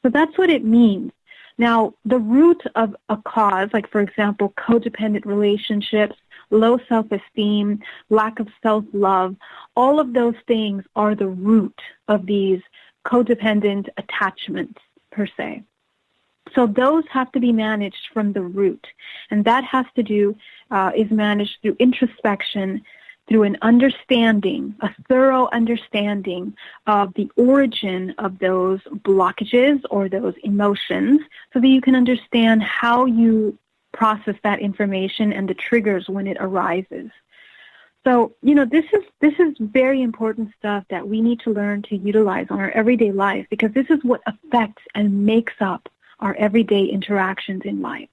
Speaker 2: So that's what it means. Now, the root of a cause, like, for example, codependent relationships, low self-esteem, lack of self-love, all of those things are the root of these codependent attachments, per se. So those have to be managed from the root, and that has to do, is managed through introspection, through an understanding, a thorough understanding of the origin of those blockages or those emotions, so that you can understand how you process that information and the triggers when it arises. So, this is very important stuff that we need to learn to utilize on our everyday life, because this is what affects and makes up our everyday interactions in life.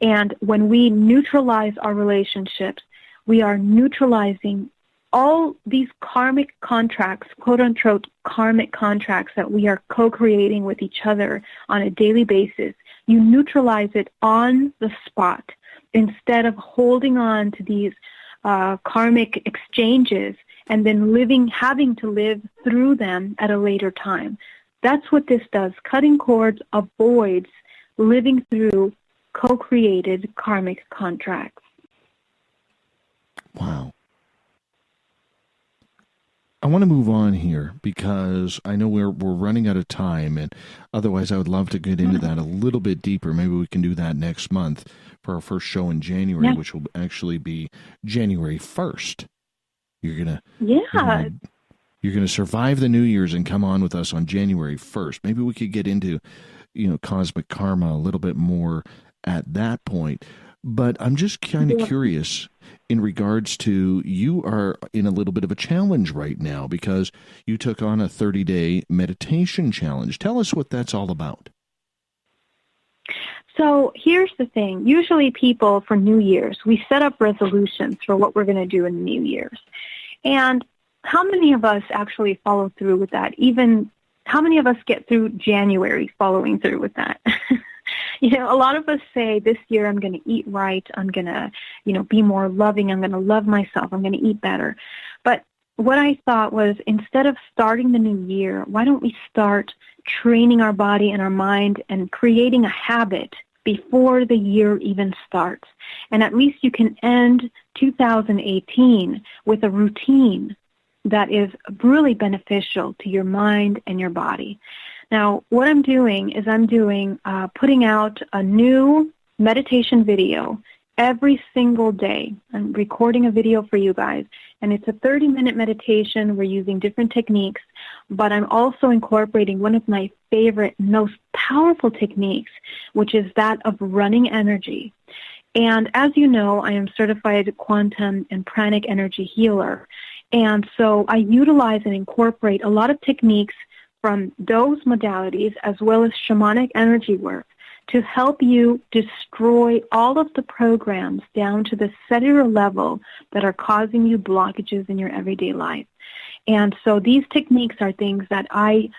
Speaker 2: And when we neutralize our relationships, we are neutralizing all these karmic contracts, quote-unquote karmic contracts that we are co-creating with each other on a daily basis. You neutralize it on the spot instead of holding on to these karmic exchanges and then having to live through them at a later time. That's what this does. Cutting cords avoids living through co-created karmic contracts.
Speaker 1: Wow. I want to move on here because I know we're running out of time, and otherwise I would love to get into that a little bit deeper. Maybe we can do that next month for our first show in January, which will actually be January 1st. You're gonna survive the New Year's and come on with us on January 1st. Maybe we could get into, cosmic karma a little bit more at that point. But I'm just kind of curious in regards to, you are in a little bit of a challenge right now because you took on a 30-day meditation challenge. Tell us what that's all about.
Speaker 2: So here's the thing. Usually people for New Year's, we set up resolutions for what we're going to do in the New Year's. And how many of us actually follow through with that? Even how many of us get through January following through with that? A lot of us say this year I'm going to eat right. I'm going to, be more loving. I'm going to love myself. I'm going to eat better. But what I thought was, instead of starting the new year, why don't we start training our body and our mind and creating a habit before the year even starts? And at least you can end 2018 with a routine that is really beneficial to your mind and your body. Now, what I'm doing is putting out a new meditation video every single day. I'm recording a video for you guys, and it's a 30-minute meditation. We're using different techniques, but I'm also incorporating one of my favorite, most powerful techniques, which is that of running energy. And as you know, I am certified quantum and pranic energy healer. And so I utilize and incorporate a lot of techniques from those modalities as well as shamanic energy work to help you destroy all of the programs down to the cellular level that are causing you blockages in your everyday life. And so these techniques are things that I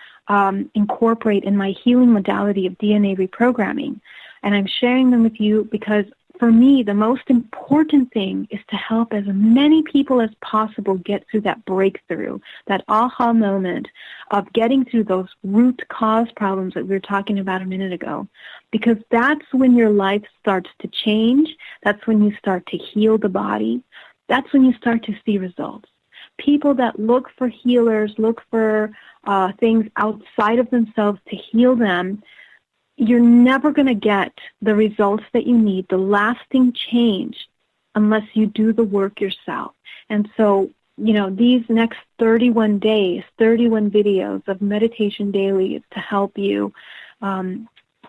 Speaker 2: incorporate in my healing modality of DNA reprogramming. And I'm sharing them with you because for me, the most important thing is to help as many people as possible get through that breakthrough, that aha moment of getting through those root cause problems that we were talking about a minute ago. Because that's when your life starts to change. That's when you start to heal the body. That's when you start to see results. People that look for healers, look for things outside of themselves to heal them, you're never going to get the results that you need, the lasting change, unless you do the work yourself. And so, these next 31 days, 31 videos of meditation daily is to help you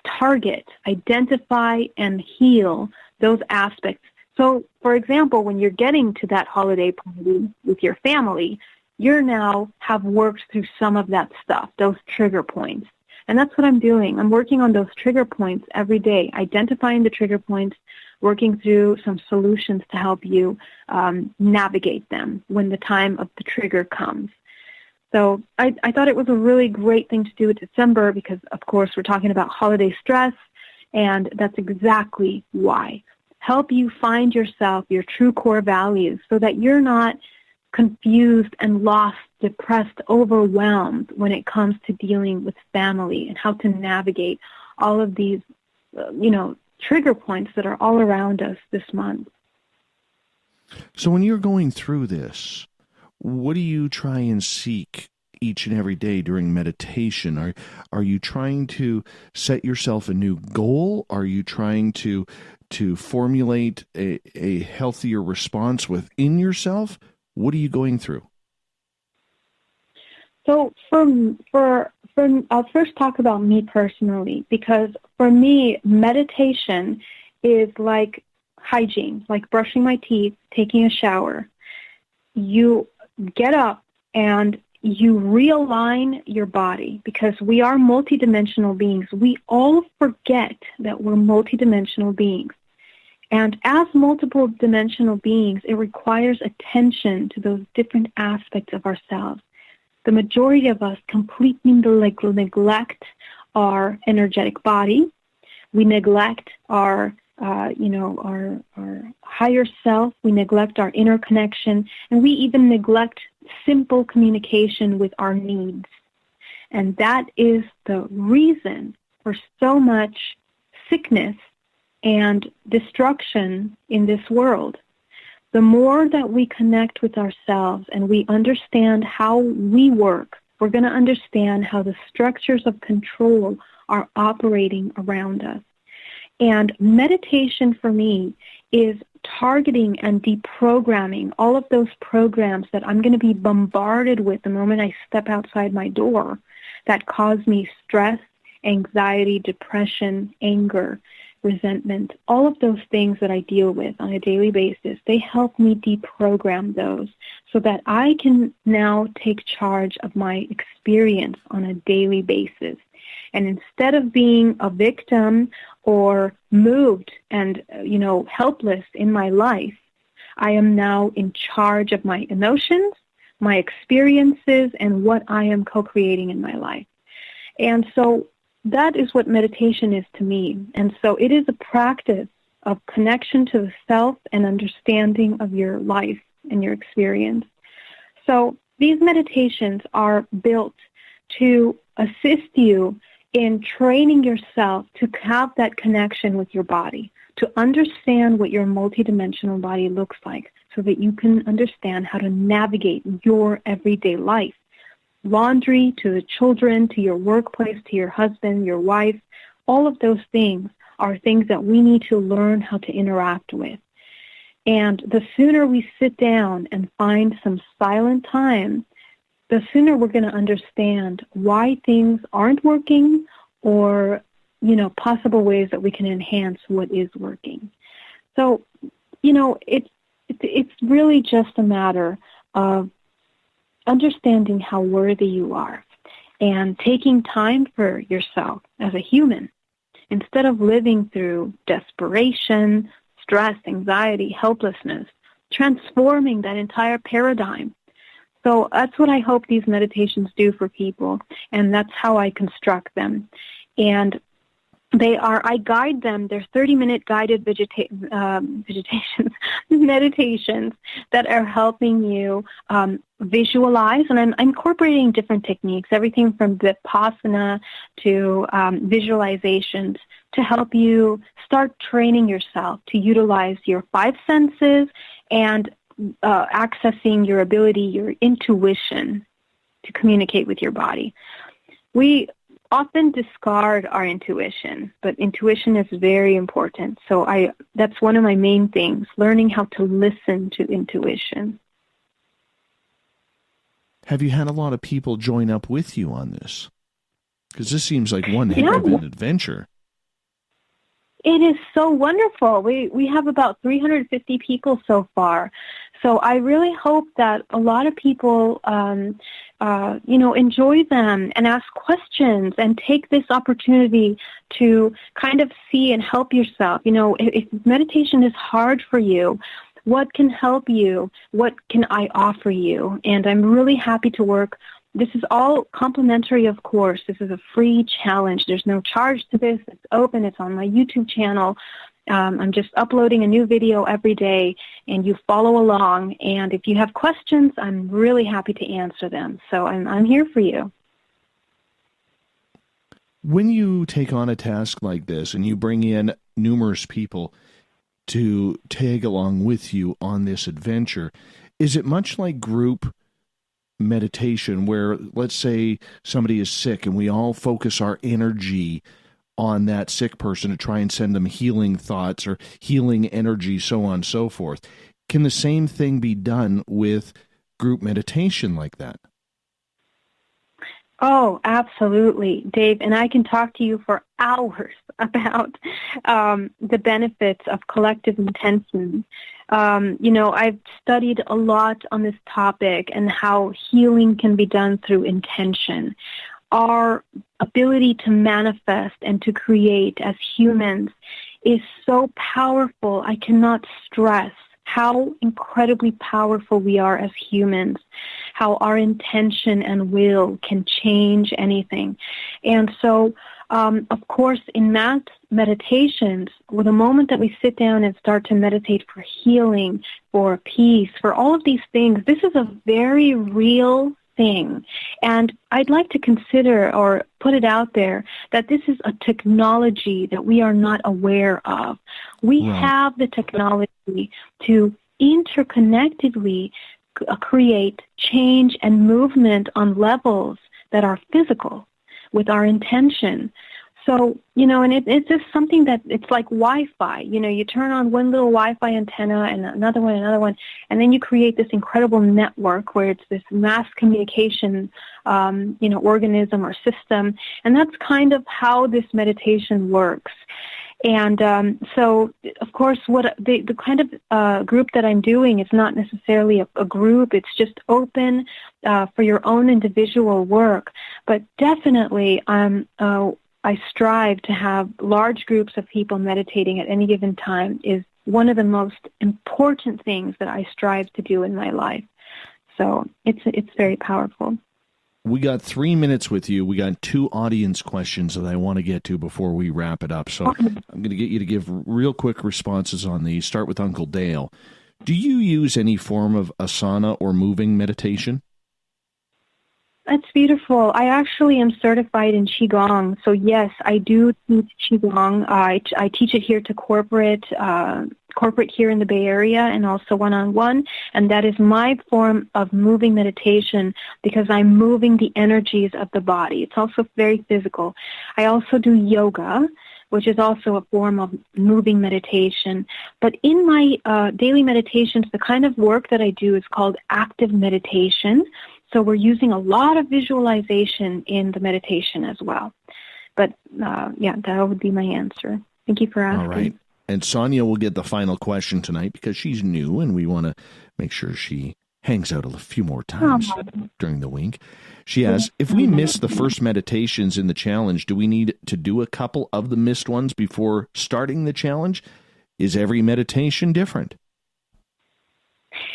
Speaker 2: target, identify, and heal those aspects. So, for example, when you're getting to that holiday party with your family, you now have worked through some of that stuff, those trigger points. And that's what I'm doing. I'm working on those trigger points every day, identifying the trigger points, working through some solutions to help you navigate them when the time of the trigger comes. So I thought it was a really great thing to do in December because, of course, we're talking about holiday stress, and that's exactly why. Help you find yourself, your true core values, so that you're not confused and lost, depressed, overwhelmed when it comes to dealing with family and how to navigate all of these, trigger points that are all around us this month.
Speaker 1: So when you're going through this, what do you try and seek each and every day during meditation? Are you trying to set yourself a new goal? Are you trying to formulate a healthier response within yourself? What are you going through?
Speaker 2: So I'll first talk about me personally, because for me, meditation is like hygiene, like brushing my teeth, taking a shower. You get up and you realign your body because we are multidimensional beings. We all forget that we're multidimensional beings. And as multiple dimensional beings, it requires attention to those different aspects of ourselves. The majority of us completely neglect our energetic body. We neglect our our higher self. We neglect our inner connection, and we even neglect simple communication with our needs. And that is the reason for so much sickness and destruction in this world. The more that we connect with ourselves and we understand how we work, we're going to understand how the structures of control are operating around us. And meditation for me is targeting and deprogramming all of those programs that I'm going to be bombarded with the moment I step outside my door that cause me stress, anxiety, depression, anger, resentment, all of those things that I deal with on a daily basis. They help me deprogram those so that I can now take charge of my experience on a daily basis. And instead of being a victim or moved and, helpless in my life, I am now in charge of my emotions, my experiences, and what I am co-creating in my life. And so that is what meditation is to me. And so it is a practice of connection to the self and understanding of your life and your experience. So these meditations are built to assist you in training yourself to have that connection with your body, to understand what your multidimensional body looks like so that you can understand how to navigate your everyday life. Laundry, to the children, to your workplace, to your husband, your wife, all of those things are things that we need to learn how to interact with. And the sooner we sit down and find some silent time, the sooner we're going to understand why things aren't working or, possible ways that we can enhance what is working. So, it's really just a matter of understanding how worthy you are and taking time for yourself as a human instead of living through desperation, stress, anxiety, helplessness, transforming that entire paradigm. So that's what I hope these meditations do for people, and that's how I construct them. And I guide them, they're 30-minute guided meditations that are helping you visualize, and I'm incorporating different techniques, everything from Vipassana to visualizations to help you start training yourself to utilize your five senses and accessing your ability, your intuition to communicate with your body. We often discard our intuition, but intuition is very important. So that's one of my main things, learning how to listen to intuition.
Speaker 1: Have you had a lot of people join up with you on this? Because this seems like one heck of an adventure.
Speaker 2: It is so wonderful. We have about 350 people so far. So I really hope that a lot of people, enjoy them and ask questions and take this opportunity to kind of see and help yourself. If meditation is hard for you, what can help you? What can I offer you? And I'm really happy to work. This is all complimentary, of course. This is a free challenge. There's no charge to this. It's open. It's on my YouTube channel. I'm just uploading a new video every day, and you follow along. And if you have questions, I'm really happy to answer them. So I'm here for you.
Speaker 1: When you take on a task like this and you bring in numerous people to tag along with you on this adventure, is it much like group meditation where, let's say, somebody is sick and we all focus our energy on that sick person to try and send them healing thoughts or healing energy, so on and so forth? Can the same thing be done with group meditation like that?
Speaker 2: Oh, absolutely, Dave. And I can talk to you for hours about the benefits of collective intention. I've studied a lot on this topic and how healing can be done through intention. Our ability to manifest and to create as humans is so powerful. I cannot stress how incredibly powerful we are as humans, how our intention and will can change anything. And so Of course, in mass meditations, with the moment that we sit down and start to meditate for healing, for peace, for all of these things, this is a very real thing. And I'd like to consider or put it out there that this is a technology that we are not aware of. We have the technology to interconnectedly create change and movement on levels that are physical with our intention. So, and it's just something that it's like Wi-Fi. You turn on one little Wi-Fi antenna and another one, and then you create this incredible network where it's this mass communication, organism or system. And that's kind of how this meditation works. And so, of course, what the kind of group that I'm doing is not necessarily a group. It's just open for your own individual work. But definitely, I strive to have large groups of people meditating at any given time is one of the most important things that I strive to do in my life. So it's very powerful.
Speaker 1: We got 3 minutes with you. We got 2 audience questions that I want to get to before we wrap it up. So I'm going to get you to give real quick responses on these. Start with Uncle Dale. Do you use any form of asana or moving meditation?
Speaker 2: That's beautiful. I actually am certified in Qigong. So yes, I do teach Qigong. I teach it here to corporate here in the Bay Area and also one-on-one. And that is my form of moving meditation because I'm moving the energies of the body. It's also very physical. I also do yoga, which is also a form of moving meditation. But in my daily meditations, the kind of work that I do is called active meditation. So we're using a lot of visualization in the meditation as well. But, that would be my answer. Thank you for asking.
Speaker 1: All right. And Sonia will get the final question tonight because she's new and we want to make sure she hangs out a few more times during the week. She asks, if we miss the first meditations in the challenge, do we need to do a couple of the missed ones before starting the challenge? Is every meditation different?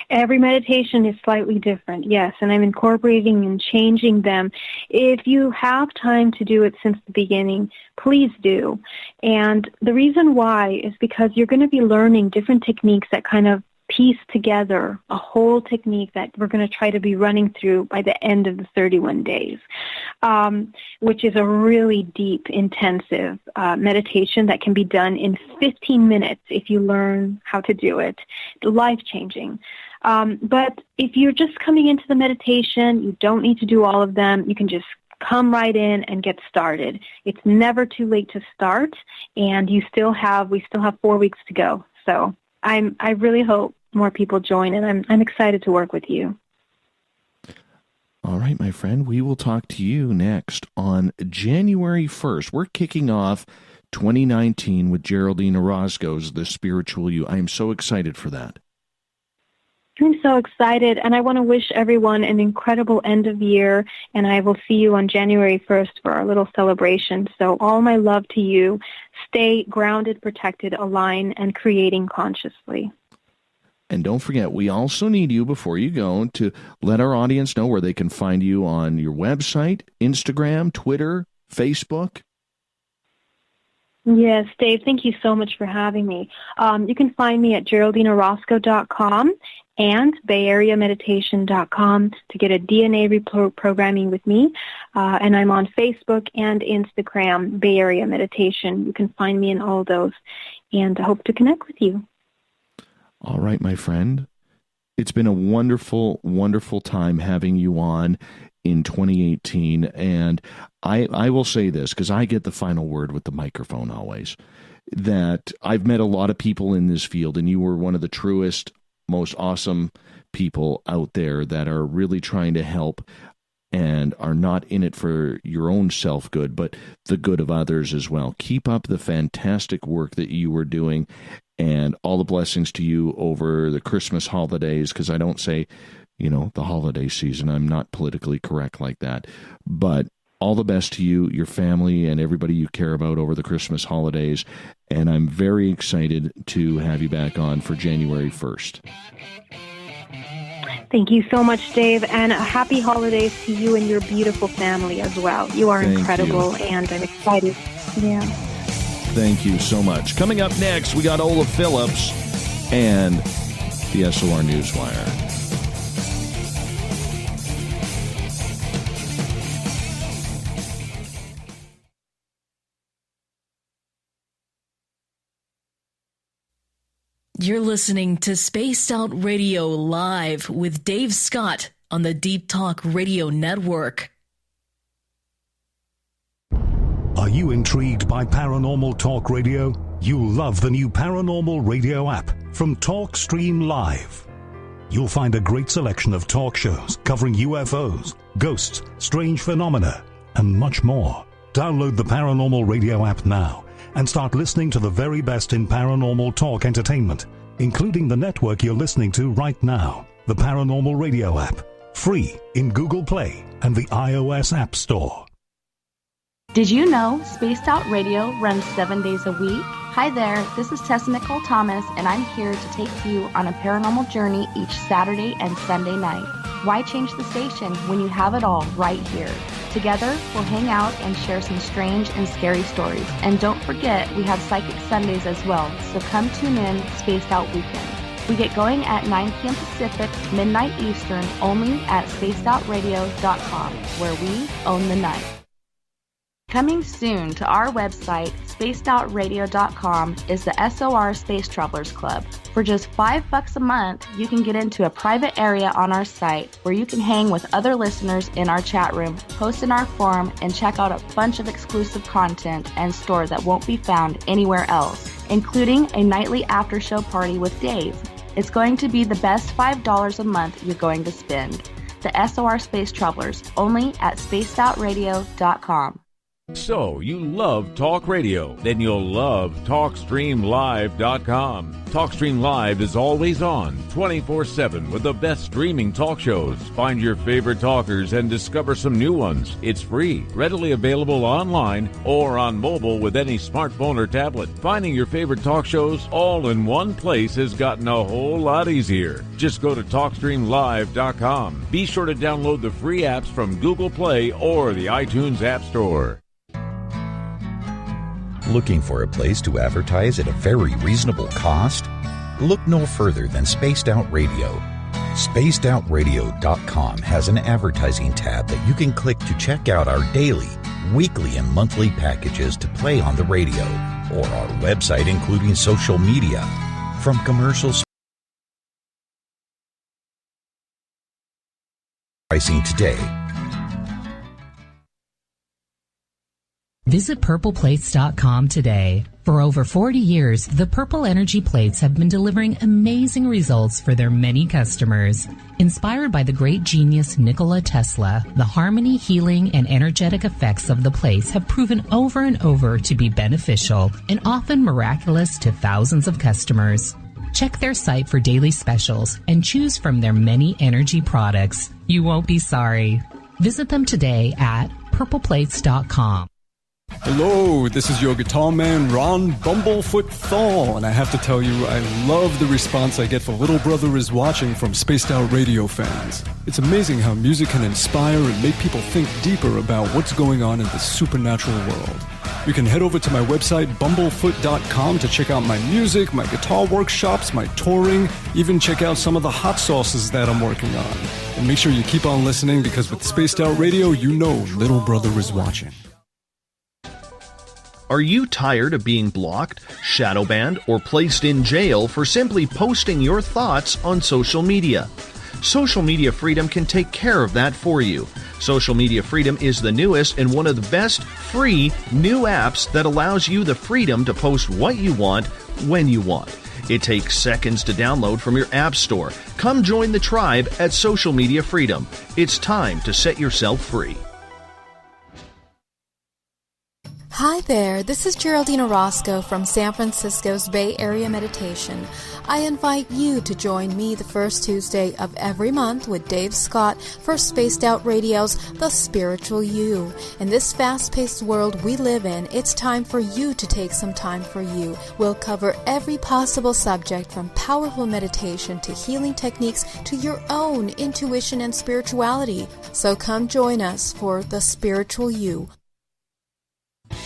Speaker 2: Every meditation is slightly different, yes, and I'm incorporating and changing them. If you have time to do it since the beginning, please do. And the reason why is because you're going to be learning different techniques that kind of piece together a whole technique that we're going to try to be running through by the end of the 31 days, which is a really deep, intensive meditation that can be done in 15 minutes if you learn how to do it. Life-changing. But if you're just coming into the meditation, you don't need to do all of them. You can just come right in and get started. It's never too late to start, and we still have 4 weeks to go. So I really hope more people join, and I'm excited to work with you.
Speaker 1: All right, my friend, we will talk to you next on January 1st. We're kicking off 2019 with Geraldine Orozco's The Spiritual You. I am so excited for that.
Speaker 2: I'm so excited, and I want to wish everyone an incredible end of year, and I will see you on January 1st for our little celebration. So all my love to you. Stay grounded, protected, aligned, and creating consciously.
Speaker 1: And don't forget, we also need you, before you go, to let our audience know where they can find you on your website, Instagram, Twitter, Facebook.
Speaker 2: Yes, Dave, thank you so much for having me. You can find me at GeraldineOrozco.com and BayAreaMeditation.com to get a DNA reprogramming with me. And I'm on Facebook and Instagram, Bay Area Meditation. You can find me in all those, and I hope to connect with you.
Speaker 1: All right, my friend. It's been a wonderful, wonderful time having you on in 2018. And I will say this, because I get the final word with the microphone always, that I've met a lot of people in this field, and you were one of the truest, most awesome people out there that are really trying to help and are not in it for your own self-good, but the good of others as well. Keep up the fantastic work that you were doing, and all the blessings to you over the Christmas holidays, because I don't say, the holiday season. I'm not politically correct like that. But all the best to you, your family, and everybody you care about over the Christmas holidays. And I'm very excited to have you back on for January 1st.
Speaker 19: Thank you so much, Dave, and happy holidays to you and your beautiful family as well. You are incredible, and I'm excited. Yeah.
Speaker 1: Thank you so much. Coming up next, we got Olaf Phillips and the SOR Newswire.
Speaker 3: You're listening to Spaced Out Radio Live with Dave Scott on the Deep Talk Radio Network.
Speaker 6: Are you intrigued by Paranormal Talk Radio? You'll love the new Paranormal Radio app from TalkStream Live. You'll find a great selection of talk shows covering UFOs, ghosts, strange phenomena, and much more. Download the Paranormal Radio app now and start listening to the very best in paranormal talk entertainment, including the network you're listening to right now, the Paranormal Radio app, free in Google Play and the iOS App Store.
Speaker 4: Did you know Spaced Out Radio runs 7 days a week? Hi there, this is Tessa Nicole Thomas, and I'm here to take you on a paranormal journey each Saturday and Sunday night. Why change the station when you have it all right here? Together, we'll hang out and share some strange and scary stories. And don't forget, we have Psychic Sundays as well, so come tune in Spaced Out Weekend. We get going at 9 p.m. Pacific, midnight Eastern, only at spacedoutradio.com, where we own the night. Coming soon to our website, spacedoutradio.com, is the SOR Space Travelers Club. For just $5 a month, you can get into a private area on our site where you can hang with other listeners in our chat room, post in our forum, and check out a bunch of exclusive content and store that won't be found anywhere else, including a nightly after-show party with Dave. It's going to be the best $5 a month you're going to spend. The SOR Space Travelers, only at spacedoutradio.com.
Speaker 7: So, you love talk radio? Then you'll love TalkStreamLive.com. TalkStream Live is always on, 24/7, with the best streaming talk shows. Find your favorite talkers and discover some new ones. It's free, readily available online or on mobile with any smartphone or tablet. Finding your favorite talk shows all in one place has gotten a whole lot easier. Just go to TalkStreamLive.com. Be sure to download the free apps from Google Play or the iTunes App Store.
Speaker 10: Looking for a place to advertise at a very reasonable cost? Look no further than Spaced Out Radio. SpacedOutRadio.com has an advertising tab that you can click to check out our daily, weekly, and monthly packages to play on the radio, or our website including social media. From commercials pricing today.
Speaker 9: Visit purpleplates.com today. For over 40 years, the Purple Energy Plates have been delivering amazing results for their many customers. Inspired by the great genius Nikola Tesla, the harmony, healing, and energetic effects of the plates have proven over and over to be beneficial and often miraculous to thousands of customers. Check their site for daily specials and choose from their many energy products. You won't be sorry. Visit them today at purpleplates.com.
Speaker 5: Hello, this is your guitar man, Ron Bumblefoot Thal, and I have to tell you, I love the response I get for Little Brother is Watching from Spaced Out Radio fans. It's amazing how music can inspire and make people think deeper about what's going on in the supernatural world. You can head over to my website, bumblefoot.com, to check out my music, my guitar workshops, my touring, even check out some of the hot sauces that I'm working on. And make sure you keep on listening, because with Spaced Out Radio, you know Little Brother is watching.
Speaker 1: Are you tired of being blocked, shadow banned, or placed in jail for simply posting your thoughts on social media? Social Media Freedom can take care of that for you. Social Media Freedom is the newest and one of the best free new apps that allows you the freedom to post what you want, when you want. It takes seconds to download from your app store. Come join the tribe at Social Media Freedom. It's time to set yourself free.
Speaker 13: Hi there, this is Geraldine Orozco from San Francisco's Bay Area Meditation. I invite you to join me the first Tuesday of every month with Dave Scott for Spaced Out Radio's The Spiritual You. In this fast-paced world we live in, it's time for you to take some time for you. We'll cover every possible subject from powerful meditation to healing techniques to your own intuition and spirituality. So come join us for The Spiritual You.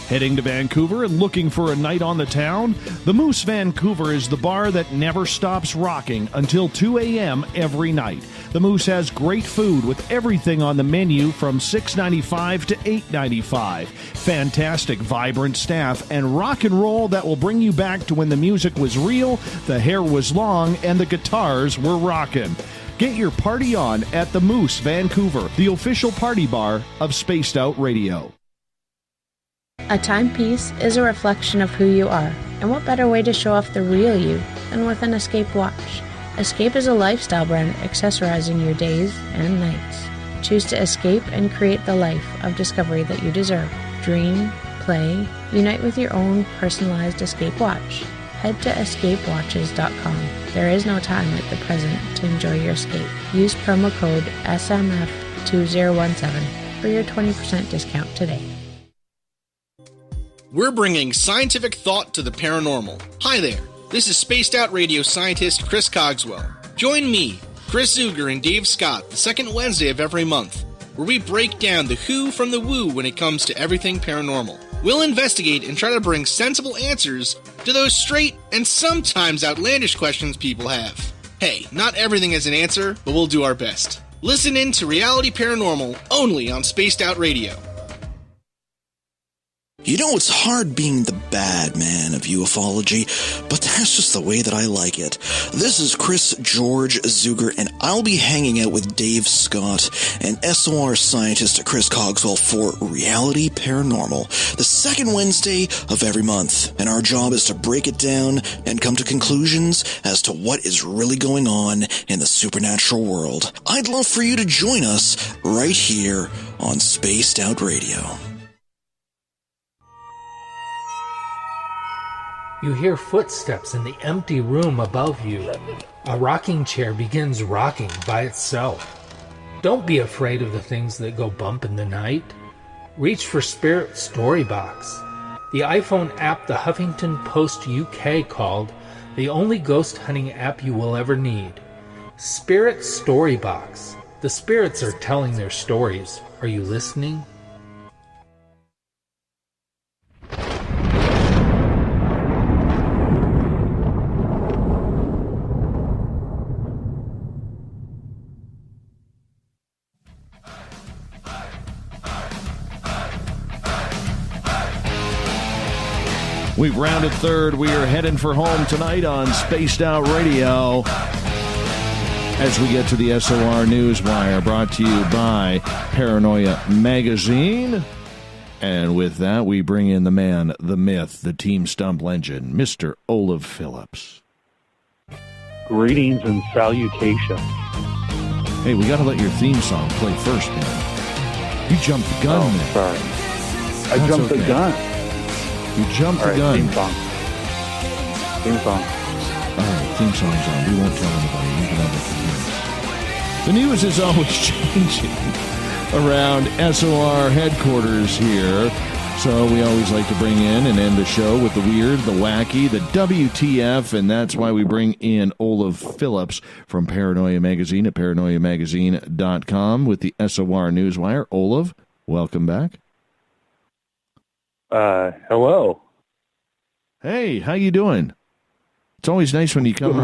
Speaker 1: Heading to Vancouver and looking for a night on the town? The Moose Vancouver is the bar that never stops rocking until 2 a.m. every night. The Moose has great food with everything on the menu from $6.95 to $8.95. Fantastic, vibrant staff and rock and roll that will bring you back to when the music was real, the hair was long, and the guitars were rocking. Get your party on at the Moose Vancouver, the official party bar of Spaced Out Radio.
Speaker 8: A timepiece is a reflection of who you are, and what better way to show off the real you than with an Escape watch? Escape is a lifestyle brand accessorizing your days and nights. Choose to escape and create the life of discovery that you deserve. Dream, play, unite with your own personalized Escape watch. Head to escapewatches.com. There is no time like the present to enjoy your escape. Use promo code SMF2017 for your 20% discount today.
Speaker 14: We're bringing scientific thought to the paranormal. Hi there, this is Spaced Out Radio scientist Chris Cogswell. Join me, Chris Zuger, and Dave Scott the second Wednesday of every month, where we break down the who from the woo when it comes to everything paranormal. We'll investigate and try to bring sensible answers to those straight and sometimes outlandish questions people have. Hey, not everything has an answer, but we'll do our best. Listen in to Reality Paranormal only on Spaced Out Radio.
Speaker 11: You know, it's hard being the bad man of ufology, but that's just the way that I like it. This is Chris George Zuger, and I'll be hanging out with Dave Scott and SOR scientist Chris Cogswell for Reality Paranormal, the second Wednesday of every month. And our job is to break it down and come to conclusions as to what is really going on in the supernatural world. I'd love for you to join us right here on Spaced Out Radio.
Speaker 12: You hear footsteps in the empty room above you. A rocking chair begins rocking by itself. Don't be afraid of the things that go bump in the night. Reach for Spirit Storybox, the iPhone app the Huffington Post UK called the only ghost hunting app you will ever need. Spirit Storybox. The spirits are telling their stories. Are you listening?
Speaker 1: We've rounded third. We are heading for home tonight on Spaced Out Radio as we get to the SOR Newswire, brought to you by Paranoia Magazine. And with that, we bring in the man, the myth, the Team Stump legend, Mr. Olaf Phillips.
Speaker 20: Greetings and salutations.
Speaker 1: Hey, we got to let your theme song play first, man. You jumped the gun, man.
Speaker 20: Sorry. I jumped the gun.
Speaker 1: You jumped the gun.
Speaker 20: Theme song.
Speaker 1: All right, theme song's on. We won't tell anybody. You can have it. The news is always changing around SOR headquarters here. So we always like to bring in and end the show with the weird, the wacky, the WTF, and that's why we bring in Olaf Phillips from Paranoia Magazine at paranoiamagazine.com with the SOR Newswire. Olaf, welcome back.
Speaker 20: Hello.
Speaker 1: Hey, how you doing? It's always nice when you come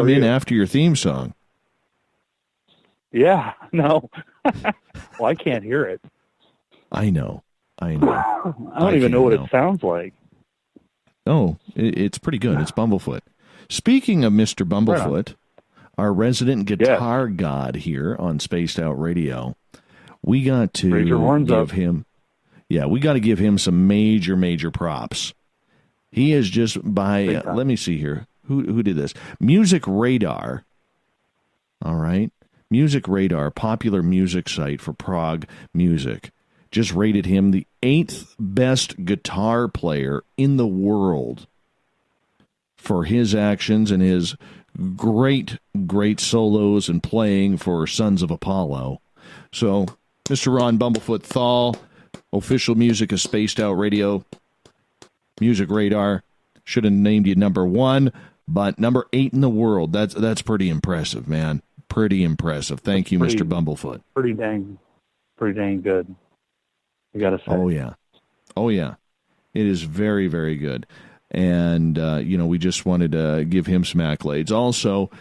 Speaker 1: in after your theme song.
Speaker 20: Yeah, no. Well, I can't hear it.
Speaker 1: I know.
Speaker 20: I don't even know what it sounds like.
Speaker 1: Oh, it's pretty good. It's Bumblefoot. Speaking of Mr. Bumblefoot, our resident guitar god here on Spaced Out Radio, we got to give him... Yeah, we got to give him some major, major props. He is just by, let me see here. Who did this? Music Radar. All right. Music Radar, popular music site for prog music. just rated him the 8th best guitar player in the world for his actions and his great solos and playing for Sons of Apollo. So, Mr. Ron Bumblefoot Thal, official music of Spaced Out Radio, Music Radar, should have named you number 1, but number 8 in the world. That's pretty impressive, man. Pretty impressive. Thank you, Mr. Bumblefoot.
Speaker 20: Pretty dang good. I gotta say.
Speaker 1: Oh yeah. It is very, very good. And we just wanted to give him some accolades. Also,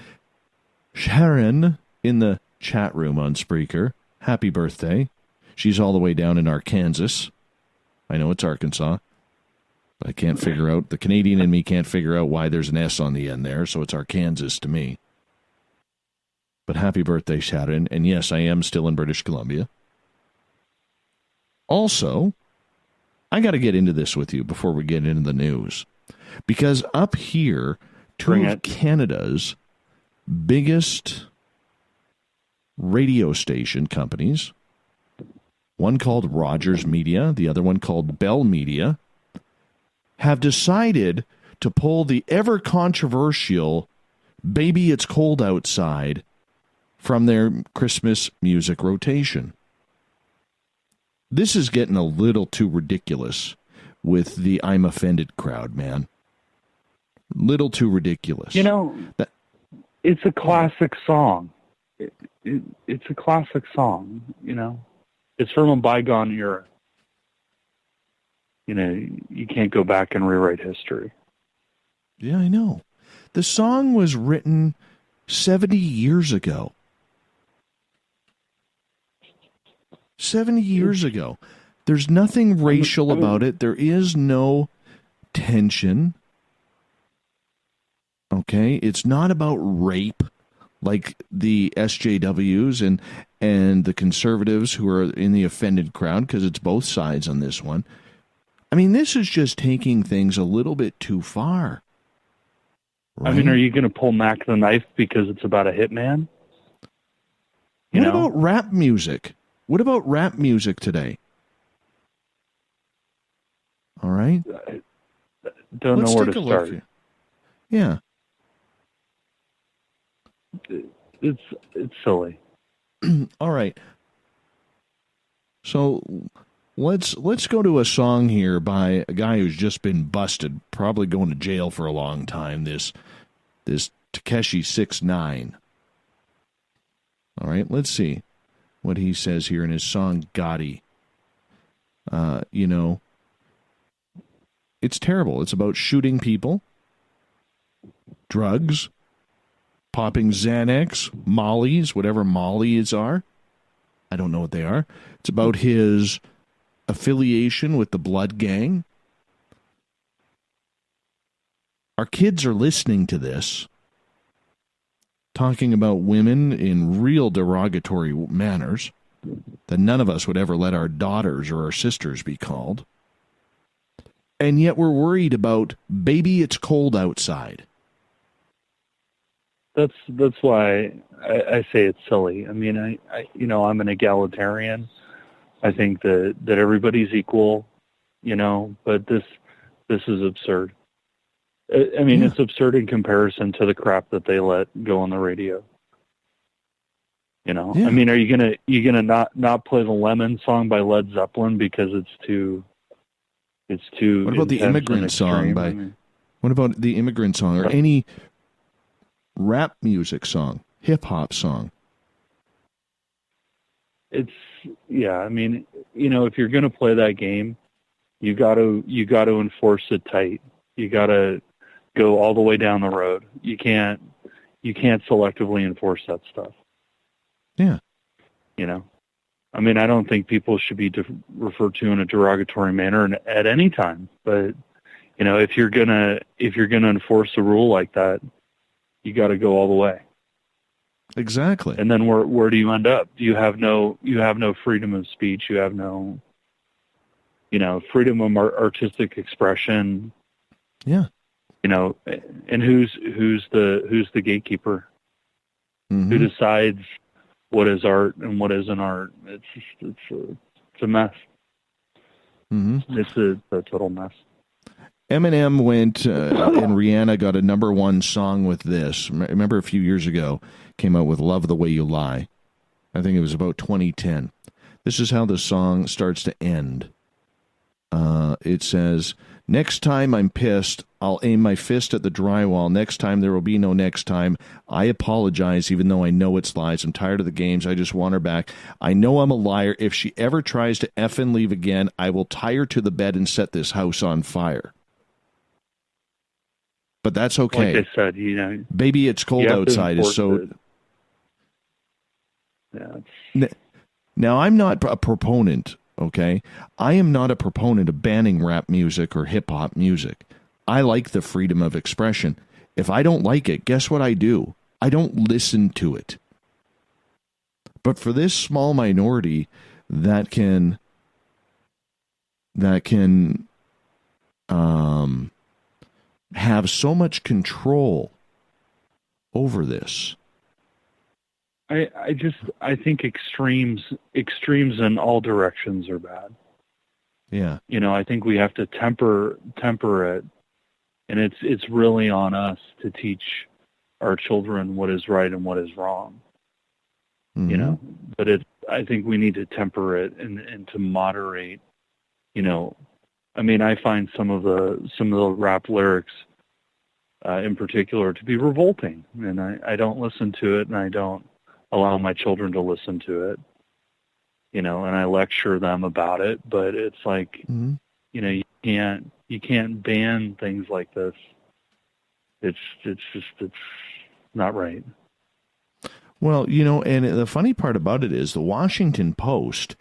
Speaker 1: Sharon in the chat room on Spreaker, happy birthday. She's all the way down in Arkansas. I know it's Arkansas. But I can't figure out, the Canadian in me can't figure out why there's an S on the end there, so it's Arkansas to me. But happy birthday, Sharon. And yes, I am still in British Columbia. Also, I got to get into this with you before we get into the news. Because up here, two of Canada's biggest radio station companies, one called Rogers Media, the other one called Bell Media, have decided to pull the ever controversial Baby It's Cold Outside from their Christmas music rotation. This is getting a little too ridiculous with the I'm offended crowd, man. Little too ridiculous.
Speaker 20: It's a classic song. It's a classic song, It's from a bygone era. You can't go back and rewrite history.
Speaker 1: Yeah, I know. The song was written 70 years ago. 70 years ago. There's nothing racial about it. There is no tension. Okay? It's not about rape like the SJWs and the conservatives who are in the offended crowd, because it's both sides on this one. I mean, this is just taking things a little bit too far. Right?
Speaker 20: I mean, are you going to pull Mac the Knife because it's about a hitman?
Speaker 1: What about rap music? What about rap music today? All right.
Speaker 20: Don't know where to start.
Speaker 1: Yeah.
Speaker 20: It's silly.
Speaker 1: All right. So let's go to a song here by a guy who's just been busted, probably going to jail for a long time. This Takeshi 6ix9ine. All right, let's see what he says here in his song Gotti. It's terrible. It's about shooting people, drugs, popping Xanax, Mollies, whatever Mollies are. I don't know what they are. It's about his affiliation with the Blood Gang. Our kids are listening to this, talking about women in real derogatory manners that none of us would ever let our daughters or our sisters be called. And yet we're worried about Baby It's Cold Outside.
Speaker 20: That's why I say it's silly. I mean, I'm an egalitarian. I think that everybody's equal, but this is absurd. I mean, It's absurd in comparison to the crap that they let go on the radio. I mean, are you gonna not play the Lemon song by Led Zeppelin because it's too?
Speaker 1: What about the Immigrant song What about the Immigrant song or any rap music song, hip hop song?
Speaker 20: I mean, if you're going to play that game, you got to enforce it tight. You got to go all the way down the road. You can't selectively enforce that stuff.
Speaker 1: Yeah.
Speaker 20: I mean, I don't think people should be referred to in a derogatory manner at any time, but if you're going to enforce a rule like that, you got to go all the way.
Speaker 1: Exactly.
Speaker 20: And then where do you end up? You have no freedom of speech. You have no, freedom of artistic expression.
Speaker 1: Yeah.
Speaker 20: And who's the gatekeeper?
Speaker 1: Mm-hmm.
Speaker 20: Who decides what is art and what isn't art? It's a mess. It's a total mess.
Speaker 1: Eminem went and Rihanna got a number one song with this. Remember a few years ago, came out with Love the Way You Lie. I think it was about 2010. This is how the song starts to end. It says, next time I'm pissed, I'll aim my fist at the drywall. Next time there will be no next time. I apologize even though I know it's lies. I'm tired of the games. I just want her back. I know I'm a liar. If she ever tries to effing leave again, I will tie her to the bed and set this house on fire. But that's okay.
Speaker 20: Like I said, you know,
Speaker 1: baby, it's cold outside. Is so.
Speaker 20: Yeah.
Speaker 1: Now, I'm not a proponent, okay? I am not a proponent of banning rap music or hip-hop music. I like the freedom of expression. If I don't like it, guess what I do? I don't listen to it. But for this small minority that can have so much control over this.
Speaker 20: I think extremes in all directions are bad.
Speaker 1: Yeah.
Speaker 20: You know, I think we have to temper it, and it's really on us to teach our children what is right and what is wrong.
Speaker 1: Mm-hmm.
Speaker 20: You know, but I think we need to temper it and to moderate. You know, I mean, I find some of the rap lyrics in particular to be revolting, and I don't listen to it, and I don't allow my children to listen to it, you know, and I lecture them about it, but it's like,
Speaker 1: mm-hmm.
Speaker 20: you know, you can't ban things like this. It's not right.
Speaker 1: Well, you know, and the funny part about it is the Washington Post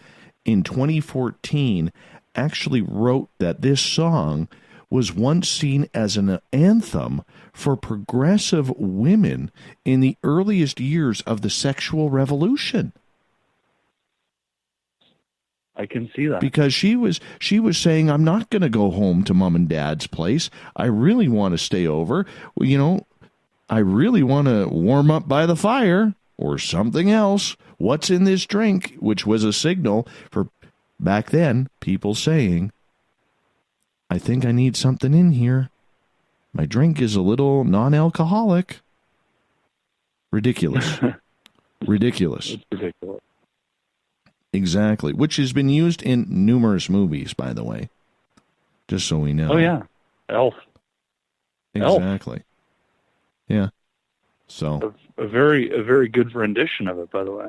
Speaker 1: in 2014 actually wrote that this song was once seen as an anthem for progressive women in the earliest years of the sexual revolution.
Speaker 20: I can see that.
Speaker 1: Because she was saying, I'm not going to go home to mom and dad's place. I really want to stay over. You know, I really want to warm up by the fire or something else. What's in this drink? Which was a signal for, back then, people saying, I think I need something in here. My drink is a little non-alcoholic. Ridiculous. Ridiculous.
Speaker 20: It's ridiculous.
Speaker 1: Exactly. Which has been used in numerous movies, by the way. Just so we know.
Speaker 20: Oh, yeah. Elf.
Speaker 1: Exactly.
Speaker 20: Elf.
Speaker 1: Yeah. So.
Speaker 20: A very good rendition of it, by the way.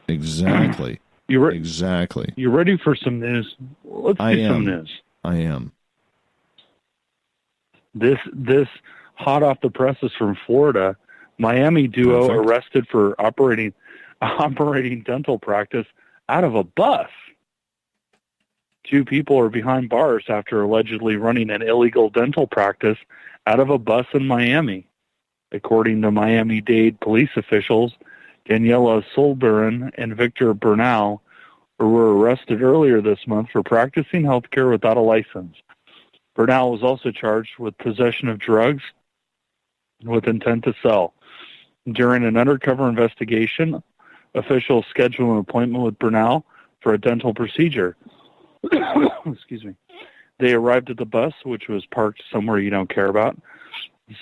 Speaker 1: Exactly. Exactly.
Speaker 20: You ready for some news? Let's do some news.
Speaker 1: I am.
Speaker 20: This hot off the presses from Florida, Miami duo arrested for operating dental practice out of a bus. 2 people are behind bars after allegedly running an illegal dental practice out of a bus in Miami. According to Miami-Dade police officials, Daniela Solberin and Victor Bernal were arrested earlier this month for practicing healthcare without a license. Bernal was also charged with possession of drugs with intent to sell. During an undercover investigation, officials scheduled an appointment with Bernal for a dental procedure. Excuse me. They arrived at the bus, which was parked somewhere you don't care about.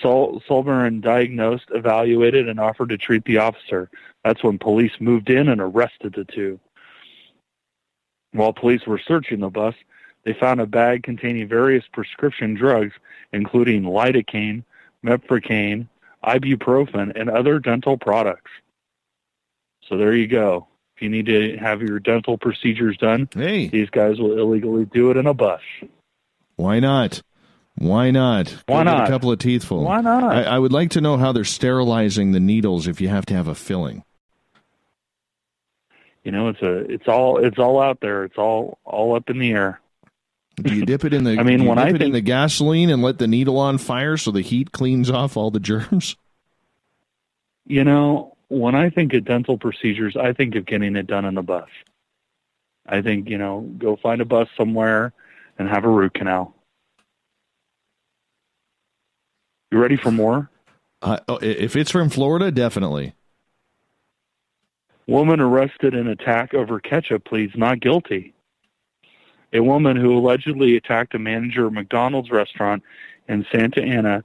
Speaker 20: Solberin diagnosed, evaluated, and offered to treat the officer. That's when police moved in and arrested the 2. While police were searching the bus, they found a bag containing various prescription drugs, including lidocaine, mephricane, ibuprofen, and other dental products. So there you go. If you need to have your dental procedures done, these guys will illegally do it in a bus.
Speaker 1: Why not? Why not?
Speaker 20: Why not?
Speaker 1: Get a couple of teeth full.
Speaker 20: Why not?
Speaker 1: I would like to know how they're sterilizing the needles if you have to have a filling.
Speaker 20: You know, it's all out there. It's all up in the air.
Speaker 1: Do you dip it in the? In the gasoline and let the needle on fire so the heat cleans off all the germs?
Speaker 20: You know, when I think of dental procedures, I think of getting it done in a bus. I think, you know, go find a bus somewhere and have a root canal. You ready for more?
Speaker 1: If it's from Florida, definitely.
Speaker 20: Woman arrested in attack over ketchup pleads not guilty. A woman who allegedly attacked a manager of a McDonald's restaurant in Santa Ana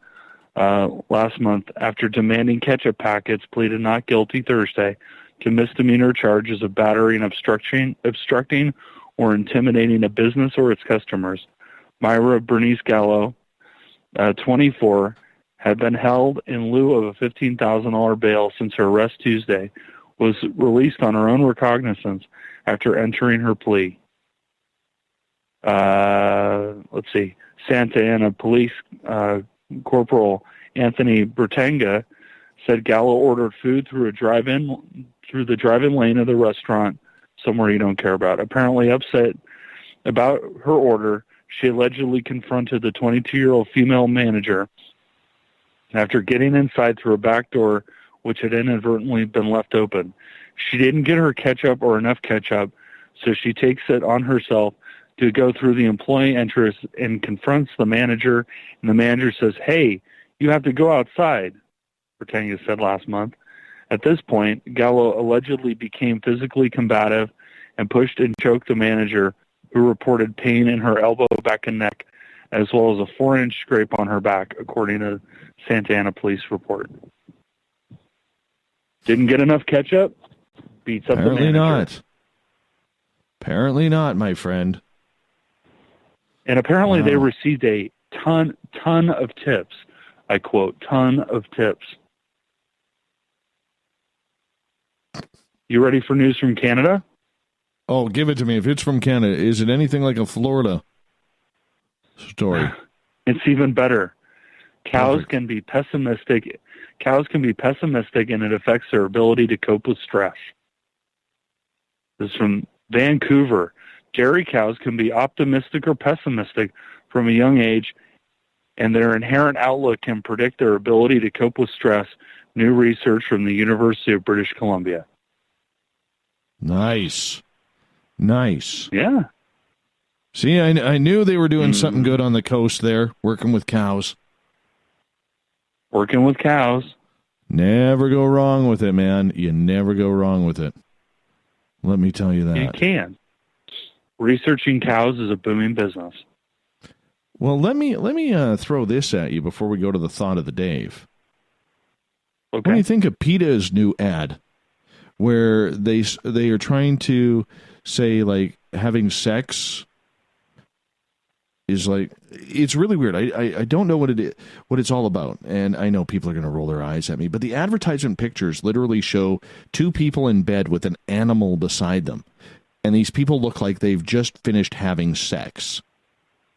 Speaker 20: last month after demanding ketchup packets pleaded not guilty Thursday to misdemeanor charges of battery and obstructing or intimidating a business or its customers. Myra Bernice Gallo, 24, had been held in lieu of a $15,000 bail since her arrest Tuesday, was released on her own recognizance after entering her plea. Let's see. Santa Ana Police Corporal Anthony Bertanga said Gallo ordered food through the drive-in lane of the restaurant, somewhere you don't care about. Apparently upset about her order, she allegedly confronted the 22-year-old female manager after getting inside through a back door, which had inadvertently been left open. She didn't get her ketchup or enough ketchup, so she takes it on herself to go through the employee entrance and confronts the manager, and the manager says, "Hey, you have to go outside," Bertanga said last month. At this point, Gallo allegedly became physically combative and pushed and choked the manager, who reported pain in her elbow, back, and neck, as well as a 4-inch scrape on her back, according to Santa Ana police report. Didn't get enough ketchup? Beats up
Speaker 1: Apparently
Speaker 20: the manager.
Speaker 1: Not. Apparently not, my friend.
Speaker 20: And apparently they received a ton of tips. I quote, ton of tips. You ready for news from Canada?
Speaker 1: Oh, give it to me. If it's from Canada, is it anything like a Florida story?
Speaker 20: It's even better. Cows can be pessimistic. Cows can be pessimistic, and it affects their ability to cope with stress. This is from Vancouver. Dairy cows can be optimistic or pessimistic from a young age, and their inherent outlook can predict their ability to cope with stress. New research from the University of British Columbia.
Speaker 1: Nice.
Speaker 20: Yeah.
Speaker 1: See, I knew they were doing something good on the coast there, working with cows.
Speaker 20: Working with cows.
Speaker 1: Never go wrong with it, man. You never go wrong with it. Let me tell you that.
Speaker 20: You can. Researching cows is a booming business.
Speaker 1: Well, let me throw this at you before we go to the thought of the Dave.
Speaker 20: Okay.
Speaker 1: What do you think of PETA's new ad, where they are trying to say, like, having sex is like, it's really weird. I don't know what it's all about, and I know people are going to roll their eyes at me, but the advertisement pictures literally show two people in bed with an animal beside them, and these people look like they've just finished having sex,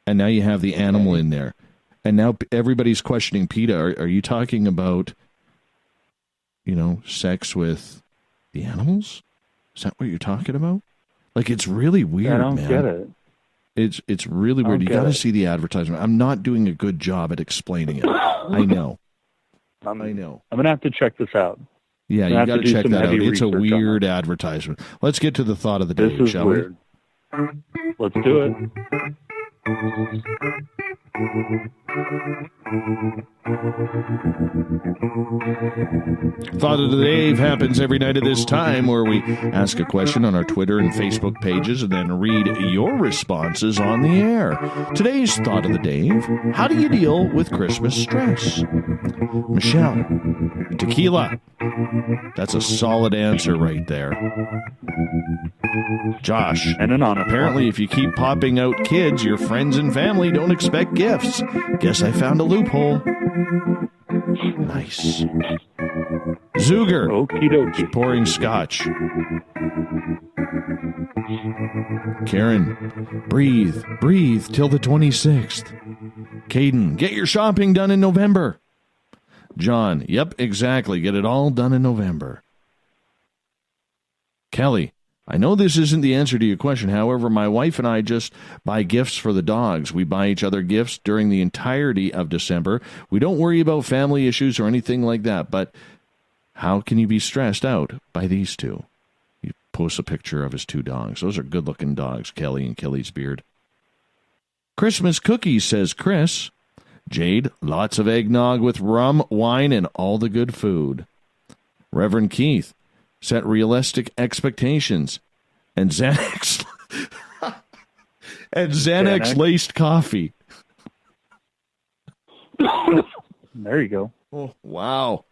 Speaker 1: and now you have the animal in there, and now everybody's questioning PETA. Are you talking about, sex with the animals? Is that what you're talking about? Like, it's really weird, man.
Speaker 20: I don't get it.
Speaker 1: It's really weird. You got to see the advertisement. I'm not doing a good job at explaining it. I know.
Speaker 20: I know. I'm going to have to check this out.
Speaker 1: Yeah, you got to check that out. It's a weird advertisement. Let's get to the thought of the day, shall we?
Speaker 20: Let's do it.
Speaker 1: Thought of the Dave happens every night at this time, where we ask a question on our Twitter and Facebook pages and then read your responses on the air. Today's Thought of the Dave: how do you deal with Christmas stress? Michelle, tequila. That's a solid answer right there. Josh,
Speaker 20: and an honor.
Speaker 1: Apparently, if you keep popping out kids, your friends and family don't expect gifts. Guess I found a loophole. Nice. Zuger.
Speaker 20: Okie dokie.
Speaker 1: Pouring scotch. Karen. Breathe till the 26th. Caden. Get your shopping done in November. John. Yep, exactly. Get it all done in November. Kelly. I know this isn't the answer to your question. However, my wife and I just buy gifts for the dogs. We buy each other gifts during the entirety of December. We don't worry about family issues or anything like that. But how can you be stressed out by these two? He posts a picture of his two dogs. Those are good-looking dogs, Kelly and Kelly's beard. Christmas cookies, says Chris. Jade, lots of eggnog with rum, wine, and all the good food. Reverend Keith, set realistic expectations. And Xanax And Xanax-laced coffee.
Speaker 20: There you go.
Speaker 1: Oh, wow.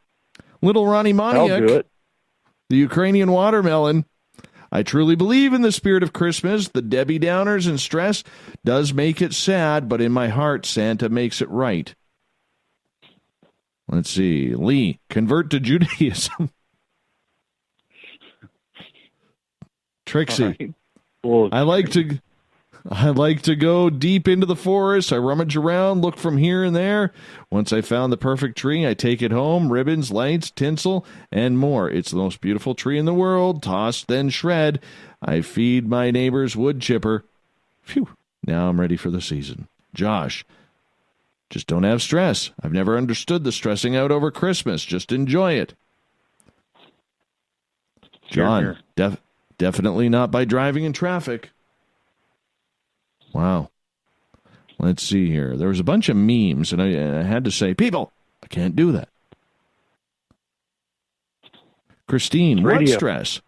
Speaker 1: Little Ronnie
Speaker 20: I'll do
Speaker 1: Moniak,
Speaker 20: it.
Speaker 1: the Ukrainian watermelon. I truly believe in the spirit of Christmas. The Debbie Downers and stress does make it sad, but in my heart, Santa makes it right. Let's see. Lee, convert to Judaism. Trixie,
Speaker 20: Right. Well,
Speaker 1: I like to go deep into the forest. I rummage around, look from here and there. Once I found the perfect tree, I take it home, ribbons, lights, tinsel, and more. It's the most beautiful tree in the world, toss, then shred. I feed my neighbor's wood chipper. Phew, now I'm ready for the season. Josh, just don't have stress. I've never understood the stressing out over Christmas. Just enjoy it. John, definitely not by driving in traffic. Wow. Let's see here. There was a bunch of memes, and I had to say, people, I can't do that. Christine, what stress?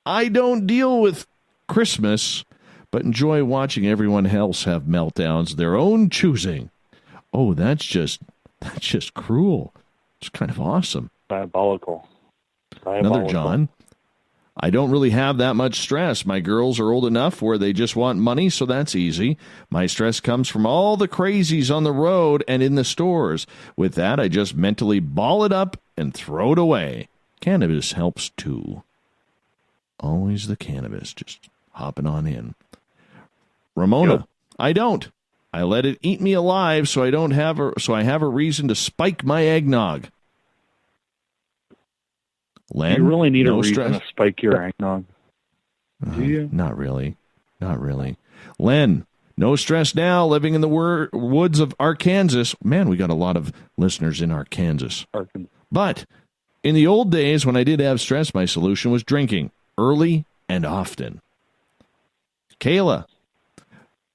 Speaker 1: I don't deal with Christmas, but enjoy watching everyone else have meltdowns their own choosing. Oh, that's just cruel. It's kind of awesome.
Speaker 20: Diabolical.
Speaker 1: Another John. I don't really have that much stress. My girls are old enough where they just want money, so that's easy. My stress comes from all the crazies on the road and in the stores. With that, I just mentally ball it up and throw it away. Cannabis helps too. Always the cannabis, just hopping on in. Ramona, yep. I don't. I let it eat me alive, so I have a reason to spike my eggnog. Len,
Speaker 20: you really need
Speaker 1: no
Speaker 20: a reason
Speaker 1: stress.
Speaker 20: to spike your eggnog. Do you?
Speaker 1: Not really. Not really. Len, no stress now, living in the woods of Arkansas. Man, we got a lot of listeners in Arkansas. But in the old days, when I did have stress, my solution was drinking, early and often. Kayla,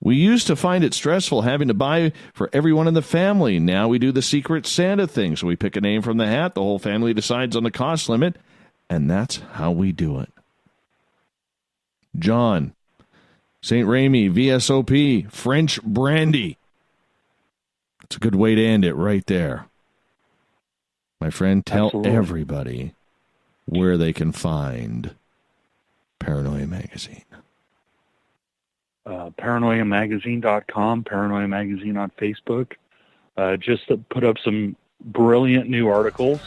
Speaker 1: we used to find it stressful having to buy for everyone in the family. Now we do the Secret Santa thing. So we pick a name from the hat, the whole family decides on the cost limit, and that's how we do it. John, St. Remy, VSOP, French brandy. It's a good way to end it right there. My friend, tell everybody where they can find Paranoia Magazine.
Speaker 20: ParanoiaMagazine.com, Paranoia Magazine on Facebook. Just to put up some brilliant new articles.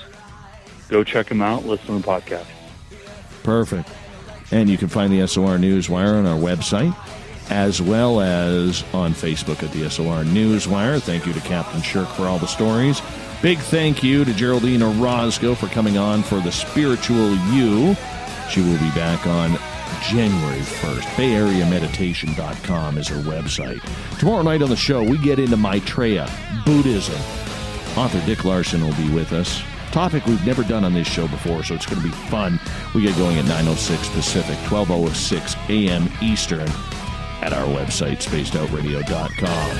Speaker 20: Go check them out. Listen to the podcast.
Speaker 1: Perfect. And you can find the SOR Newswire on our website, as well as on Facebook at the SOR Newswire. Thank you to Captain Shirk for all the stories. Big thank you to Geraldine Orozco for coming on for the Spiritual You. She will be back on January 1st. BayAreaMeditation.com is her website. Tomorrow night on the show, we get into Maitreya, Buddhism. Author Dick Larson will be with us. Topic we've never done on this show before, so it's going to be fun. We get going at 9:06 Pacific, 12:06 a.m. Eastern at our website, spacedoutradio.com.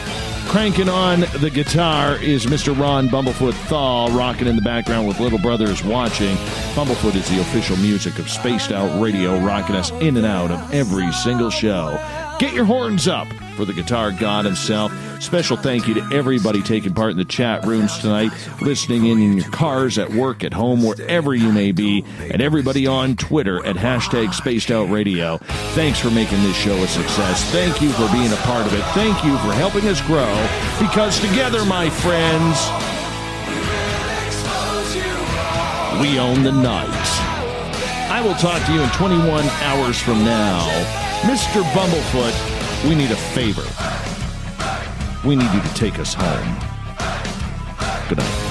Speaker 1: Cranking on the guitar is Mr. Ron Bumblefoot Thal, rocking in the background with Little Brothers watching. Bumblefoot is the official music of Spaced Out Radio, rocking us in and out of every single show. Get your horns up for the guitar god himself. Special thank you to everybody taking part in the chat rooms tonight, listening in your cars, at work, at home, wherever you may be, and everybody on Twitter at #SpacedOutRadio. Thanks for making this show a success. Thank you for being a part of it. Thank you for helping us grow, because together, my friends, we own the night. I will talk to you in 21 hours from now. Mr. Bumblefoot, we need a favor. We need you to take us home. Good night.